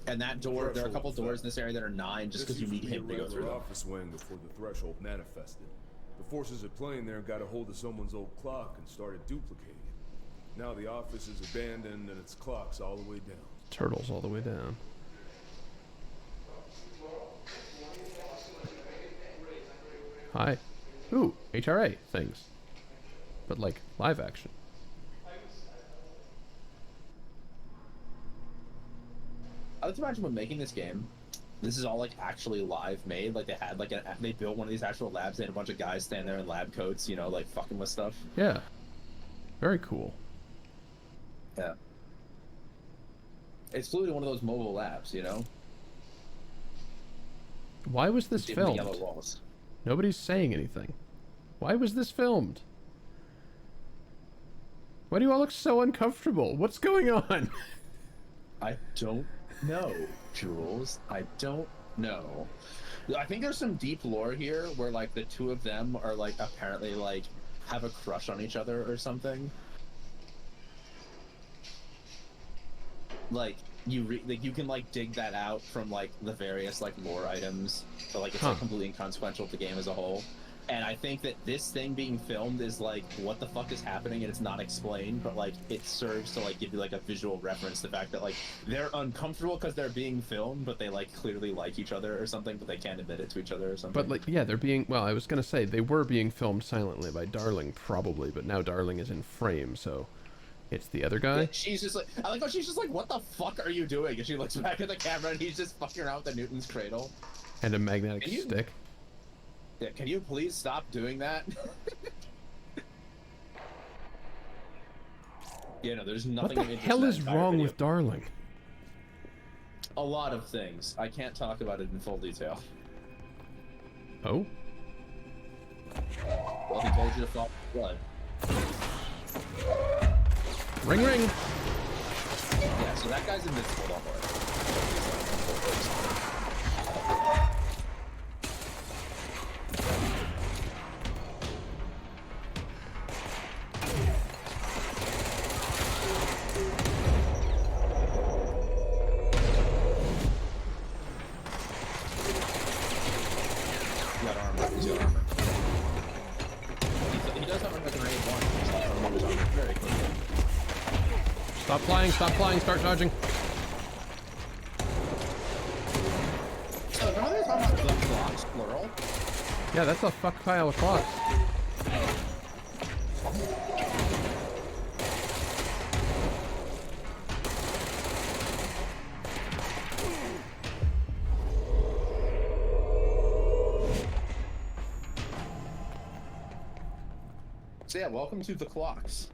And that door, there are a couple doors in this area that are 9 just because you need him to go through them. office wing before the threshold manifested. The forces at play in there got a hold of someone's old clock and started duplicating it. Now the office is abandoned and its clock's all the way down. Turtles all the way down. Hi. Ooh, HRA things. But like, live action. I like to imagine when making this game, this is all like actually live made. Like they had like they built one of these actual labs. They had a bunch of guys stand there in lab coats, you know, like fucking with stuff. Yeah. Very cool. Yeah. It's flew to one of those mobile labs, you know. Why was this The filmed? yellow walls. Nobody's saying anything. Why was this filmed? Why do you all look so uncomfortable? What's going on? I don't know, Jules. I don't know. I think there's some deep lore here where like the two of them are like apparently like have a crush on each other or something. Like you can like dig that out from like the various like lore items, but like it's like completely inconsequential to the game as a whole. And I think that this thing being filmed is like, what the fuck is happening, and it's not explained, but like it serves to like give you like a visual reference to the fact that like they're uncomfortable because they're being filmed, but they like clearly like each other or something, but they can't admit it to each other or something. But like, yeah, they're being, well, I was gonna say they were being filmed silently by Darling probably, but now Darling is in frame, so it's the other guy. Yeah, she's just like, I like how she's just like, what the fuck are you doing? And she looks back at the camera and he's just fucking around with the Newton's cradle. And a magnetic stick. Yeah, can you please stop doing that? Yeah, no, there's nothing. What the hell is wrong with Darling? A lot of things. I can't talk about it in full detail. Oh? Well, he told you to follow blood. Ring ring! Yeah, so that guy's invincible, don't worry. Stop flying, start dodging. So, remember they were talking about the clocks, plural? Yeah, that's a fuck pile of clocks. So yeah, welcome to the clocks.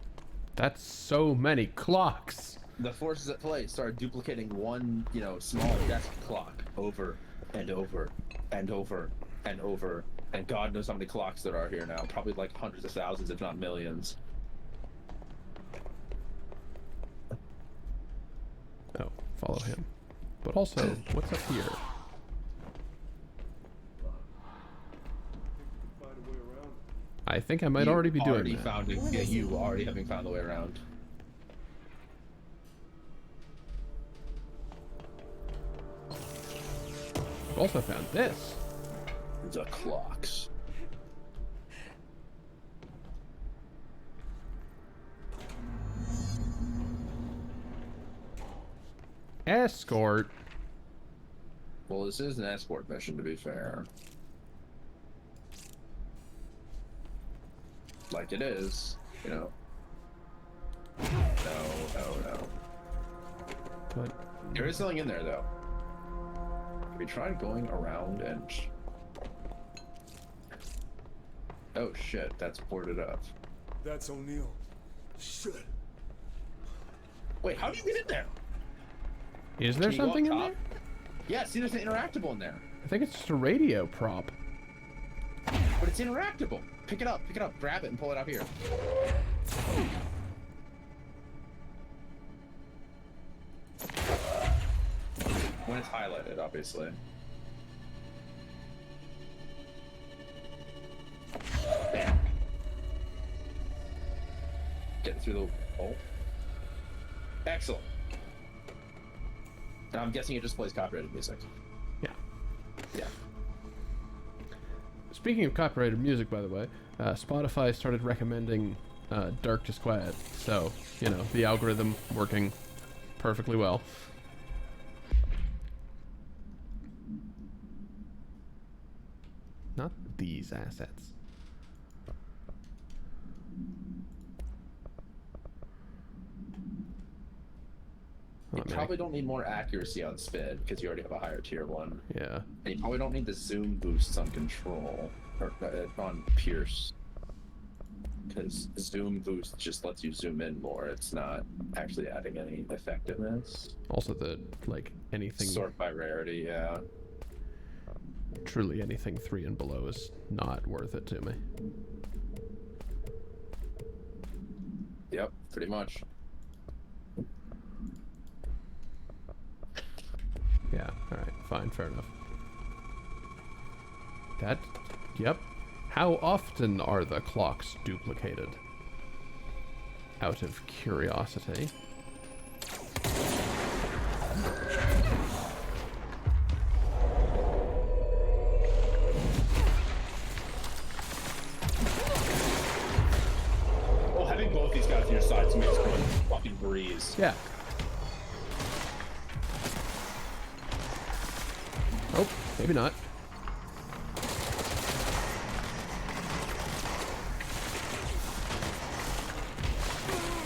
That's so many clocks. The forces at play start duplicating one, you know, small desk clock over and over and over and over, and God knows how many clocks there are here now. Probably like hundreds of thousands, if not millions. Oh, follow him. But also, what's up here? I think I might already be doing that. Found it. Yeah, you already having found the way around. I've also found this. The clocks. Escort. Well, this is an escort mission, to be fair. Like it is, you know. No. But there is something in there, though. We tried going around and... Oh shit, that's boarded up. That's O'Neill. Shit. Wait, how do you get in there? Is there Can you go something up in top? there? Yeah, see, there's an interactable in there. I think it's just a radio prop. But it's interactable. Pick it up, grab it, and pull it out here. When it's highlighted, obviously. Bam. Get through the hole. Excellent. Now I'm guessing it just plays copyrighted music. Yeah. Yeah. Speaking of copyrighted music, by the way, Spotify started recommending Dark Disquiet, so, you know, the algorithm working perfectly well. Not these assets. You probably don't need more accuracy on Spid, because you already have a higher tier one. Yeah. And you probably don't need the zoom boosts on Control, or on Pierce. Because zoom boost just lets you zoom in more, it's not actually adding any effectiveness. Also the, like, anything... Sort by rarity, yeah. truly anything 3 and below is not worth it to me. Yep, pretty much. Yeah, alright, fine, fair enough. That, yep. How often are the clocks duplicated? Out of curiosity. Well, having both these guys on your side to me is going fucking breeze. Yeah. Oh, maybe not.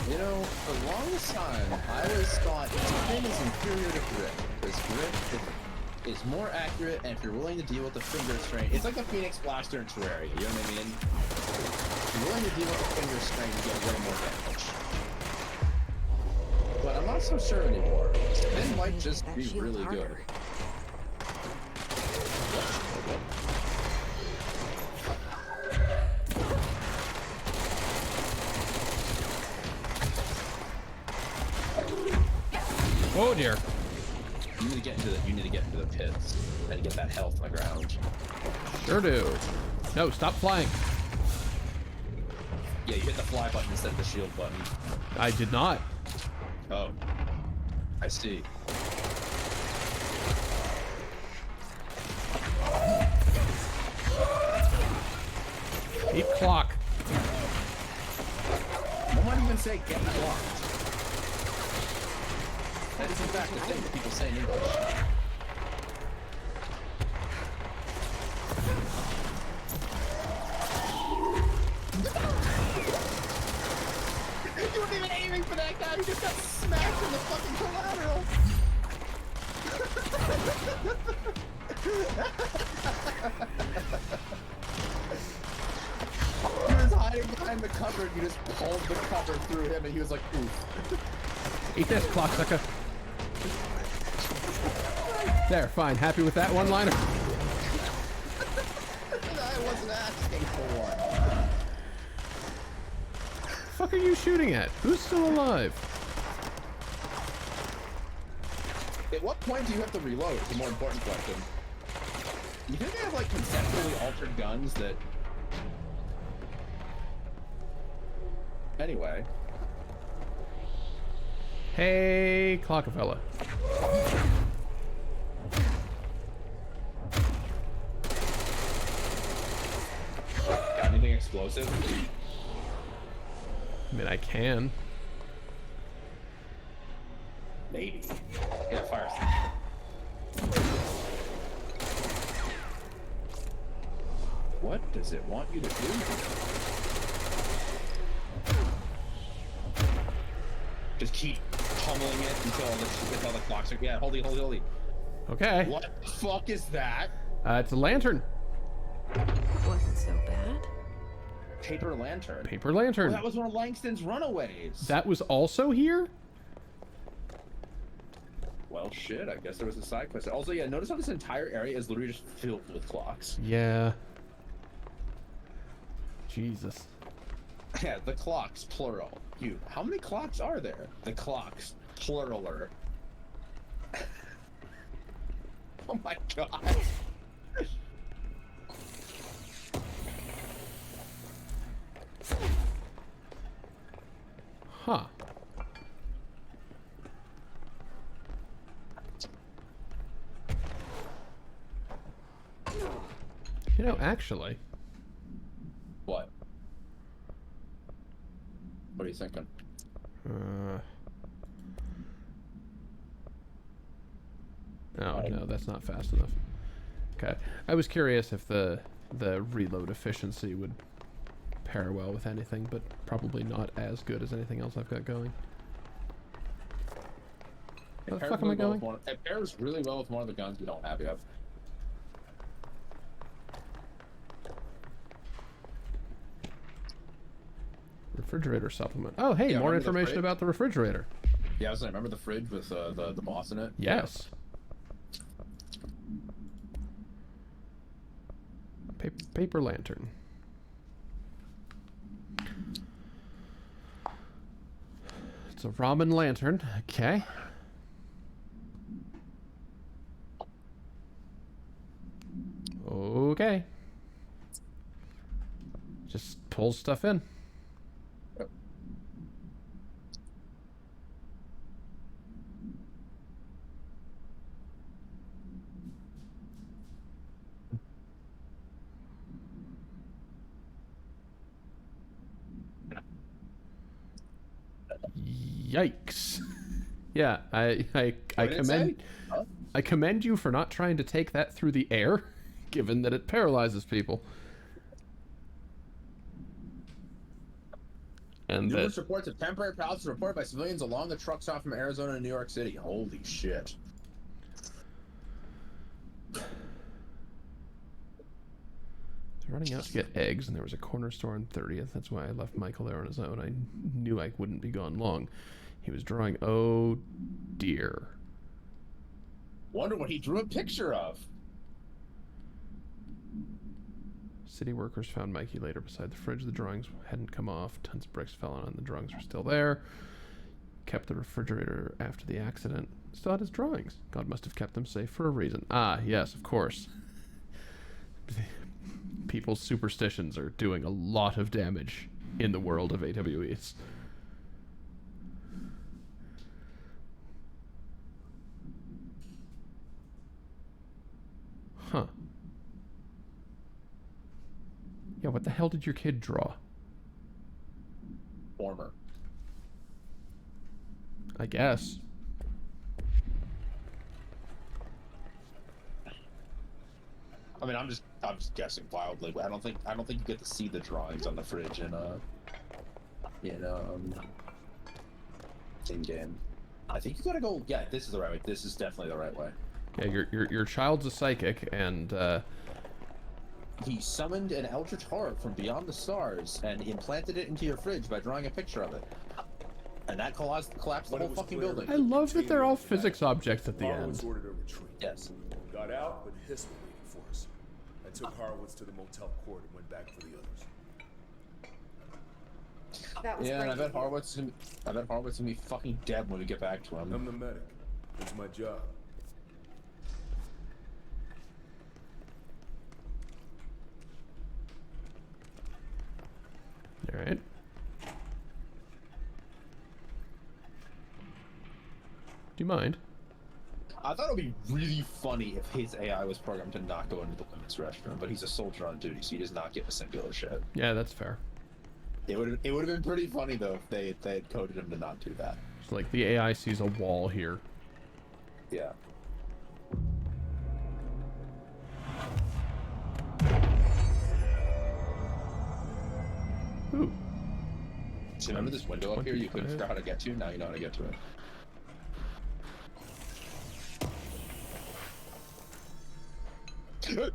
You know, for the longest time, I always thought spin is inferior to grip, because grip is more accurate, and if you're willing to deal with the finger strain, it's like the Phoenix Blaster in Terraria, you know what I mean? If you're willing to deal with the finger strain, you get way more damage. But I'm not so sure anymore. Spin might just be really good. Oh dear. You need to get into the pits and get that health on the ground. Sure do. No, stop flying. Yeah, you hit the fly button instead of the shield button. I did not. Oh. I see. Keep clock. One might even say get blocked. That is in fact the thing that people say in English. You weren't even aiming for that guy, you just got smacked in the fucking collateral! He was hiding behind the cupboard, you just pulled the cover through him and he was like, oof. Eat this, clock sucker. There, fine. Happy with that one-liner? I wasn't asking for one. Fuck are you shooting at? Who's still alive? At what point do you have to reload? It's a more important question. You think they have like conceptually altered guns that... Anyway. Hey, Clockafella. Got anything explosive? I mean, I can. Maybe. Yeah, fire. What does it want you to do? Just keep pummeling it until the clocks are... Yeah, hold it. Okay. What the fuck is that? It's a lantern. Wasn't so bad. Paper lantern. Paper lantern. Oh, that was one of Langston's runaways. That was also here? Well, shit, I guess there was a side quest. Also, yeah, notice how this entire area is literally just filled with clocks. Yeah. Jesus. Yeah, the clocks, plural. You. How many clocks are there? The clocks, pluraler. Oh my god. Huh. You know, actually... What? What are you thinking? Oh, no, that's not fast enough. Okay. I was curious if the reload efficiency would pair well with anything, but probably not as good as anything else I've got going. Where the fuck am I going? It pairs really well with one of the guns we don't have yet. Refrigerator supplement. Oh, hey, Yeah, more remember the information fridge? about the refrigerator. Yeah, I was like, remember the fridge with the boss in it? Yes. Paper lantern. It's a ramen lantern. Okay. Okay. Just pull stuff in. Yikes. Yeah, I commend you for not trying to take that through the air, given that it paralyzes people. And Numerous reports of temporary paralysis reported by civilians along the truck stop from Arizona and New York City. Holy shit. running out to get eggs, and there was a corner store on 30th. That's why I left Michael there on his own. I knew I wouldn't be gone long. He was drawing, oh dear. Wonder what he drew a picture of. City workers found Mikey later beside the fridge. The drawings hadn't come off. Tons of bricks fell on, and the drawings were still there. Kept the refrigerator after the accident. Still had his drawings. God must have kept them safe for a reason. Ah, yes, of course. People's superstitions are doing a lot of damage in the world of AWEs. Huh. Yeah, what the hell did your kid draw? Former. I guess. I mean, I'm just guessing wildly. I don't think you get to see the drawings on the fridge in game. I think you gotta go. Yeah, this is the right way. This is definitely the right way. Yeah, your child's a psychic, and he summoned an eldritch horror from beyond the stars and implanted it into your fridge by drawing a picture of it. And that collapsed the whole fucking building. I love that they're all physics objects at the end. Ordered a retreat. Yes. Got out, but Hiss was waiting for us. I took Horowitz to the motel court and went back for the others. That was Yeah, and I great. bet Horowitz gonna be fucking dead when we get back to him. I'm the medic. It's my job. All right. Do you mind? I thought it would be really funny if his AI was programmed to not go into the women's restroom, but he's a soldier on duty, so he does not give a singular shit. Yeah, that's fair. It would have been pretty funny though if they had coded him to not do that. It's like the AI sees a wall here. Yeah. Ooh. So remember this window up here you couldn't figure out how to get to? Now you know how to get to it.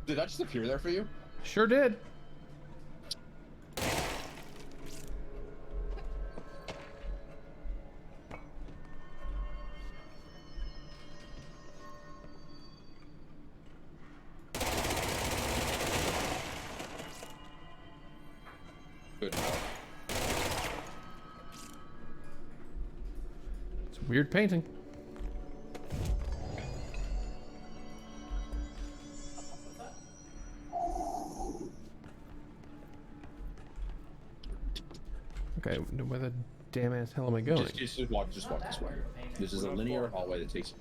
Did that just appear there for you? Sure did. Good enough. It's a weird painting. Okay, where the damn ass hell am I going? Just walk this way. This is a linear hallway that takes.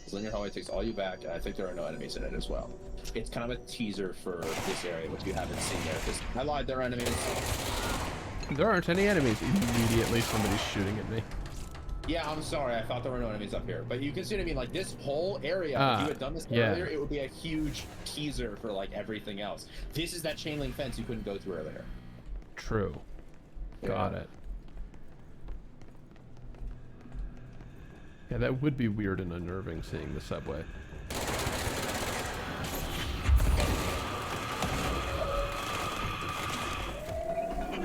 This linear hallway takes all you back, and I think there are no enemies in it as well. It's kind of a teaser for this area, which you haven't seen there. Because I lied, there are enemies. There aren't any enemies. Immediately somebody's shooting at me. Yeah, I'm sorry. I thought there were no enemies up here. But you can see what I mean. Like, this whole area, if you had done this earlier, it would be a huge teaser for, like, everything else. This is that chain link fence you couldn't go through earlier. True. Got it. Yeah, that would be weird and unnerving seeing the subway.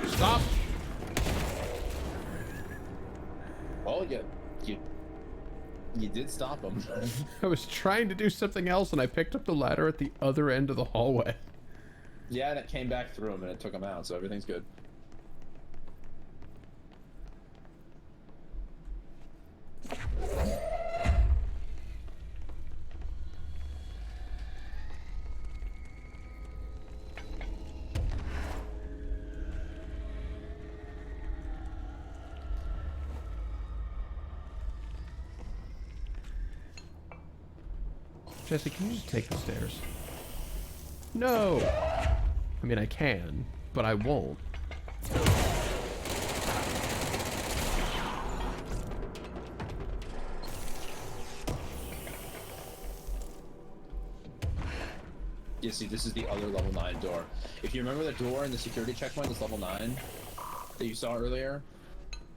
Stop! Oh, you did stop him. I was trying to do something else and I picked up the ladder at the other end of the hallway. Yeah, and it came back through him and it took him out, so everything's good. Jesse, can you just take the stairs? No! I mean, I can, but I won't. Yeah, see, this is the other level 9 door. If you remember the door in the security checkpoint that's level 9 that you saw earlier,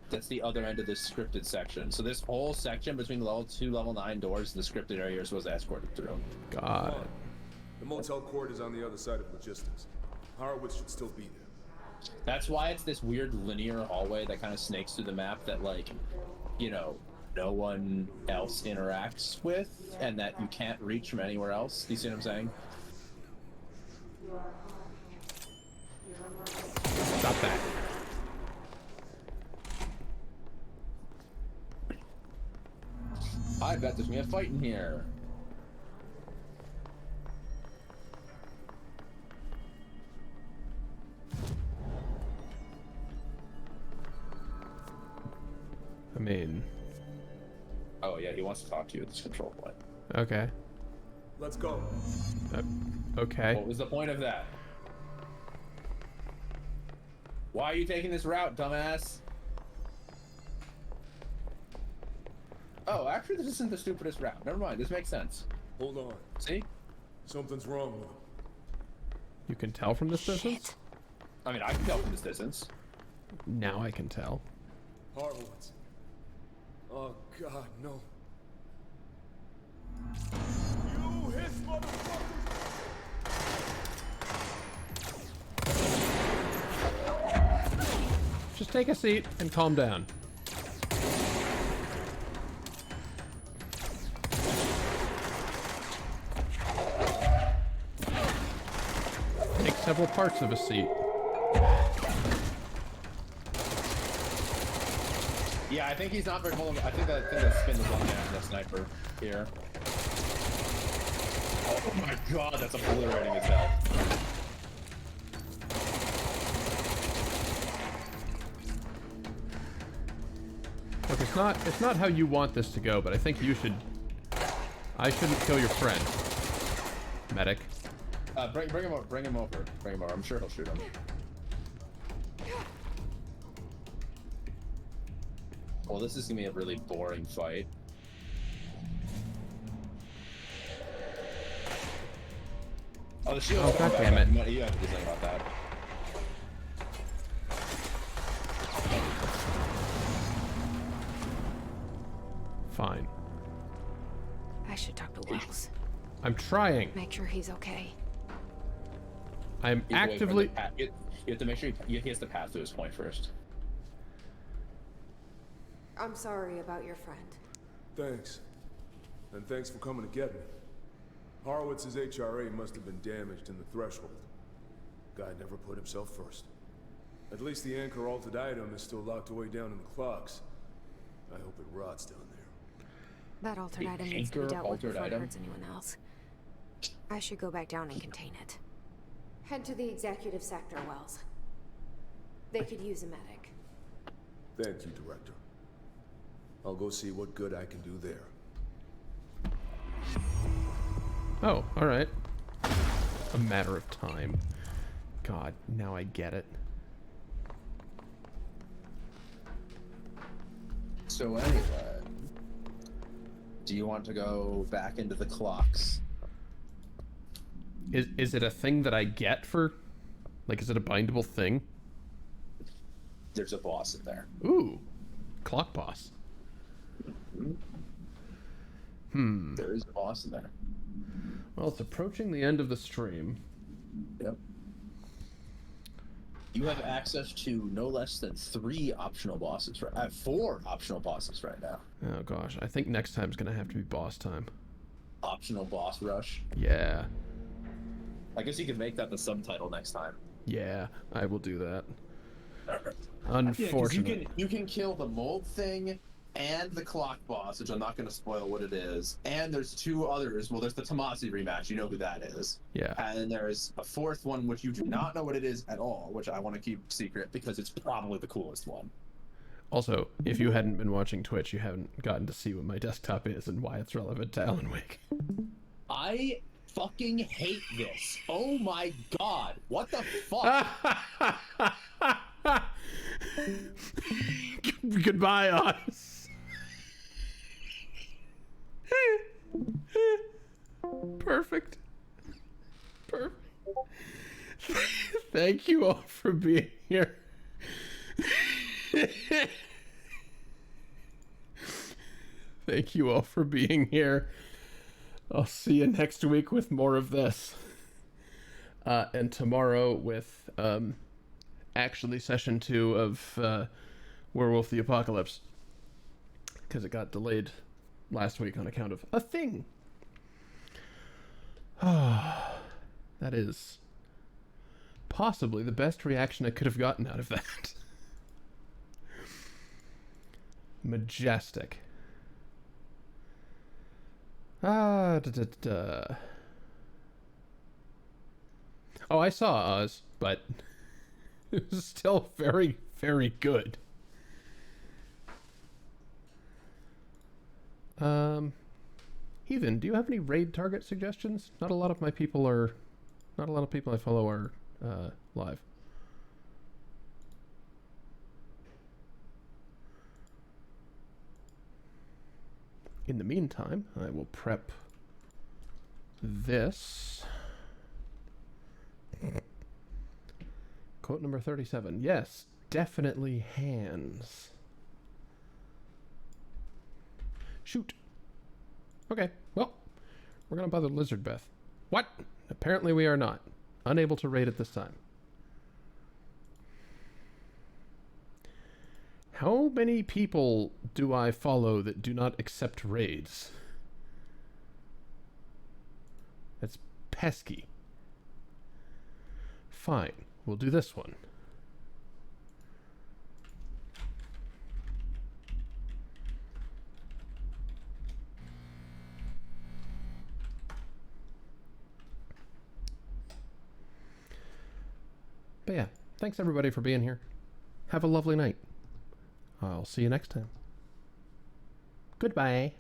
that's the other end of this scripted section. So this whole section between level 2, level 9 doors and the scripted area you're supposed to escort it through. Got it. The motel court is on the other side of logistics. Horowitz should still be there. That's why it's this weird linear hallway that kind of snakes through the map that, like, you know, no one else interacts with and that you can't reach from anywhere else. Do you see what I'm saying? Stop that. I bet there's gonna be a fight in here. I mean... Oh yeah, he wants to talk to you at this control point. Okay. Let's go. Okay. What was the point of that? Why are you taking this route, dumbass? Oh, actually, this isn't the stupidest route. Never mind, this makes sense. Hold on. See? Something's wrong with him. You can tell from this distance? I mean, I can tell from this distance. Now I can tell. Horowitz. Oh, God, no. You his motherfucker! Just take a seat and calm down. Take several parts of a seat. Yeah, I think he's not very vulnerable. I think that spin is one man, the sniper here. Oh my god, that's obliterating his health. Look, it's not how you want this to go, but I think you should... I shouldn't kill your friend. Medic. Bring him over. I'm sure he'll shoot him. Well, this is gonna be a really boring fight. Oh, the shield's Oh, coming God back damn up. it. You have to do something about that. Fine. I should talk to Wells. I'm trying. Make sure he's okay. I'm You have to wait for actively... the you have to make sure he has to pass through his point first. I'm sorry about your friend. Thanks. And thanks for coming to get me. Horowitz's HRA must have been damaged in the threshold. Guy never put himself first. At least the anchor altered item is still locked away down in the clocks. I hope it rots down there. That altered The item needs to be anchor dealt with altered before it item? hurts anyone else. I should go back down and contain it. Head to the executive sector, Wells. They could use a medic. Thank you, Director. I'll go see what good I can do there. Oh, alright. A matter of time. God, now I get it. So anyway, do you want to go back into the clocks? Is it a thing that I get for... Like, is it a bindable thing? There's a boss in there. Ooh. Clock boss. There is a boss in there. Well, it's approaching the end of the stream. Yep. You have access to no less than 3 optional bosses, right? 4 optional bosses right now. Oh gosh, I think next time's gonna have to be boss time. Optional boss rush. Yeah. I guess you could make that the subtitle next time. Yeah, I will do that. Yeah, 'cause Unfortunately. you can kill the mold thing and the clock boss, which I'm not going to spoil what it is. And there's two others. Well, there's the Tomasi rematch. You know who that is. Yeah. And there's a fourth one, which you do not know what it is at all, which I want to keep secret because it's probably the coolest one. Also, if you hadn't been watching Twitch, you haven't gotten to see what my desktop is and why it's relevant to Alan Wake. I fucking hate this. Oh my god. What the fuck? Goodbye, Oz. Perfect. Perfect. Thank you all for being here. Thank you all for being here. I'll see you next week with more of this. And tomorrow with actually session 2 of Werewolf the Apocalypse. Because it got delayed last week on account of a thing. That is possibly the best reaction I could have gotten out of that. Majestic. Oh, I saw Oz, but it was still very, very good. Heathen, do you have any raid target suggestions? Not a lot of people I follow are live. In the meantime, I will prep this. Quote number 37. Yes, definitely hands. Shoot. Okay, well, we're gonna bother Lizard Beth. What? Apparently we are not. Unable to raid at this time. How many people do I follow that do not accept raids? That's pesky. Fine, we'll do this one. But yeah, thanks everybody for being here. Have a lovely night. I'll see you next time. Goodbye.